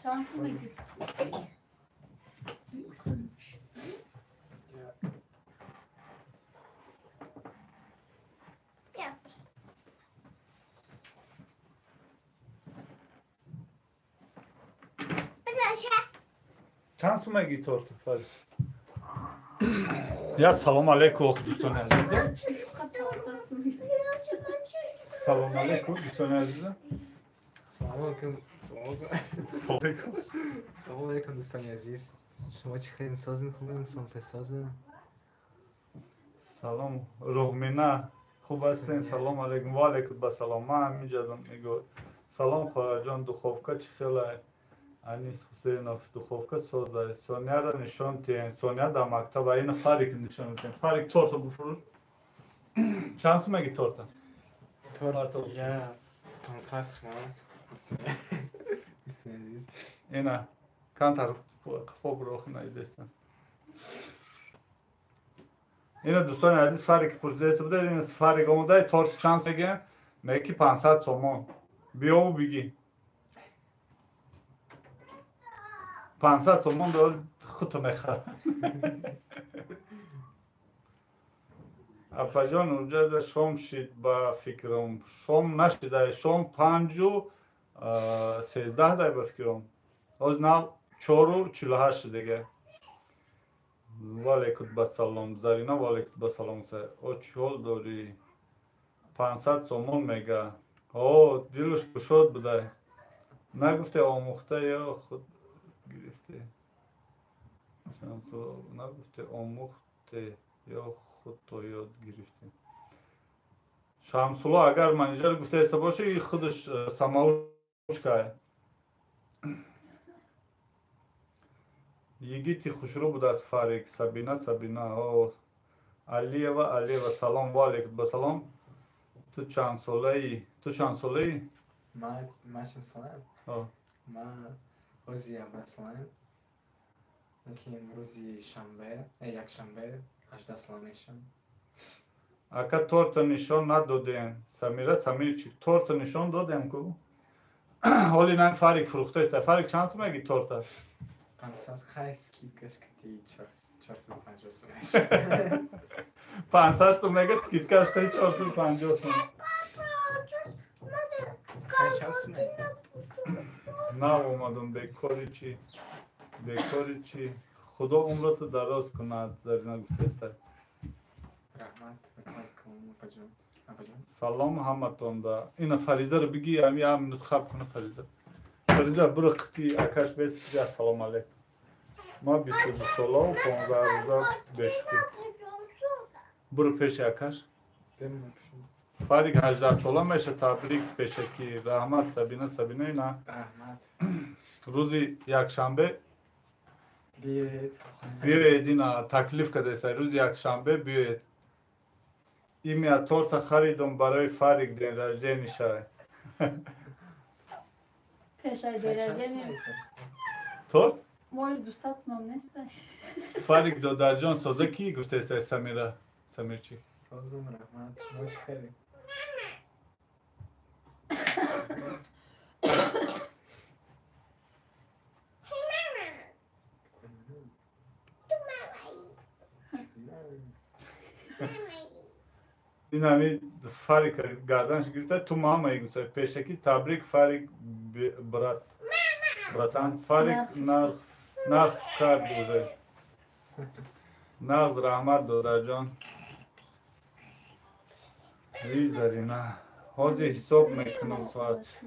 چند سو میگی؟ چند سو میگی تورت فرض؟ یا سلام علیکم دوستان عزیزم سلام علیکم دوستان عزیزم سلام علیکم سلام علیکم دوستان عزیز شما چه خیلی سازین خوبین سمت سازین سلام رومینا خوب هستین سلام علیکم و علیکم با سلام من همینجا میگو سلام خواهر جان دخوفکه چی خیلی انیس حسینов دخوفکه سازه سونیا را نشان تین سونیا در مکتب این فاریک نشان تین فاریک تورت بفروش چند سو میگی تورت تورت یا 500 سومان دوستان عزیز اینا کانتر قفا بروخ نایدستن اینا دوستان عزیز فاریک پرسیده بوده این فاریک اومده تورت چند میگه میگی 500 سومان بیا و بگی 500 سومان دار خودت میخواد اپا جان اونجا در شام شید با فکرم شام نشده شام 5 و 13 دای با فکرم از نو 4 و 48 دیگه وعلیکم با سلام زرینا وعلیکم با سلام سه او چهل داری 500 سومان میگه او دلش گشاد بوده نگفته آموخته یا خود گرفته نگفته آموخته یا خود تو یاد گرفته شمسولا اگر منیجر گفته ایسا باشه خودش سماوچکه یگیتی خوشرو بود از فاریک سبینا علیه سلام و علیکم با سلام تو چند ساله ای؟ من چند ساله من روزی اول ساله که روزی شنبه یک شنبه 18 ساله میشم اکا تورت نشان ندادین سمیر چی تورت نشان دادیم کو حالی نه فاریک فروخته است فاریک چند سو میگی تورت 500 خیلی سکیت کش کتی 450 سومش 500 سو میگه سکیت کش کتی 450 سو خیلی چند سومه نه اومدم بیکاری چی خدا عمرت دراز کند زرینا گفته است رحمت کنم اپا جان سلام همتون دا این فریزه رو بگی هم نتخب کنه فریزه برو قطی اکش بیست یا سلام علیکم ما 22 ساله و 15 روزه بشکر برو پیش اکش بمونم شما فاریک 18 ساله میشه تبریک پیشکی رحمت سبینه نه رحمت روزی یک شنبه بیایید اینا تکلیف کده است روز یک شنبه بیاید این تورت خریدم برای فاریک دین رجه نشه پیشای دیرجه نیم تورت مال 200 سوم نیست فاریک دو درجان سازه کی گفته است سمیر چی سازم رحمت شما چه خیلی این همی فاریک گردنش گرفته تو ماما ایگوسه پیشکی تبریک فاریک براتان فاریک نرخ کرد دوزه نغز رحمت دادر جان ریزاری نه حاضی حساب میکنم ساعت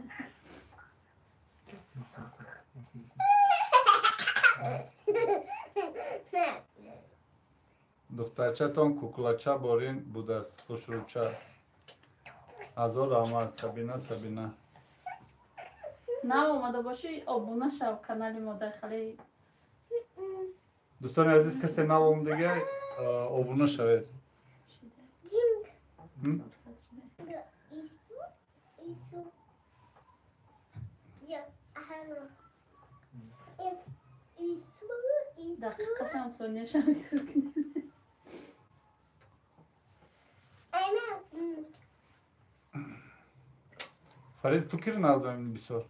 دخترچه‌تان کوکلاچه بارین بوده است خوشروچه ازار رحمت سبینه نه اومده باشی آبونه شو کانال ما داخلی دوستان عزیز کسی نو اومدگه آبونه شوید دقیقه شم سونیه شم کنی فریز تو کی رو ناز ببینی بسیار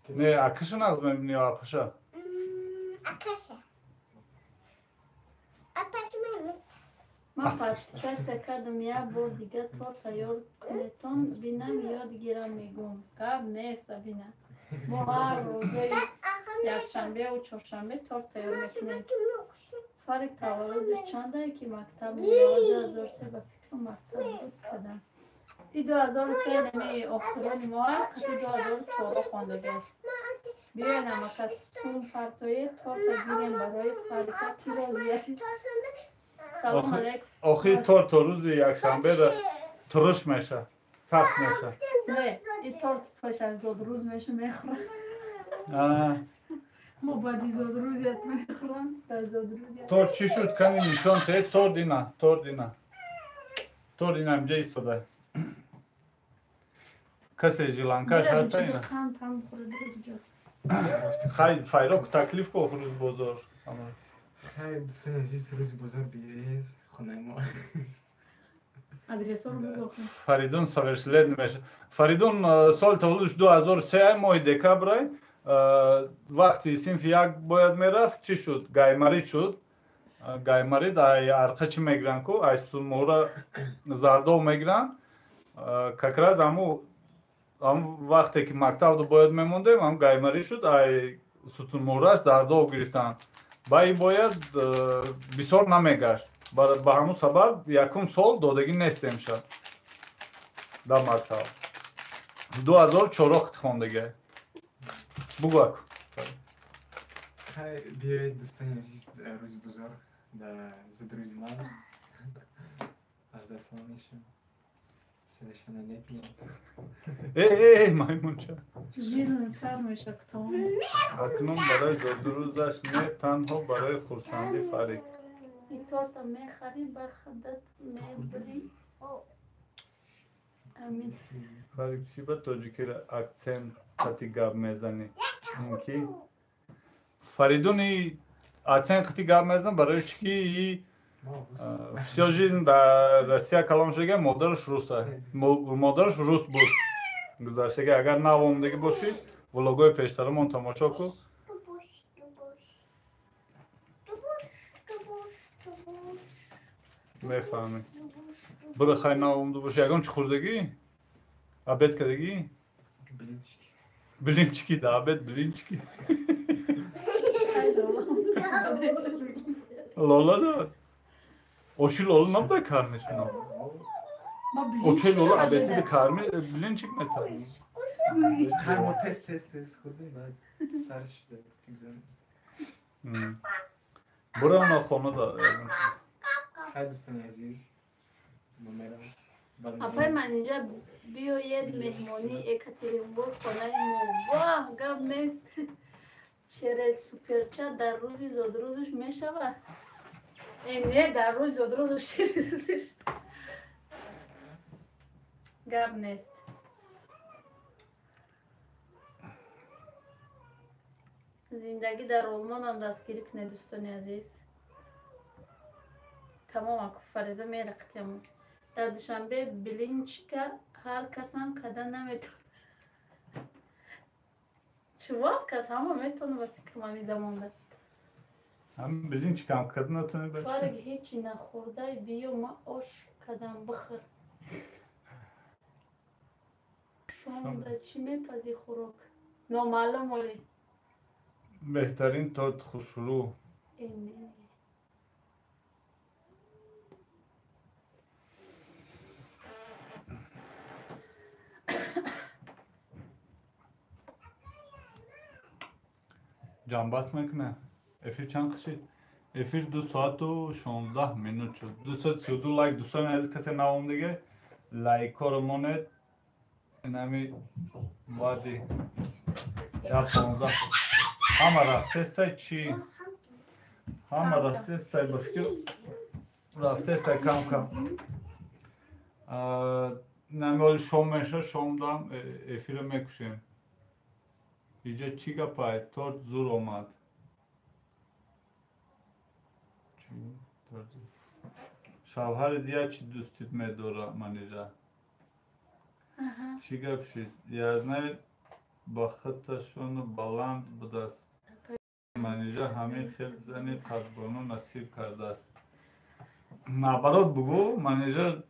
نه اکش ناز ببینی یا اپشا من فرشت کردم یه بار دیگه تو تیار کنتون بینم یاد گیرم میگم کب نیست بینم ما هر روزای یک شنبه و چهارشنبه تور تیار میکنیم فرق تولد چنده که مکتب میاد 2003 به فکر مکتب بود کردم این 2003 نمی آخران ماه کسی 2014 خوندگه بیاین اما که سون فرطوی تور تگیریم برای فرقه تیرازیه سلام علیکم آخی تورت روز یک شنبه را ترش میشه سخت میشه نه این تورت پاش از دو روز میشه میخورم ما بعدی زود روز یاد میخورم از دو روز یاد تورت چی شد کنی نشان ته تورت دینا اینجا ایستاده کسی جیلانکاش هست اینا خیلی فایروک تکلیف کو روز بزرگ خیلی دوستان عزیز روز بزرگ بیایید خونه ما ادرس رو بگو فریدون سالش لید میشه فریدون سال تولدش 2003 ماه دکبر وقتی صنف یک باید میرفت چی شد گایماری شد گایماری در ارقه چی میگرن کو ایستون مورا زردو میگرن ککراز همو وقتی که مکتب دو باید میموندیم هم گایماری شد ای ستون مورا زردو گرفتن بای باید بسیار نمیگشت به همون سبب یکم سال دادگی نیستیم شد در مکتب 2004 خوندگی بگو اکو بیایید دوستان عزیز روز بزرگ در زد روز من 18 سال میشم سرشان نیتیم ای مایمون چه جیزن سر میشه کتام اکنون برای زد روزش نه تنها برای خورسندی فریق این تورتا میخری به خودت میبری امین فریق چی با تاجیکی اکسنت قطی گاب میزنی اینکی فریدونی اکسنت قطی گاب میزن برای چی всю жизнь در روسیه کلام شده مادرش روسه مادرش روس بود گذشته اگر نه اومدگی باشی ولاگوی پیشترمون تماشا کو میفهمی برو خیلی نه اومده باشی اگر چه خوردگی عبید کردگی بلینچکی دا عبید بلینچکی لالا داد اوشی لالا نبوده کار میشنم اوچه لالا عبیدی ده کار می بلینچک میتر خیلی ما تست خوردیم بعد سرش ده اگزم برو اونا خانه دا خیلی دوستان عزیز ما میرم اپای من اینجا بیاید مهمانی اکاترینبورگ خانه ما واه گب نیست چرا سوپرچت در روزی زود روزش میشود نه در روز زود روزش چرا سوپرچت گب نیست زندگی در آلمان هم دستگیری کنه دوستان عزیز تمام فریضه میرقتیم در دوشنبه بلینچکا هر کس هم کدن نمیتونه چوار کس همه میتونه به فکر ما میزمونده هم بلین چکم کردنتونه بچه فرق هیچی نخورده بیو ما آش کدم بخور شام در چی میپزی خوراک نامعلوم ولی بهترین تورت خوشرو اینه جنبست میکنه افیر چند کشید؟ افیر 2 ساعت و 16 منوت شد 232 لایک دوستان عزیز کسی نوام دیگه لایک ها رو مونید این همی بادی یا 15 همه رفته استای چی؟ همه رفته استای بفکر رفته استای کم کم نمیال شام میشه شام دارم افیر میکشیم اینجا چی گپای تورت زور آمد شوهر دیگه چی دوستیت میداره من اینجا چی گپ شید یعنی با خطشون بلند بوده است من اینجا همین خیلی زنی قدبانو نصیب کرده است نبرات بگو من اینجا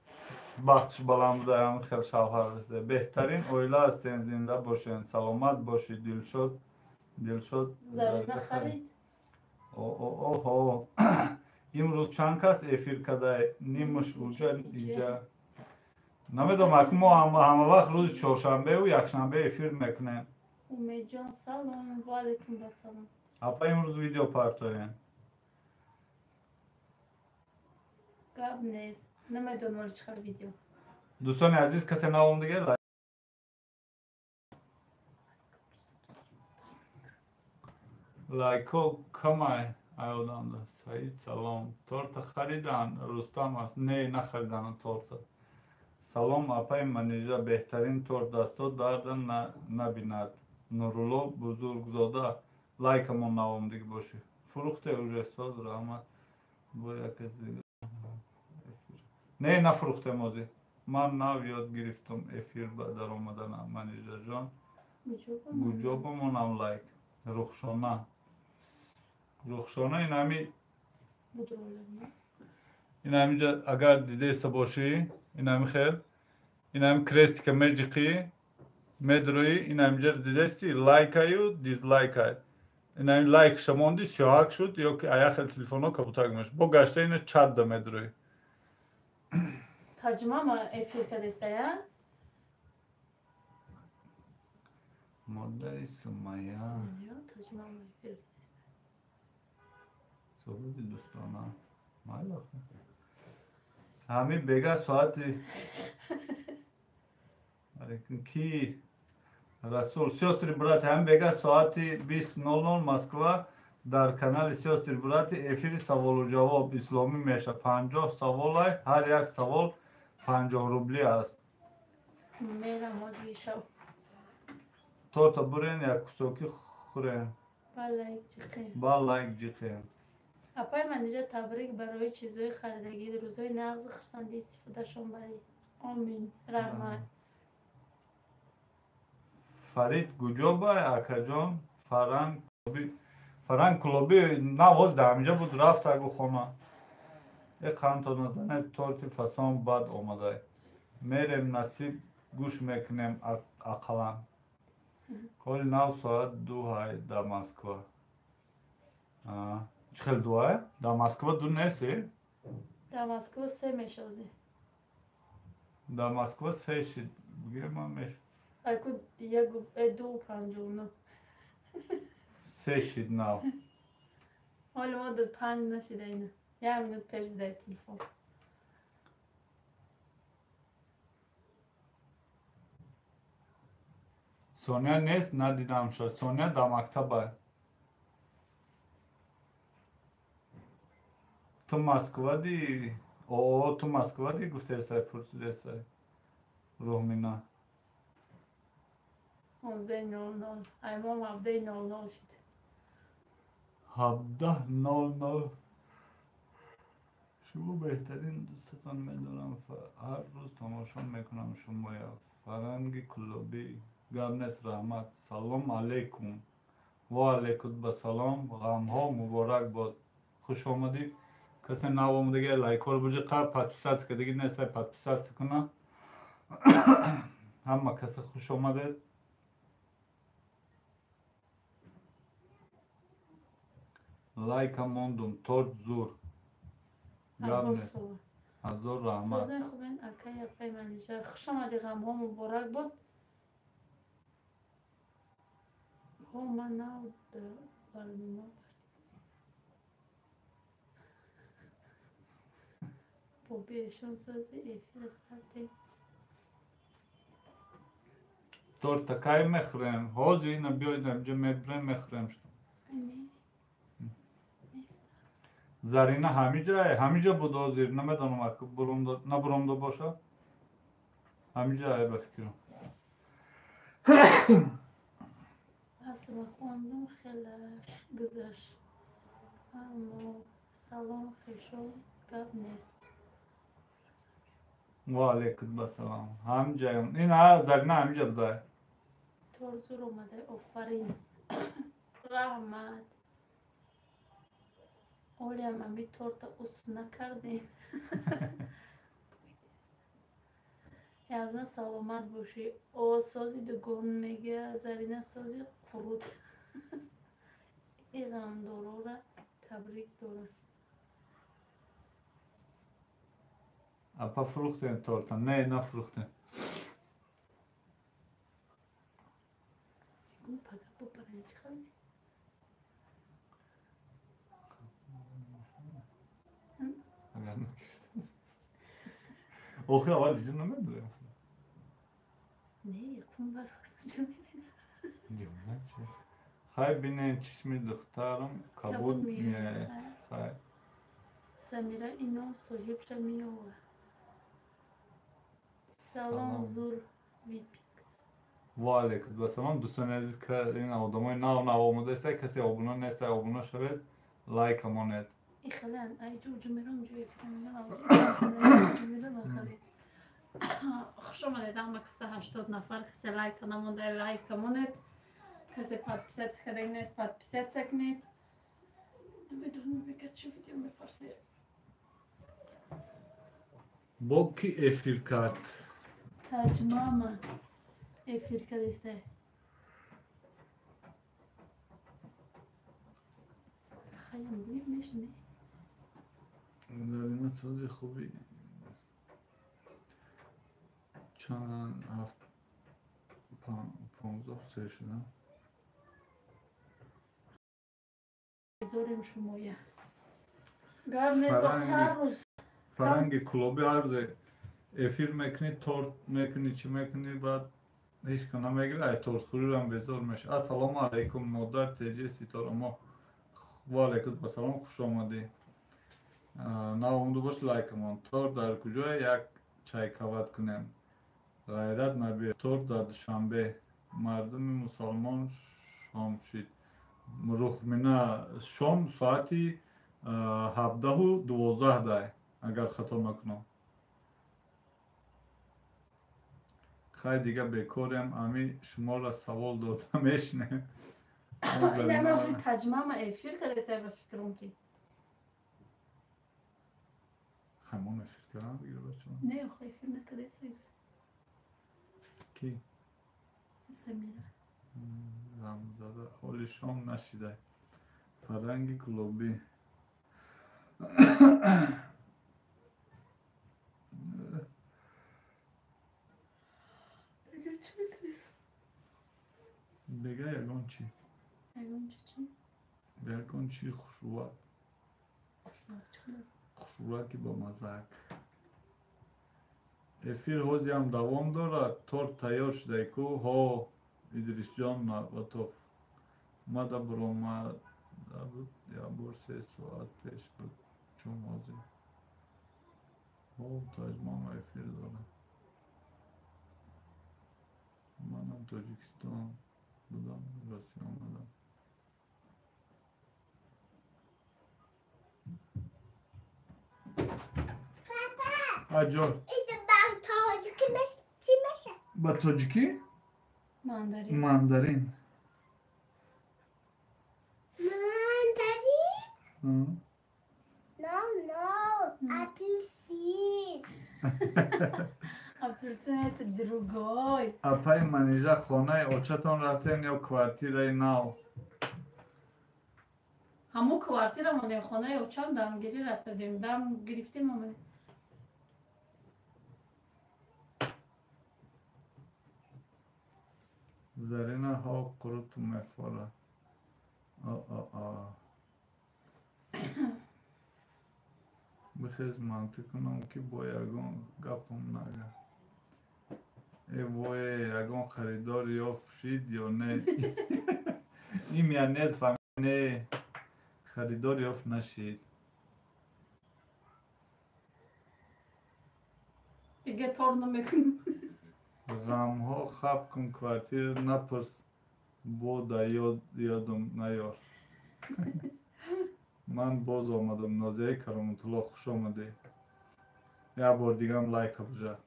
بختش بلند بوده همین خیلی شوهر رسیده بهترین اویلا هستین زنده باشین سلامت باشید دلشد زره نخرید اوه امروز چند کس افیر کده نیمش اینجا نمیدونم اکنون ما همه وقت روز چهارشنبه و یکشنبه افیر میکنیم امید جان سلام و علیکم بسلام اپا امروز ویدیو پارتوین گب نیست نمیدونم ولی چخر ویدیو دوستان عزیز کسی نوام دیگه لایکو کمای ایودان ده سعید سلام تورت خریدن رستم است نه نخریدن تورت سلام اپای منیجا بهترین تورت دستو دردن نبیند نورولو بزرگزاده لایک من نوام دیگه باشه فروخته اوج استاد رحمت با یک از دیگه نه نفروخته موزی من نو یاد گرفتم افیر در آمدن منیجا جان گوجابم هم لایک رخشانه این همیجا اگر دیده ایسا باشی این همی خیل این همی کرستی که میجیقی میدروی این همیجا دیده ایستی لایک هایو دیزلایک های این همی لایک شماندی سیاهک شد یا که ایا خیل تلفون ها کبوتاگ میشه با گشته اینه چند ده میدروی تاجمه ما افیر کدیسته یا؟ مادر سمایا تاجمه ما افیر کدیسته صحبتی دوستانا مالا همین بگه ساعتی کی رسول سیاستری برات هم بگه ساعتی 20:00 مسکو در کانال سیاستری برات افیر سوال و جواب اسلامی میشه 50 سوال هر یک سوال 50 روبلی است میرم آجی شو تو برین یک کسوکی خورین بالا یک جیخین اپای من اینجا تبریک برای چیزهای خریدگی روزهای نغز خرسندی استفاده شون برای آمین رحمت فرید گوجوبا اکا جان فرانک کلوبی نواز در همینجا بود رفت اگه خونه یک خانتا نزنه تورتی فسان بد آمده میریم نصیب گوش میکنیم اقلا حالی 9 ساعت 2 های در مسکو چخیل 2 های؟ در مسکو 2 نیستی؟ در مسکو 3 میشوزی در مسکو 3 شد بگیر من میشه اکو یک 2.59 3 شد نو حالی ما در 5 نشده اینه یک منوت پیش بده تلفن سونیا نیست ندیدم شد سونیا در مکتبه تو مسکو دی تو مسکو دی گفته سای پرسیده سای رومینا 11:00 ایمام 17:00 شد 17:00 شما بهترین دوستتان میدونم هر روز تماشا میکنم شما یا فرنگی کلوبی گرنس رحمت سلام علیکم و علیکم بسلام غم ها مبارک باد خوش آمدید. کسی نو آمدگی لایک ها رو بجه قبل پادپیسات که دیگه نیست پادپیسات کنه. همه کسی خوش آمدید. لایک هم موندم تورت زور عباس هزار رحمت. سازه خوبین اکای اپای منیجه خوش آمدی غم ها مبارک بود. ها من نو برنامه با بیشون سازی ایفیر سرده تورت تکای میخوریم. حاضی اینا بیاید اینجا میبریم میخوریم. زرینه همه جا بود آزیر نمیدانم اگه نبرم باشه همه جا بفکرم. اصلا خواندم خیلی گذشت اما سلام خیشو گب نیست. و علیکم بسلام. همه جا این زرینه همه جا بوده. تور زور اومده آفرین رحمت اولی هم امی تورت اصول نکردیم. یازنه سلامت باشی. او سازی دوگون میگه زرینه سازی قرود. این غم داره تبریک داره. اپا فروختیم تورتا؟ نه نفروختیم. اون پگه با برنج خیلی اگر نکشتیم اوخی اول اینجا نمیدونیم. نه یکون برخواست چه میدونم خواهی بینه چشمی دخترم کبود میه. خواهی سمیره اینو صاحب شا میوه. سلام زور ویپیکس. و علیکم بسلام دوستان عزیز که این آدمای نو آمده است کسی آبونه نیست آبونه شوید لایک همونید. این خلان ای جو میرم جوی فکر میرم خوش آمدید همه کسی 80 نفر کسی لایک نمونده لایک همونید کسی پادپیسات کرده نیست پادپیسات کنید. نمیدونم بگه چه ویدیو میپرده با کی افیر کرد؟ تاج ماما افیر کردیسته خیلی بوید میشنه زرینه سازی خوبی چند هفت 15 سه شدم زوریم شمایه گرم نیست هر روز فرنگی کلوبی عرضه افیر میکنی تورت میکنی چی میکنی بعد هیچ کنه میگیره ای تورت خوری رو هم بزار میشه. السلام علیکم مادر تیجه ستاره ما و علیکم بسلام خوش آمدی. ناامده باش لایک من تورت در کجای یک چای کاوت کنیم غیرت نبی تورت در دوشنبه مردم مسلمان شام شید رخمینه شام ساعتی 17 و 12 دای اگر خطا نکنم. خیلی دیگه بیکاریم امی شما را سوال دادم میشنه. این همه روزی تجمع ما افیر کرده سه به فکرم که خیمون افیر کردم بگیره بچه نه خواهی افیر نکرده سه کی؟ سمیره رمزاده حالی شام نشیده فرنگی کلوبی بگه چی بکنی؟ بگه یکان چی؟ یکان چی؟ یکان چی خوشوات خوشوات که با مزاک افیر حوزی هم دوام داره تورت تیار شده کو ها ادریس جان نباتوف مده برامد بود یا بور 3 ساعت پیش بود چون حوزی ها تاجمان افیر داره. منم تاجیکستان بودم راسی آمدم. آجار چی میشه؟ با تاجیکی؟ ماندارین ماندارین ماندارین؟ Апельсин. Апельсинът е другой. Апай манижа хонаи очатон рафтен ё квартираи нав? Ҳамун квартира монем, хонаи очам дамгирӣ рафтадем. Дам гирифтем омадем. Зарина ҳо қуруту мефора. Бихез мантиқ кунам ки бо ягон гапам нага. Вое, ягон харидор ёфт ё не? Им я нет фамилия харидор ёфт нашид. Дига тор намекунам. ғамҳо хаб кун квартира напурс бода ёдам наёр. Ман боз омадам. Нозияи Кароматулло, хуш омадӣ. Як бор дигам лайка бужа.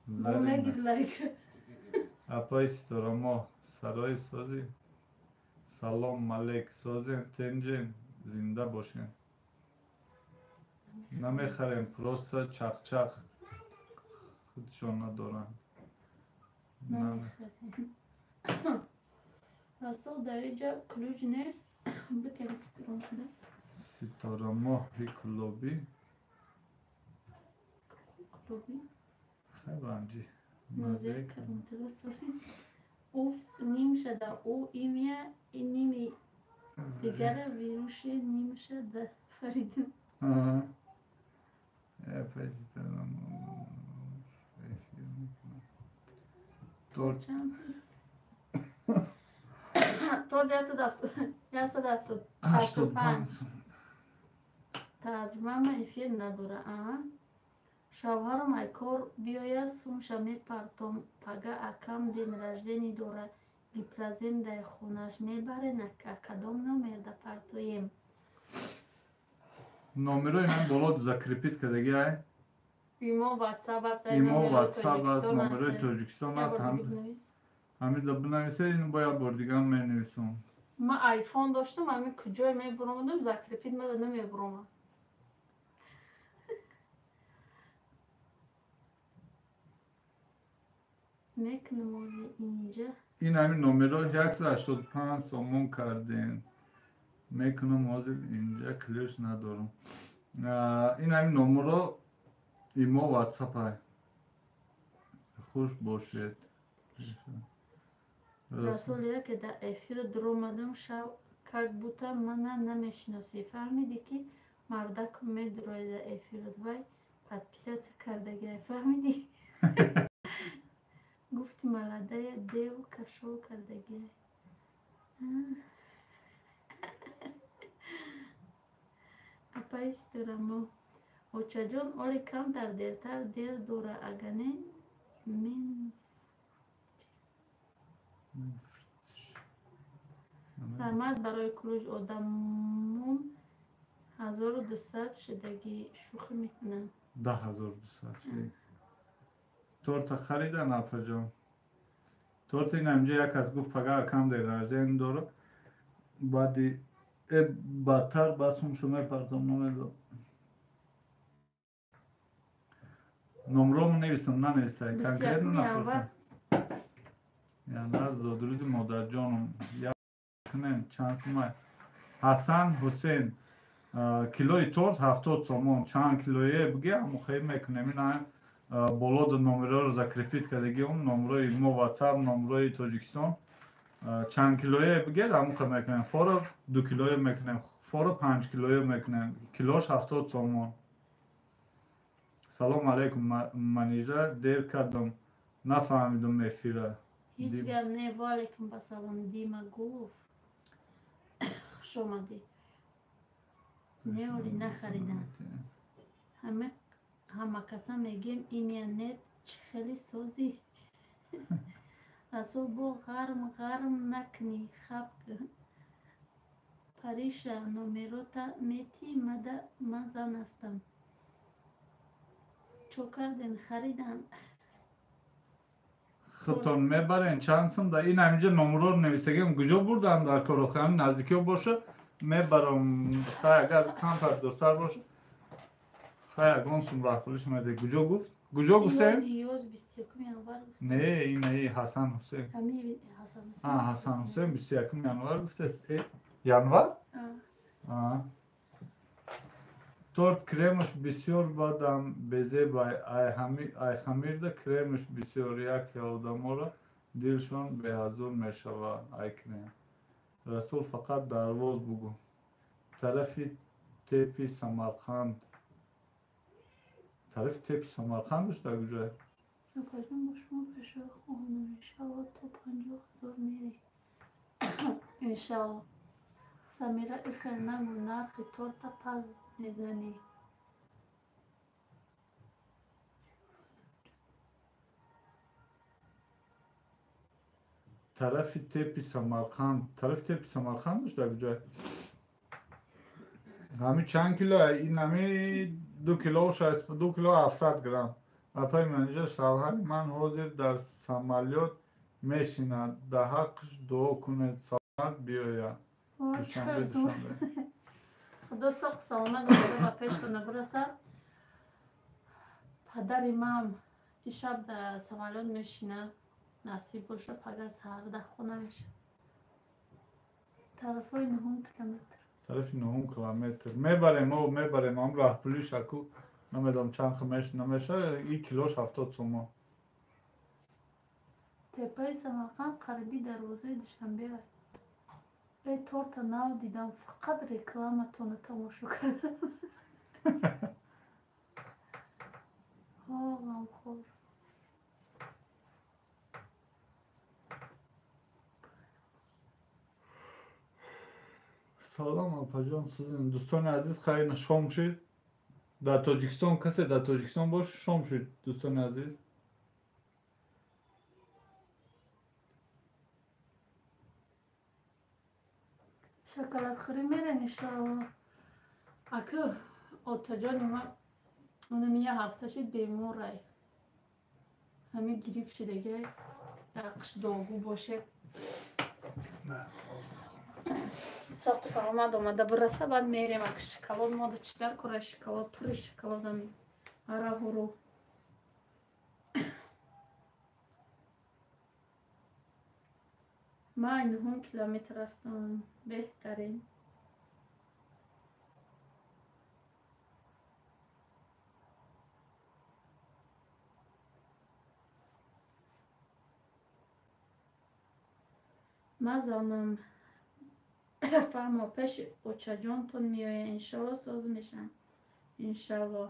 Мегир лайка. Апай Ситорамо, сарои созӣ. Салом малек, созен, тенҷен, зинда бошен. Намехарем, просто чақ-чақ. Худшон надоранд. Расул дар инҷа клуҷ нест. Битем ситоромо. Ситорамо клуби. Клуби. Хабанҷи. Нозияи Кароматулло созӣ. Уф ним шуда. У имя и ними дигара вируши ним шуда. Фаридин. Апай Ситорамо. Тор 185. Тарҷумаи эфир надора. Шавҳарам ай кор биёяд сумша мепартом. Пага акам ден раждени дора. Гипразем дай хунаш мебарен кадом номер да партоем. Номерои ман боло закрепит кардагиай. Имо WhatsApp аст. Имо WhatsApp аст, номерои Тоҷикистон аст. Ҳамида бинависе, ин бо як бор дигар менависам. Ман айфон доштам, ҳамин куҷое мебуромадам, закрепит мада намебуромад. Мекунам ози инҷа. Ин ҳамин номеро 185 сомон кардем. Мекунам ҳозир инҷа клюш надорам. Ин ҳамин номеро имо WhatsApp ай. Хуш бошед. Расул яке дар эфир дуромадам, шав как будто мана намешиносӣ. Фаҳмидӣ ки мардак медурои дар эфирот вай подписатсия кардагиай. Фаҳмидӣ? Гуфти маладая деву кашол кардагиай. Апай Ситорамо. Очаҷон оли камтар дертар дер дора агане мен раҳмат барои клуҷ одамон 1200 шудагӣ шӯхӣ мекунанд. 10200 шуд. торта харидан апаҷон. торта ин ҳамҷа як кас гуфт пага акам дер раждени дора. баъди бадтар басумшо мепартам номедо. номрому нависам, нанависай. Конкретно нафуртам. Янар зодрӯзи модарҷонам. Якнен чансимай. Ҳасан Ҳусейн. Килои торт 70 сомон. Чанд килое биге амухай мекунем. Ин боло до номероро закрепит кардагиам. Номерои мо WhatsApp, номерои Тоҷикистон. Чанд килое биге амухай мекунем. Фора 2 килое мекунем. Фора 5 килое мекунем. Килош 70 сомон. Салом алейкум манижа, дер кардам, нафаҳмидам эфира. Ҳеҷ гап не, ваалейкум асалом. Дима гуфт хуш омадӣ. Неоли нахаридан. Ҳама каса мегем имя нет, чӣ хеле созӣ. Расул бо ғарм накунӣ, хаб Париша номерота метӣ, мада ман зан ҳастам. Чо карден харидан? Хутон мебарен чанд сум да ин ҳаминҷа номеро нависагем куҷо бурдан дар корохона наздикиё боша мебарам хай агар камтар дуртар бош хай ягон сумра пулиш меде куҷо гуфт куҷо гуфтем не ин ҳасан ҳусейн ҳасан ҳусейн 21 январ гуфтест январ торт кремаш бисёр бадам безебай айхамирда кремаш бисёр яке одаморо дилшон беҳазур мешавад ай крем расул фақат дарвоз бугу тарафи тепи самарқанд тарафи тепи самарқандш дар куҷое иншалло самира ихел нагу нархи торта пас мезанӣ тарафи тепи самарқандш дар куҷое ҳами чанд кило ин ҳами 2 кило 700 грамм апай менеҷер шавҳари ман ҳозир дар самалёт мешинад дар ҳаққаш дуо кунед саломат биёяд душанбе худо соқ саломат омада ба пеш кунад бирасад падари ман дишаб дар самалёт мешинад насиб боша пага саҳар дар хона мешавад тарафҳои 9 километр тарафи 9 километр мебарем ам раҳпулиш аку намедонам чанд хмеш намеша и килош 70 сомон теппаи самарқанд қариби дарвозаи душанбе торта нав дидам фақат рекламатона тамошо кардам ғамхор салом апаҷон сузем дӯстони азиз хайна шом шид дар тоҷикистон касе дар тоҷикистон бош шом шид дӯстони азиз шоколадхӯрӣ мерен иншалло аку отаҷони ман онам я ҳафта шид беморай ҳами гириб шидага дақш догу бошед соқу саломат омада бираса баъд мерем аку шоколад мода чикар кора шоколад пури шоколадам араҳуру ман 9 километр ҳастам беҳтарин мазанам фаҳмо пеши очаҷонтон меоя иншалло соз мешам иншалло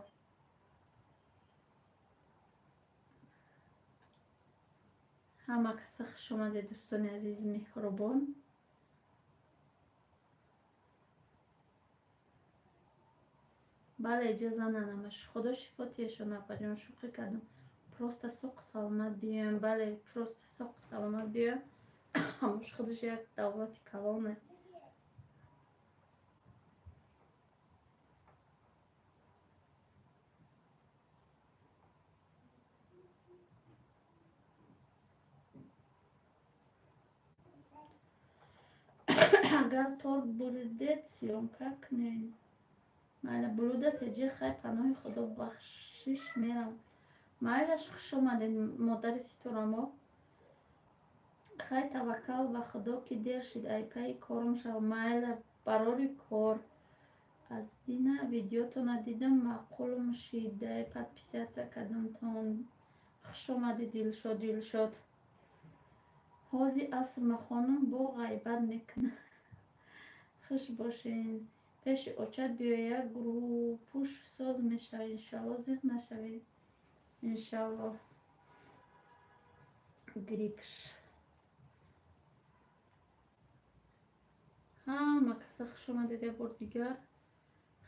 ҳама каса хуш омадед дӯстони азизи меҳрубон бале иҷоза нанамаш худо шифотиашон апаҷон шӯхӣ кардам просто соқу саломат биёям бале просто соқу саломат биёям ҳамуш худаш як давлати калоне агар торт буридед сиёмка кунед майла бурудат эҷи хай паноҳи худо бахшиш мерам майлаш хуш омадед модари ситорамо хай таваккал ба худо ки дер шид айпаи корам шав майла барори кор аз дина видеотона дидам маъқулум шид дай подписатсия кардамтон хуш омадед дилшод ҳози асрма хонум бо ғайбат мекунад хуш бошед пеши очат биёя гурӯҳ соз мешавад иншалло зиқ нашавед иншалло грипш ҳама каса хуш омадед як бор дигар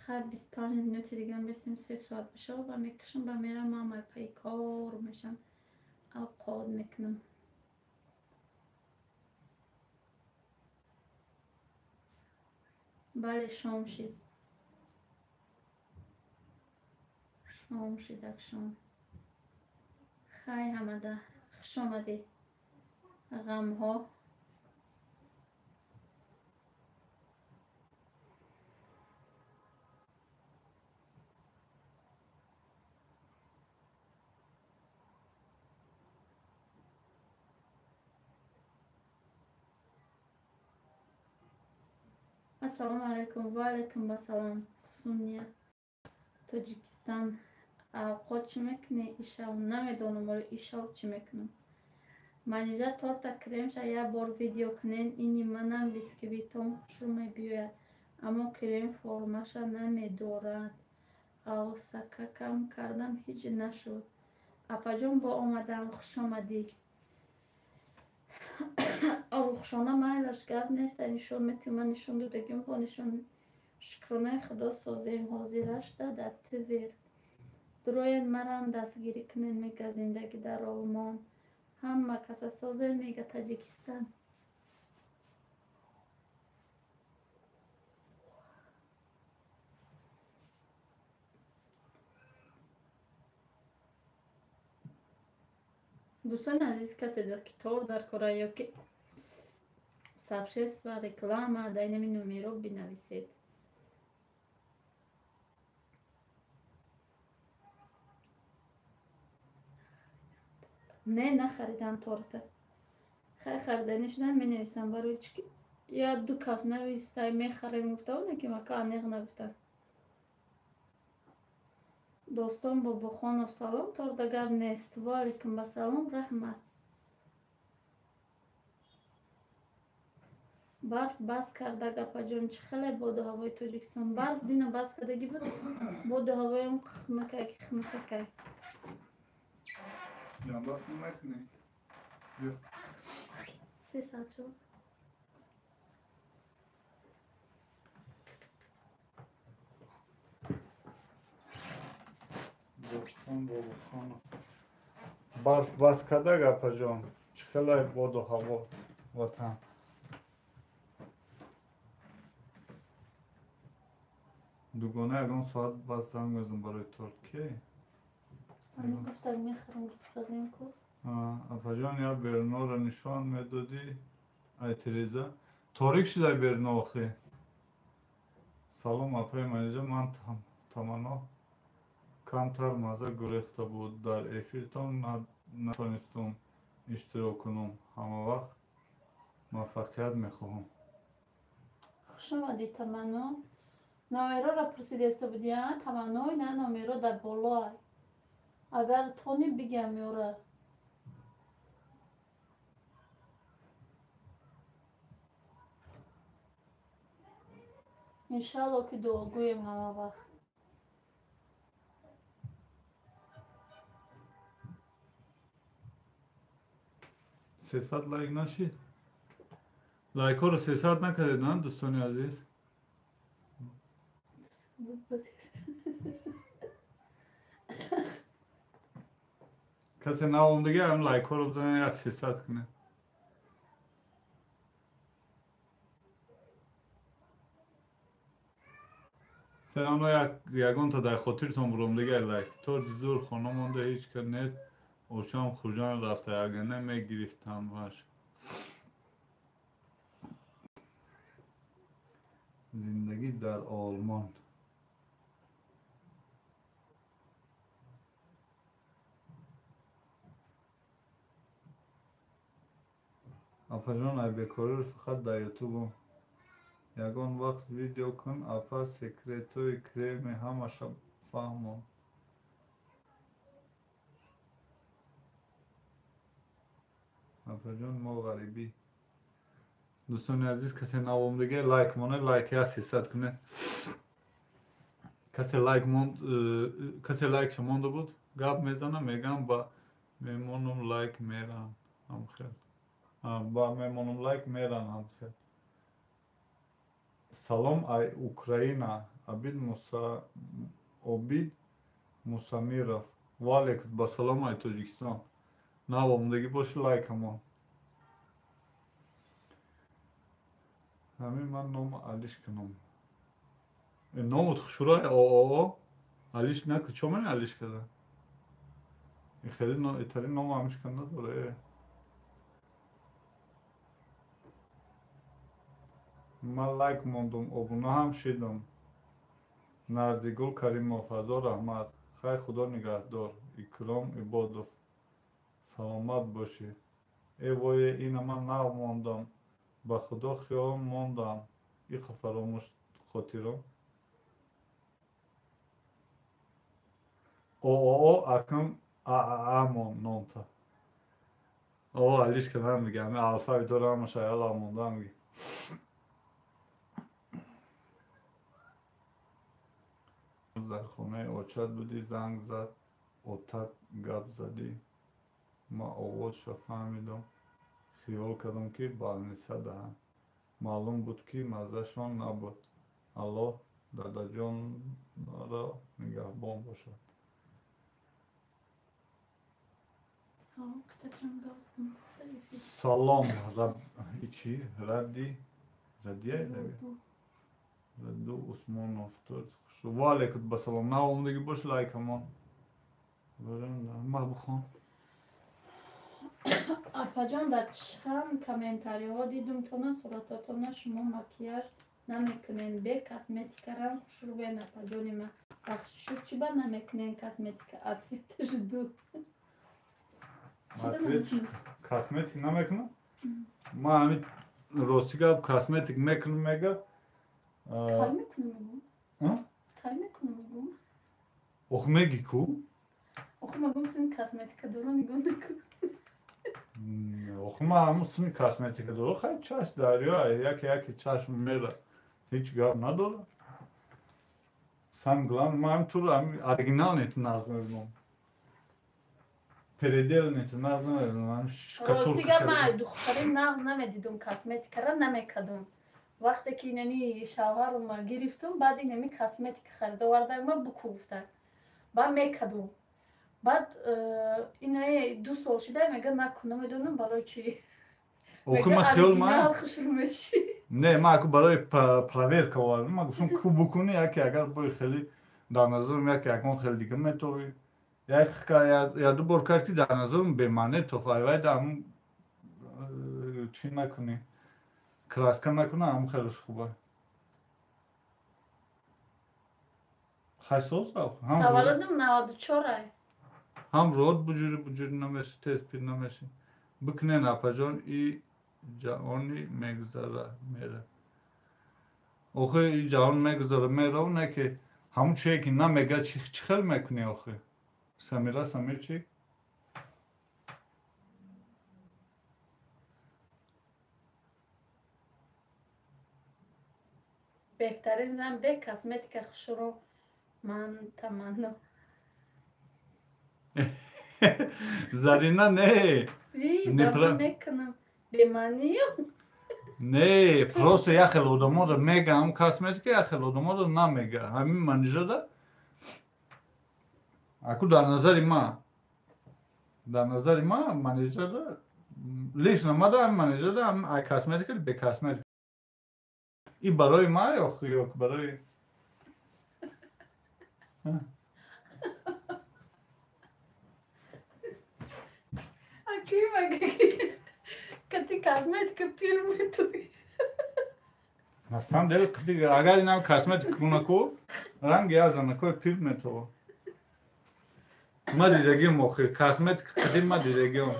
хай 25 минути дигар месим 3 соат бишава ба мекашам ба мерам мамай паи кор мешам авқот мекунам бале шом шид акшом хай ҳамада хуш омадед ғамҳо салом алайкум. Ва алайкум басалом. Суния, Тоҷикистон. Авқот чӣ мекунӣ? Ишав намедонам, вале ишав чӣ мекунам. Манижа торта кремша як бор видео кунен. Ини манам бисквитом хушум мебиёяд, аммо крем формаша намедорад. Ғавсака кам кардам, ҳеҷ нашуд. Апаҷон бо омадам, хуш омадӣ. Рухшона майлаш гард нест, нишон метима нишон додагим бо нишон. Шукронаи худо созем ҳозирашда дар Твер. Дуроен марам дастгирӣ кунен, мега зиндагӣ дар Олмон. Ҳама каса созем, мега Таҷикистон. дӯстони азиз, касе ки тор дар кора ё ки сабшест ва реклама дар инами номеро бинависед. Не нахаридам торта. Хай харидани шудан менависам барои чӣ ки я ду каф навистай мехарем гуфтавоне ки мака аниқ нагуфтам. Достон Бобохонов салом, торта гап нест. Ва алайкум басалом, раҳмат. Барф бас карда гапаҷон, чӣ хеле боду ҳавои Тоҷикистон. Барф дина бас кардагӣ буд, боду ҳавоям хнакай. Я бас намекунӣ. 300 шуд. Достон Бобохонов. Барф бас карда гапаҷон, чӣ хеле боду ҳаво ватан. дугона ягон соат бас занг мезанам барои торт. Ки? Ани гуфтам мехарам разин ку. Апаҷон я Берноро нишон медодӣ. Ай Тереза. Торик шудай Берно охи. Салом апаи манижа, ман таманно камтар маза гурехта буд. Дар эфиртон натонистум иштирок кунам. Ҳама вақт муваффақият мехоҳам. Хуш омадӣ Таманно. Номероро пурсидеста будия? Таманной на номеро дар боло. Агар тони бигам ёра. Иншалло ки дуогӯем ҳама вақт. Сесад лайк нашид? Лайкҳоро 300 накардед, на дӯстони азиз? касе навомдига ҳам лайкҳоро бизанед, як 300 кунед. серано ягонта дар хотиртон буром дига лайк. Торти зур хона монда ҳеҷ кар нест. Ошам хужан рафта, агар не мегирифтам ваш. зиндагӣ дар Олмон. Апаҷон ай бекориро фақат дар ютуб ягон вақт видео кун. Апа секретои креми ҳамаша фаҳмон. Апаҷон мо ғарибӣ. дӯстони азиз, касе навомдига лайк монед, лайк я 300 кунед. касе лайкша монда буд, гап мезанам, мегам ба мемонам лайк мерам ҳамхел. Ба мемонам лайк мерам ҳамхел. Салом ай Украина. Обид Мусамиров. Ва алайкум басалом ай Тоҷикистон. Навомдагӣ боши лайкамон. ҳамин ман номи Алиш кунам. номут хушурай оо Алиш наку чомани Алиш када. хеле итари ном ҳамишка надоре. ман лайк мондум, обуна ҳам шидам. Нарзигул Каримов, ҳазор раҳмат. хай худо нигаҳдор. Икром Ибодов. саломат бошӣ. Вое ина ман навмондам. ба худо хиёл мондам. Иха фаромӯш хотирон. Акам амон нонта. Алишка намигам. Алфави дорам шаял амонда миги. дар хонаи очат будӣ, занг зад, отак гап задӣ. Ман овозша фаҳмидам. Хиёл кардам, ки балниса даҳанд. Маълум буд, ки маззашон набуд. Аллоҳ дадаҷонро нигаҳбон бошад. Салом, чӣ? Радия? Раду Усмонов. Ва алейкум басалом. На омадагӣ бош лайкамон. Маҳбубхон. Апаҷон, дар чанд комментариҳо дидум тона суратотона шумо макияж намекунен, бе косметика ранг хушрӯен. Апаҷони ма бахшӣ шуд, чӣ ба намекунен косметика? Ответаш ду. Косметик намекунам? Ма ҳамин рости гап косметик мекунам мега. Кай мекунам мегум? Ох меги ку? Ох мегум син косметика дора нигоҳ накун. Ох ма ҳамун суни косметика дора хай чашм дарё, яке чашм мера. Ҳеҷ гап надора. Сам глам ма ҳаминтур оригиналнете нағз мекунам. Переделнете нағз намекунам. Рости гап ман духтари нағз намедидум, косметикара намекардум. Вақте ки инами шавҳарума гирифтум, баъд инами косметика харида овардам, ма буку гуфта. Ба мекардум. Баъд инаи 2 сол шуда мега накунам, медонам барои чӣ. Охи ма хиёл оригинал хушрӯ мешӣ. Не, ма аку барои проверка овардам. Ма гуфтам ку букунӣ, яке агар бои хеле дар назарам яке ягон хеле дига метови. Яду бор кард ки дар назарам бемаъне тоф айвайда ҳамун чӣ накунӣ. Краска накунам, ҳамун хеле хуба. Хайсоз таваллудум 94 ай. ҳам род буҷури намешӣ, тез пир намешӣ. Бикунен апаҷон, и ҷаҳони мегузара мера. Охи и ҷаҳон мегузара мера, оне ки ҳамун чие ки намега чӣ хел мекунӣ охи? Самир чӣ? Беҳтарин зан бе косметика хушрӯ ман таманно. Зарина не. Ба мекунам. Бемаъниё? Не, просто яхел одаморо мега ҳам косметика, яхел одаморо намега. Ҳамин манижада. Аку дар назари ма манижада лично мада манижада ай косметика бе косметика. И барои ма охи ёк барои Акӣ мага кати косметика пир метои. На самом деле агар инам косметика кунаку ранги язанакои пир метова. Ма дидагим охи косметика қадим ма дидагим.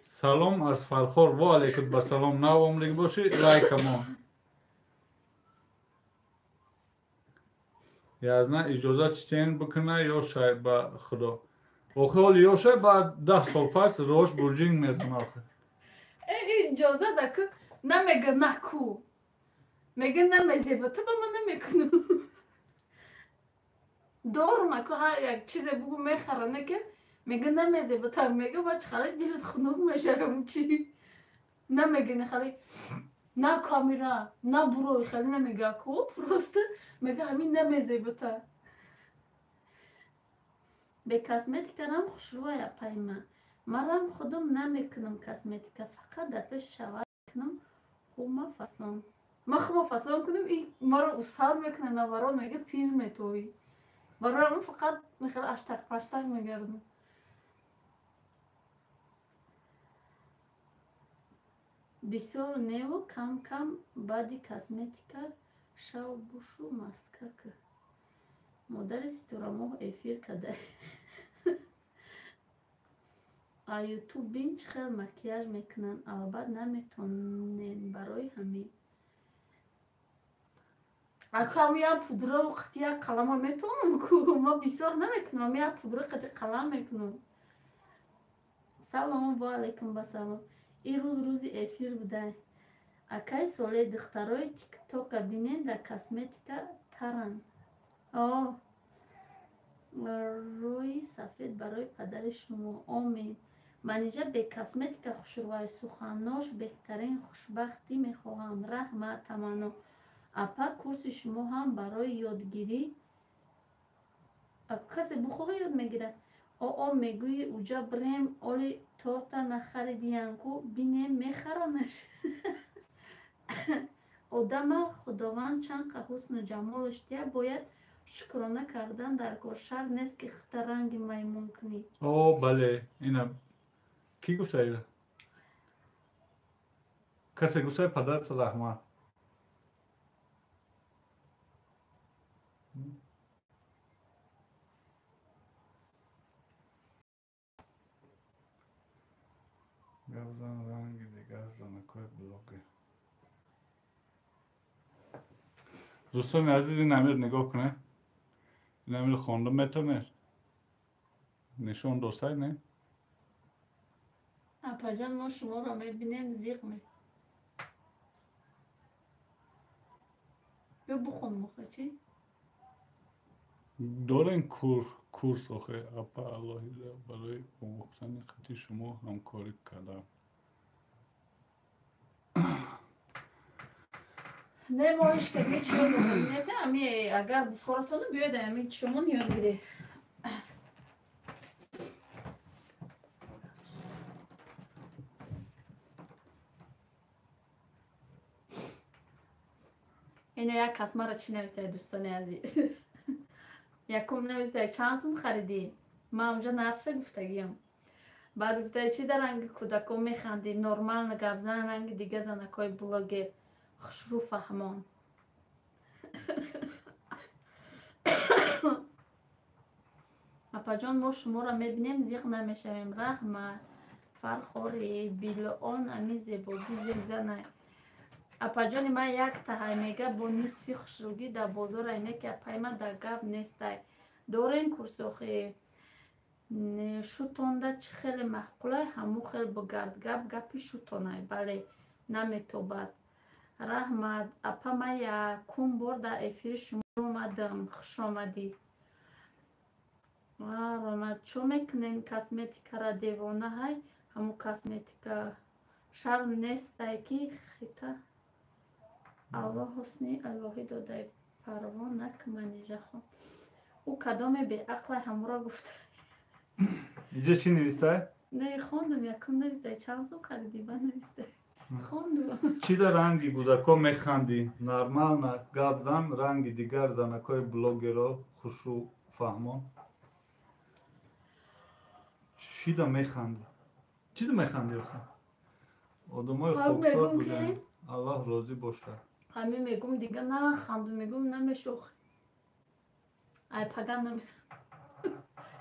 Салом аз Фархор. Ва алейкум басалом. Нав омадагӣ бошӣ лайкамон. Язна иҷозат штен бикуна ё шай ба худо. Охи ҳоли ё шай ба 10 сол пас рош бурҷинг мезана охи. Иҷозат аку намега наку. Мега намезеба, то ба ман намекунам. Дорум аку ҳар як чизе бугу мехаране ки мега намезеба, та мега ба чхале дилат хунук мешавам чӣ. Намегини хали на камера, на бурои хали намега аку, просто мега ҳамин намезеба та. Бе косметика рам хушрӯя апайма. Ман рам худам намекунам косметика, фақат дар пеши шавар мекунам хума фасон. Ман хума фасон кунам, и маро усал мекунам, наварон мега пир метои. Барои ман фақат мехела аштақ-паштақ мегардам. Бисёр неву кам баъди косметика шав бушу маскака. Модари Ситурамоҳ эфир кадай. ютуб бин чӣ хел макияж мекунанд. Албатта наметонен барои ҳамин. Акам я пудра вақти я қалама метонам ку ма бисёр намекунам. Я пудра қади қалам мекунам. Салом ва алейкум басалом. Ин рӯз рӯзи эфир будай. Акай соле духтарои тиктока бинен да косметика таранд. рӯи сафед барои падари шумо. Омин. Манижа бе косметика хушрӯй суханош беҳтарин хушбахтӣ мехоҳам. Раҳмат таманно. Апа курси шумо ҳам барои ёдгирӣ. Касе бухоҳа ёд мегирад. Мегӯи уҷа брем оли торта нахаридиянку бинем мехаранаш. Одама худованд чанқа ҳусну ҷамолаш дия бояд шукрона кардан дар кор. Шарт нест ки хита ранги маймун кунӣ. бале, ина ки гуфта ира? Касе гуфта падарат раҳмат. Гавзан ранги дигар занакои блоги. دوستان عزیز این امیر نگاه کنه. این امیر خونده متامر نشون دوستای نه. Apacan ma şuma ra mebinem ziq mi. Ve bu konu mu kaçı? دارن کورس آخه اپا اللهی برای آموختن خطی شما همکاری کردم. Ne moş ki ne şey olur. Neyse ami agar bu fotoğrafını büyüyor da ami şumun yöngiri. Yine ya kasmara çi nevise دوستان عزیز. یکم نویسه چند سوم خریدی؟ ما اونجا نقشه گفتگیم. بعد گفته چی در رنگ کودکو میخندی؟ نورمال نگاه زن رنگ دیگه زنکای بلاگر خوشرو فهمان. اپا جان ما شما را میبینیم زیق نمیشویم. رحمت فرخوری بیلون امی زیباگی زیق زنه. اپا جان ما یک تهای میگه با نصفی خوشروگی در بازار اینه که اپای ما در گب نیسته. دارین کورسوخی شوتونده چه خیلی محقوله همو خیلی بگرد گپی شوتونه. بله نمیتوبد. رحمت اپا ما یکم بار در افیر شما اومدم. خوش آمدی. رحمت چو میکنین کاسمتیکا را دیوانه های همو کاسمتیکا شرم نیسته که خیطه الله حسنی اللهی داده پروان نکمانیجه خون او کدام به عقل همراه گفته اینجا چی نویسته؟ نه خوندم یکم نویسته چند سو خریدی با نویسته خوندم چی در رنگی کودکا میخندی؟ نرمال نه گپ زن رنگی دیگر زنکای بلاگرها خوشو فهمان چی در میخندی؟ چی در میخندی آخه؟ آدمای خوبسار بودن الله راضی باشه همین میگم دیگه نه خندم میگم نمیشوخ ای پگن نمیخند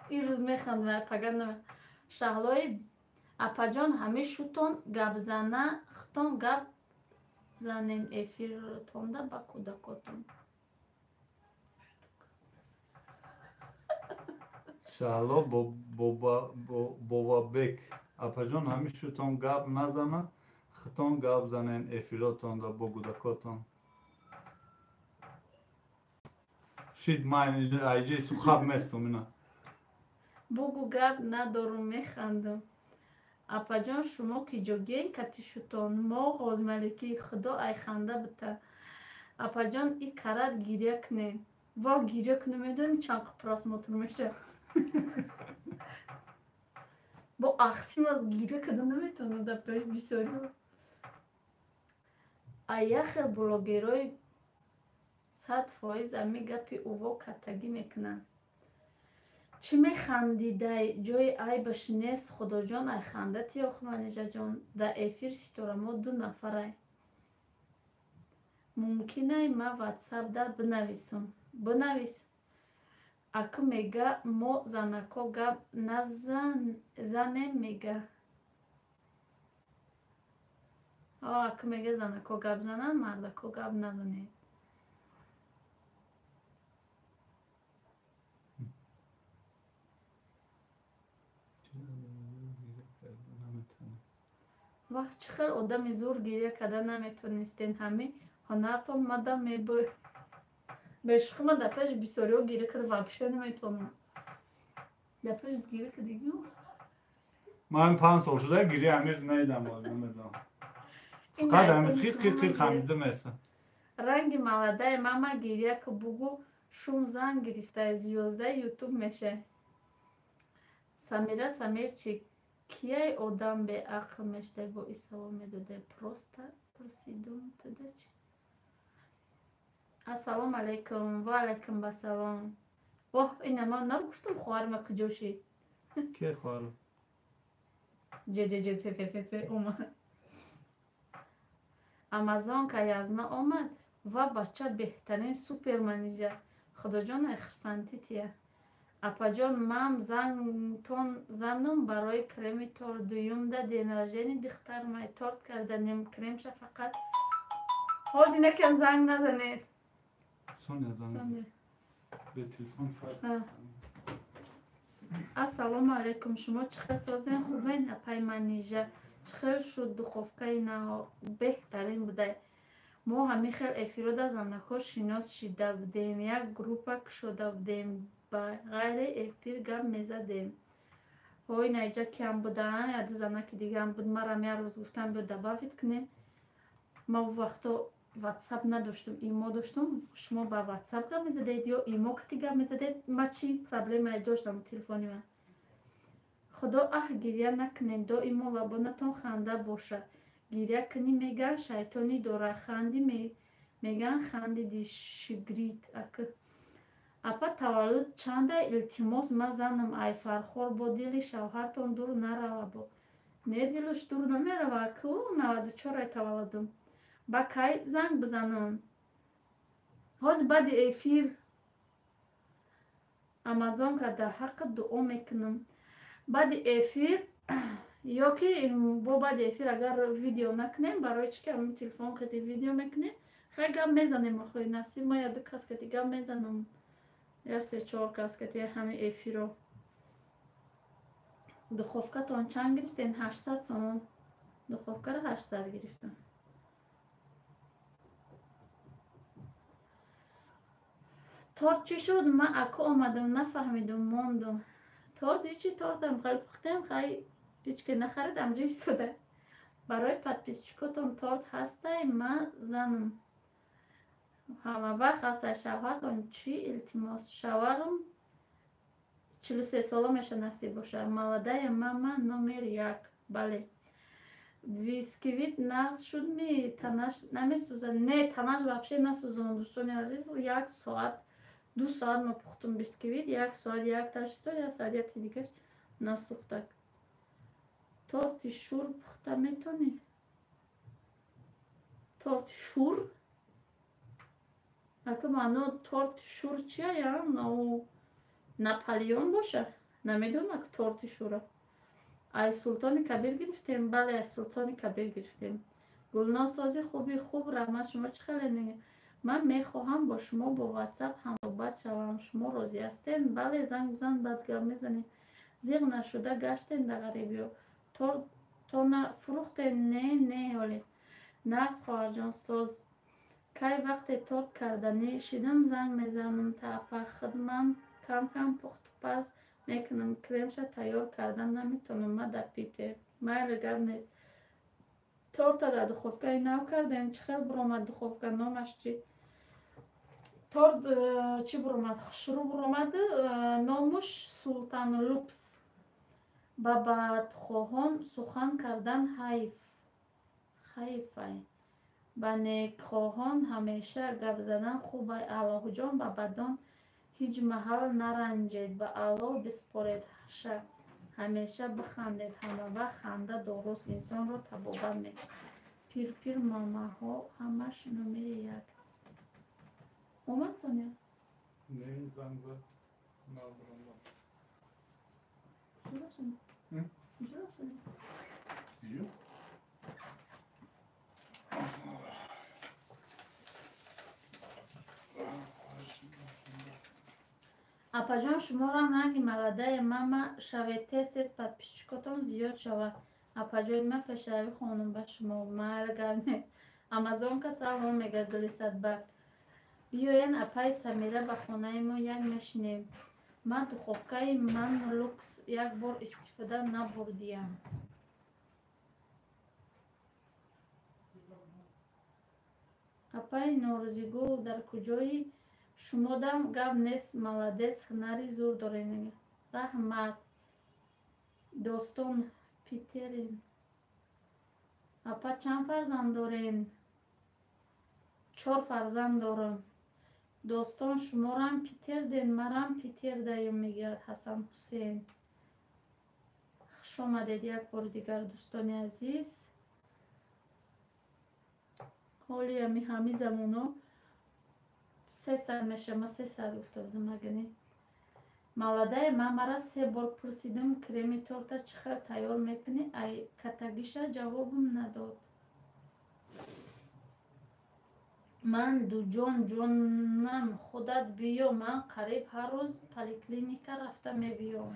این روز میخندم ای پگن نمیخند شهلای اپا جان همه شوتون گپ زنه ختون گپ زنین افیرتون ده با کودکاتون شهلا بابابک اپا جان همه شوتون گپ نزنه ختون گپ زنین افیرتون ده با کودکاتون شید من ایجای سو خواب مستم اینا بگو گپ ندارم میخندم اپا جان شما که جوگین کتی شوتون ما غاز ملکی خدا ای خنده بته اپا جان ای کرد گیره کنه وا گیره کنه میدونی چند پراسماتر میشه با اخسیم از گیره کده نمیتونه در پیش بیساری ای خیل بلاگرای 100% امی گپی اووا کتگی میکنن چی میخندیده جای عیبش نیست خدا جان ای خندت یا خمانیجا جان در افیر ستاره ما 2 نفره ممکنه ما واتساپ در بنویسم بنویس Акы мега мо занако гап назанем мега. Акы мега занако гап занан, мардако гап назанед. Ваҳ чӣ хел одами зур гирия карда наметонистен, ҳами ҳонартон мада мебуд. Бешуқи ма дар пеш бисёриҳо гирия карда вообще наметонам. Дар пеш гирия кардагӣ? Ман 5 сол шуда гирия амир наидам, намедонам. Фақат амир хит хандида меса. Ранги маладаи мама гирия ки бугу шум зан гирифта звёздаи ютуб меша. Самира Самирчи кияй одам беақл мешудай бо ин савол медодай? Просто пурсидум тадачи. Ассалому алайкум. Ва алайкум басалом. Воҳ, ина ман нагуфтам хоҳарма куҷо шид? Ки хоҳарам? Фе омад. Амазонка язна омад ва бача беҳтарин супер менеҷер. Худоҷон ахирсантития. Апаҷон мам зангтон занум барои креми тор дуюмда ден рождени духтар май торт карданем кремша фақат. Ҳозир накам занг назанед. Соня занг. Бе телефон фарқ. Ассалому алайкум. Шумо чӣ хел созен хубен? Апай манижа чӣ хел шуд духовкаи наҳо? Беҳтарин будай. Мо ҳамин хел эфирода занако шинос шида будем. Як группа шуда будем. Ба ғайри эфир гап мезадем. Ҳой наиҷа киам будан, яди занаки дигам буд. Марам як рӯз гуфтам биё дабавит кунем. Ма вақто ватсап надоштам, имо доштам. Шумо ба ватсап гап мезадед ё имо кати гап мезадед? Ма чӣ проблемае доштам телефони ман? Худо гирия накунед, доимо лабонатон ханда бошад. Гирия кунӣ меган шайтони дора, ханди меган хандиди шигрид. Апа таваллуд чанда илтимос ма занам айфархор бо дили шавҳартон дур нарава бо. Не дилаш дур намерава, ку 94 таваллудум. Ба кай занг бизанам? Ҳозир баъди эфир Амазонка дар ҳаққи дуо мекунам. Баъди эфир ё ки бо баъди эфир агар видео накунем, барои чӣ ки ҳамин телефон кати видео мекунем, хай гап мезанем. Охои насиб ма яду кас кати гап мезанам. Я 3-4 кас кати ҳамин эфиро. Духовкатон чанд гирифтен? 800 сомон. Духовкаро 800 гирифтам. торт чӣ шуд? Ма аку омадам, нафаҳмидум, мондум. торт ичи тортам хел пухтем, хай ҳички нахаридам, ҷо истода. Барои подписчикотон торт ҳастай, ма занам. Ҳама вақт ҳастай. Шавҳартон чӣ илтимос? Шавҳарам 43 сола меша насиб боша. Маладая мама номер 1. Бале. Бисквит нағз шуд ми танаш намесӯзад? Не, танаш вообще насӯзон. Дӯстони азиз, 1 соат 2 соат ма пухтум бисквит, 1 соат 1 таш истод, 1 соат яки дигаш насӯхтак. Торти шур пухта метонӣ? Торти шур? Ака маъно торти шур чия? Наполеон боша? Намедонам ак торти шура. Ай Султони Кабир гирифтем? Бале, ай Султони Кабир гирифтем. Гулносози хуби хуб, раҳмат. Шумо чӣ хеле мегӯед? Ман мехоҳам бо шумо бо ватсап ҳамроҳбат шавам. Шумо розӣ ҳастед? Бале, занг бизан, баъд гап мезанем. Зиқ нашуда гаштен да ғарибиё. Тортона фурӯхтед? Не ҳоле. Нағз хоҳарҷон соз. Кай вақте торт карданӣ шидам занг мезанам. Таъпа хидмам кам пухту паз мекунам. Кремша тайёр кардан наметонам. Ма да Питер. Майли, гап нест. Торта дар духовкаи нав кардем. Чӣ хел биромад духовка? номаш чӣ? Торт чӣ биромад? Шурӯ биромад. номуш Султан Люкс. Ба бадхоҳон сухан кардан ҳайфай. Ба некхоҳон ҳамеша гап задан хубай. Аллоҳуҷон ба бадон ҳеҷ маҳал наранҷед. Ба Аллоҳ биспоред шак. ҳамеша бихандед. Ҳама вақт ханда дуруст инсонро табобат мекунад. Пирпир мамаҳо ҳамаш номери 1. омад Соня? Не, занг зад. Апаҷон шуморам ранги маладаи мама шавед тез подписчикотон зиёд шавад. Апаҷон ма пешрави хонум ба шумо майл гап нест. Амазонка салом мега Гулисатбак. Биёен апаи Самира ба хонаи мо як мешинем. Ман духовкаи Манлукс як бор истифода набурдиям. Апаи Норӯзигул дар куҷои? Шумодам гап нест, маладес, ҳунари зур дорен. Раҳмат. Достон Питерин. Апа чанд фарзанд дорен? 4 фарзанд дорам. Достон шуморам Питер ден, марам Питер даём мегӯяд Ҳасан Ҳусейн. Хуш омадед як бори дигар дӯстони азиз. ҳоли ҳами замоно 3 сал меша, ма 3 сал гуфта будам агани. Маладаи мамара 3 бор пурсидам креми торта чӣ хел тайёр мекунӣ? Ай катагиша ҷавобам надод. Ман дуҷон ҷонам худат биё, ман қариб ҳар рӯз поликлиника рафта мебиём.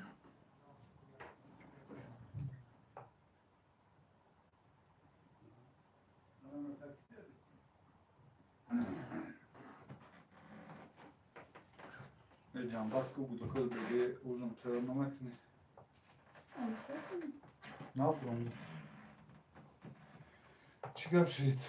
Ҷанбаску бутакал беге ужин чара намекунӣ? Напурам. Чӣ гап шид?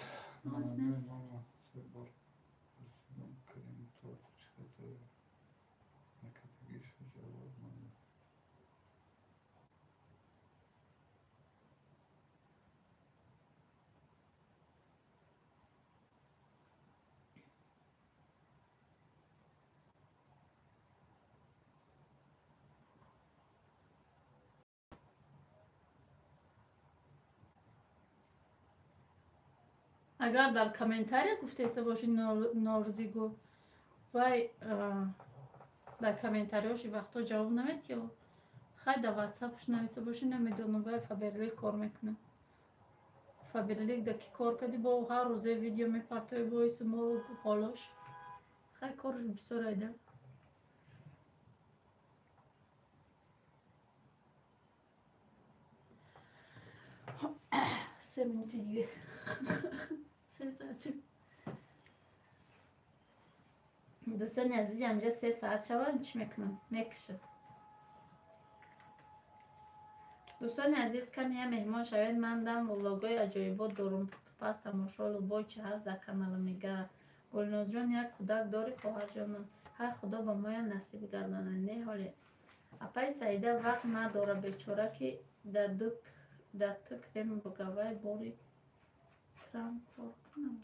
Агар дар комментария гуфтеста боши Норӯзигул, вай дар комментариёши вақто ҷавоб наметиё. Хай дар ватсапш нависта боши, намедонам вай Фаберлик кор мекунам. Фаберлик да ки кор кади бо ҳар рӯзе видео мепартои боиси молу ҳолош. Хай корш бисёр айда. 3 минути дигар. 3 соат. Дӯстони азиз, амҷа 3 соат шавад, чӣ мекунам? Мекушам. дӯстони азиз, кани я меҳмон шавед, ман дам влогои аҷоибот дорум. Пас тамошо лубой чӣ ҳаст дар канала мега. Гулнозҷон як кӯдак дори хоҳарҷонам. Ҳай худо ба моям насиб гардонад. Не ҳоле. Апаи Саида вақт надора бечора ки дар ту крем богавай бори крам кор кунам.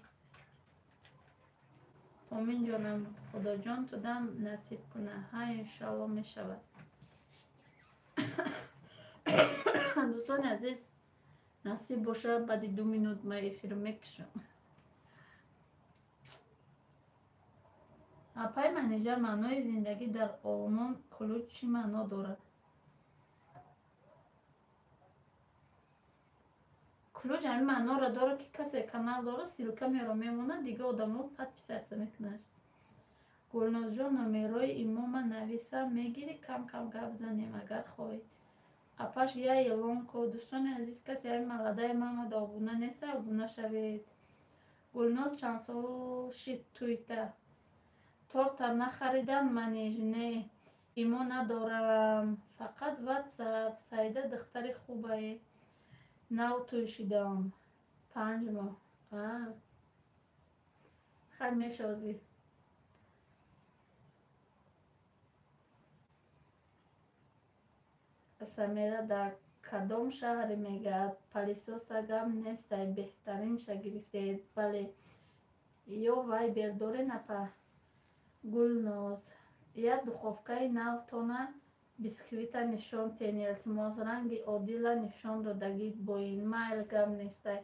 Помин ҷонам, худоҷон ту дам насиб куна. Ҳай иншалло мешавад. дӯстони азиз, насиб боша баъди 2 минут ма эфир мекушам. Апай менеҷер, маънои зиндагӣ дар олмон клуч чӣ маъно дорад? Клуч ҳамин маъноро дорад ки касе канал дорад, силка меро мемонад, дига одамро подписатсия мекунад. Гулнозҷон, номерои имома нависа мегирӣ, кам гап занем агар хоҳӣ. Апаш я эълон ко. Дӯстони азиз, касе ҳамин маладаи мамада обуна неста, обуна шавед. Гулноз чанд сол шид туйта? Торта нахаридам манеж не. Имо надорам. Фақат ватсап. Саида духтари хубае. Нав туй шидам. 5 моҳ. Хай мешозӣ. Самира дар кадом шаҳре мегӯяд? Палисоса гап нестай, беҳтаринша гирифтед. Бале. Ё вайбер доред апа? Гулноз, як духовкаи навтона бисквита нишон тен, илтимос ранги одила нишон додагид бо ин майл гап нестай.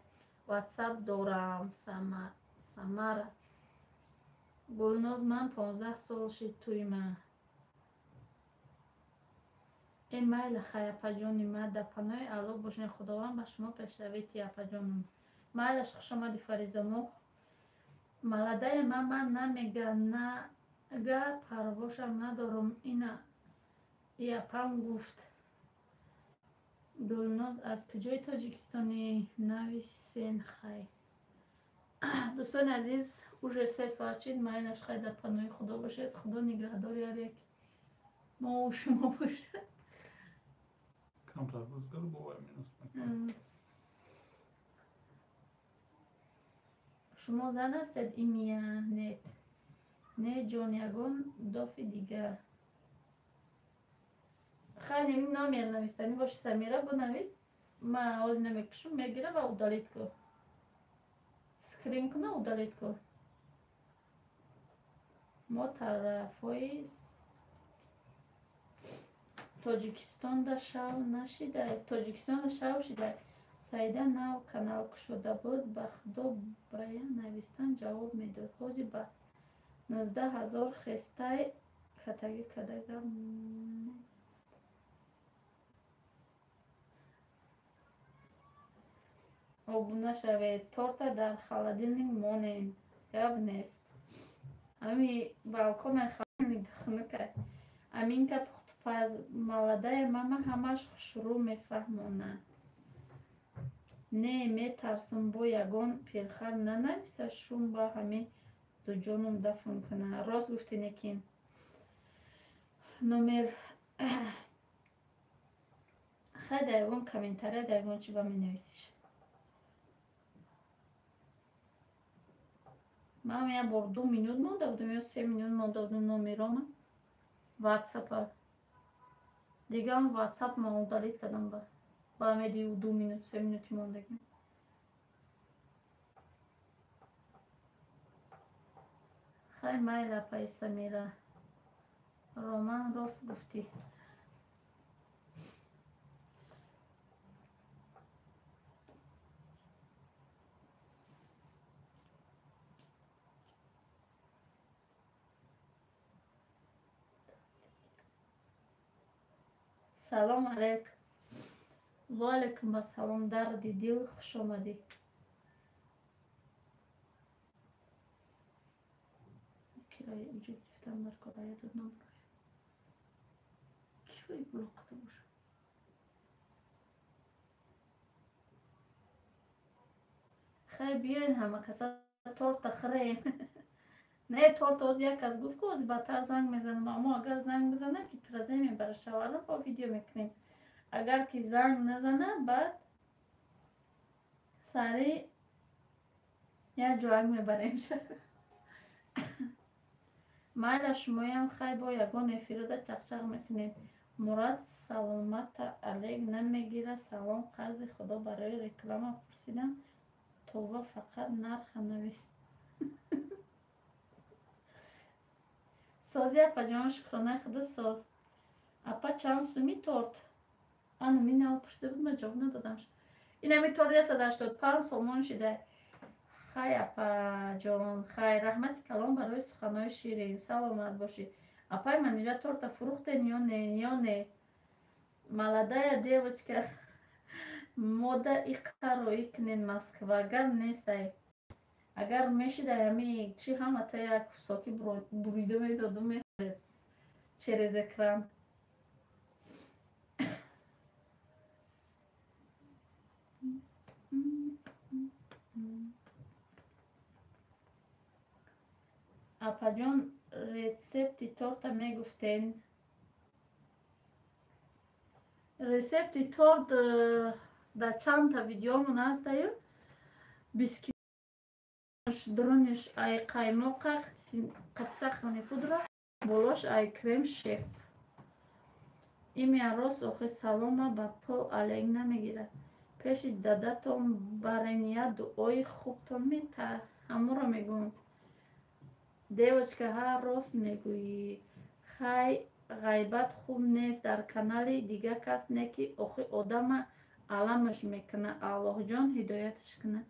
Ватсап дорам. Самара. Гулноз, ман 15 сол шид туйма. Емайла хай апаҷони ма дар паноҳи Аллоҳ бошед. Худованд ба шумо пешравити апаҷонам. Майлаш хушомади Фаризамо. Маладаи ман намега нага парвошам надорам. Ина и апам гуфт. Гулноз аз куҷои Тоҷикистони нависен хай. Дӯстони азиз, уже 3 соат шид. Майлаш хай дар паноҳи худо бошед. Худо нигаҳдори алек мо шумо бошад. Камтар рӯзгар бовай минус. Шумо зан ҳастед имиянет? Не ҷон, ягон дофи дигар. Хайни номер навистани боши Самира бинавис. Ма оз намекушам, мегира ва удалит ку. Скрин куна, удалит ку. Мо тарафои Тоҷикистода шав нашида. Тоҷикистода шав шида. Саида нав канал кушода буд. Ба худо бая навистан ҷавоб медод. Ҳозир ба 19,000 хестай катаги кадагам. Обуна шавед. Торта дар холодильник монен. Гап нест. Ами балкона холодильник хунука. Аминка пухтупаз. Маладаи мама ҳамаш хушрӯ мефаҳмона. Не метарсам бо ягон пирхар нанависа шум ба ҳами дуҷонум дафн куна. Рост гуфтӣ Некин. Номер хай дар ягон комментария дар ягон чӣ ба менависиш. Ман я бор 2 минут монда будам ё 3 минут монда будам номерома ватсапа. Дигам ватсап ма удалит кардам ба амеди 2 минут 3 минути мондагӣ. Хай майла пай Самира. Роман рост гуфтӣ. Салом алейк. Ва алейкум ассалом. Дарди дил хуш омадӣ. Кирая уҷуд гирифтам дар корая дод набурай. Кивай блок куда боша. Хай биёин ҳама каса торта хӯрем. Не торта оз як кас гуфт ки ози бадтар занг мезанам. Аммо агар занг бизана ки пираза мебара шаварда бо видео мекунем. Агар ки занг назана баъд сари як ҷоак мебарем шаварда. Майла шумоям хай бо ягон эфирода чақчақ мекунем. Мурад саломата алек намегира. Салом қарзи худо барои реклама пурсидам. Това фақат нарха навис. Сози апаҷон шукронаи худо соз. Апа чанд суми торт? Ана минав пурсида буд ма ҷавоб надодам. Инами торт 185 сомон шида. Хай апаҷон, хай раҳмати калон барои суханои ширин. Саломат бошӣ. Апай ман инҷа торта фурӯхтен ё не? Маладая девочка. Мода иқаро икнен Москва. Гап нестай. Агар мешида ами чӣ ҳамата як соки бурида медодум мехӯред через экран. Апаҷон рецепти торта мегуфтен. Рецепти торт дар чандта видеомон ҳастаю. Бисквит дрониш ай қаймоқа қатсахани пудра болош ай крем шеф. Ими арос охи салома ба пул алек намегира. Пеши дадатон барения дуои хубтон мета. Ҳамуро мегӯм. Девочка ҳа рост мегӯӣ. Хай ғайбат хуб нест. Дар канали дига кас не ки охи одама аламаш мекуна. Аллоҳ ҳидояташ куна.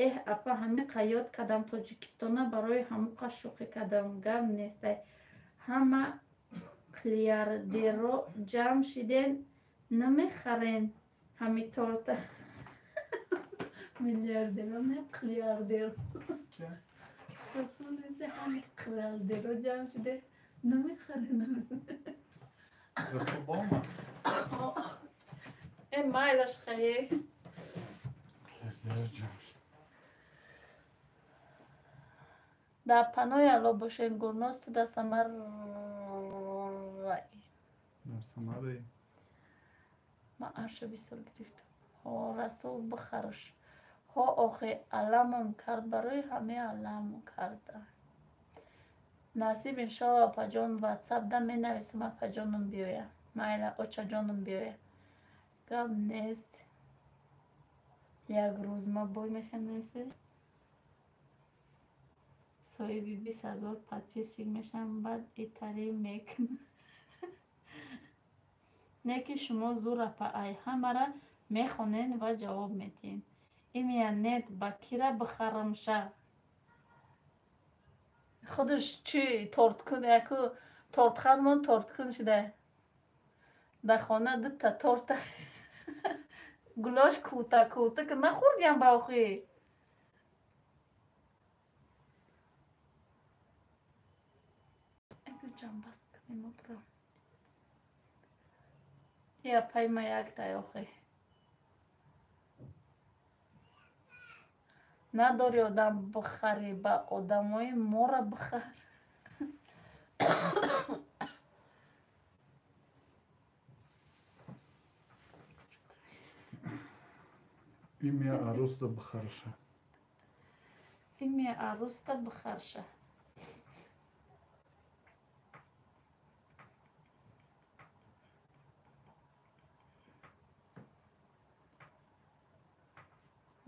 Эҳ апа ҳами қайёд кардам Тоҷикистона барои ҳамуқа шӯхӣ кардам. Гап нестай. Ҳама миллиардеро ҷамъ шиден намехарен ҳами торта миллиардеро не қиллиардеро расул мезе ҳами қиллиардеро ҷамъ шиден намехарен Расул ба омад? майлаш хае Қиллиардеро ҷамъ шид. дар панои Алло бошен гулносту дар самараи Дар Самараи. ман арша бисёр гирифтам расул бихарш охе аламам кард барои ҳаме алам карда насиб иншоалло апаҷон ватсап да менависум апаҷонум биёя майла очаҷонум биёя гап нест як рӯз ма бой мехонесе соҳиби 20,000 подписчик мешам баъд итарӣ мекунам не ки шумо зурапа ай ҳамара мехонен ва ҷавоб метиҳен имия нет ба кира бихарамша худаш чӣ торткун яку тортханмон торткун шуда дар хона дута торта гулош кӯта ки нахӯрдиям ба охӣ ҷамбаст кунем обро я пайма яктай охӣ надори одам бихарӣ ба одамои мора бихар имя аруста бихарша имя аруста бихарша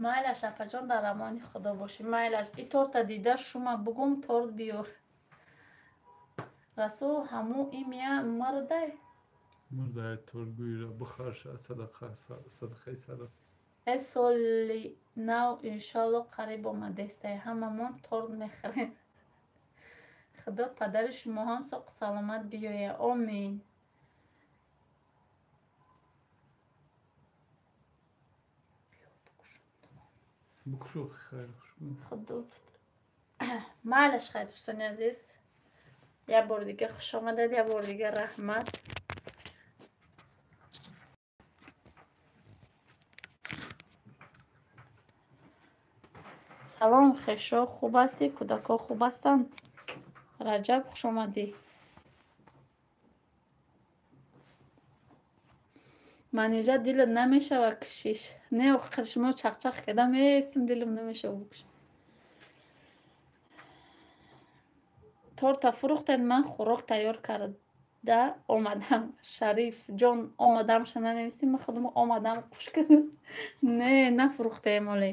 майлаш апаҷон дар амони худо бошӣ майлаш и торта дида шума бугум торт биёр расул ҳаму имя мардай мурдаи торгӯиро бихарша садақаи садақ соли нав иншоалло қариб омадестай ҳамамон торт мехӯрем худо падари шумоҳам соқу саломат биёя омин букушу хайр худо майлаш хай дӯстони азиз як бор дига хуш омадед як бор дига раҳмат салом хешо хуб ҳастӣ кӯдако хуб ҳастанд раҷаб хуш омадӣ манижа дилат намешава кушиш не охир шумо чақчақ карда меистим дилам намешава букуш торта фурӯхтед ман хӯрок тайёр карда омадам шариф ҷон омадам ша нанавистем ман худам омадам қуш кардам не нафурӯхтем оле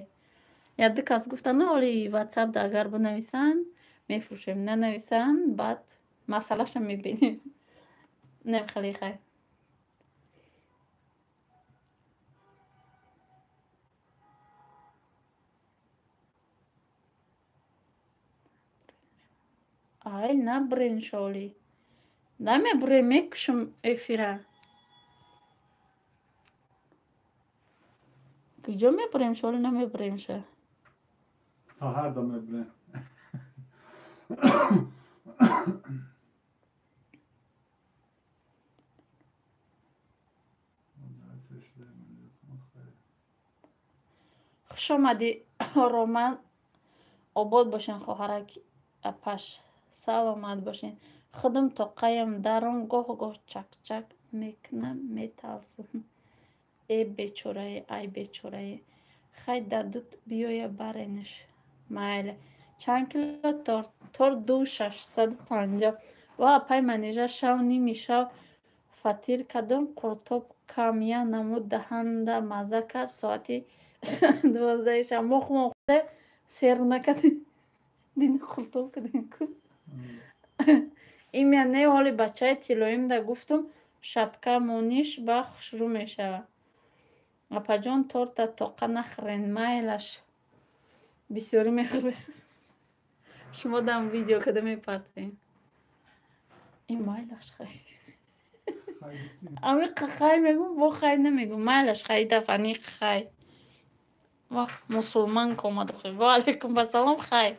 як ду кас гуфтанд оли ватсапда агар бинависанд мефурӯшем нанависанд баъд масъалаша мебинем нем хеле хайр ай набурен шоли намебурем мекушам эфира куҷо мебурем шоли намебурем ша саҳар да мебурем хуш омадӣ роман обод бошен хоҳараки апаш саломат бошен худам тоқаям дарон гоҳ-гоҳ чак-чак мекунам металсам бечорае ай бечорае хай дадут биёя баренаш майла чанд кило торт 2650 ва апай манижа шав ними шав фатир кардам қуртоб камя намуд даҳанда мазза кард соати 12 шаб мохӯда сер накардем дин қуртоб кардем ку имя не ҳоли бачаи тилоим да гуфтум шапка мониш ба хушрӯ мешавад апаҷон торта тоқа нахӯрен майлаш бисёрӣ мехӯрем шумо дам видео када мепартем ин майлаш хай امی خای میگم با خای نمیگم مالش خای دفنی خای واه مسلمان کومد خو و علیکم السلام خای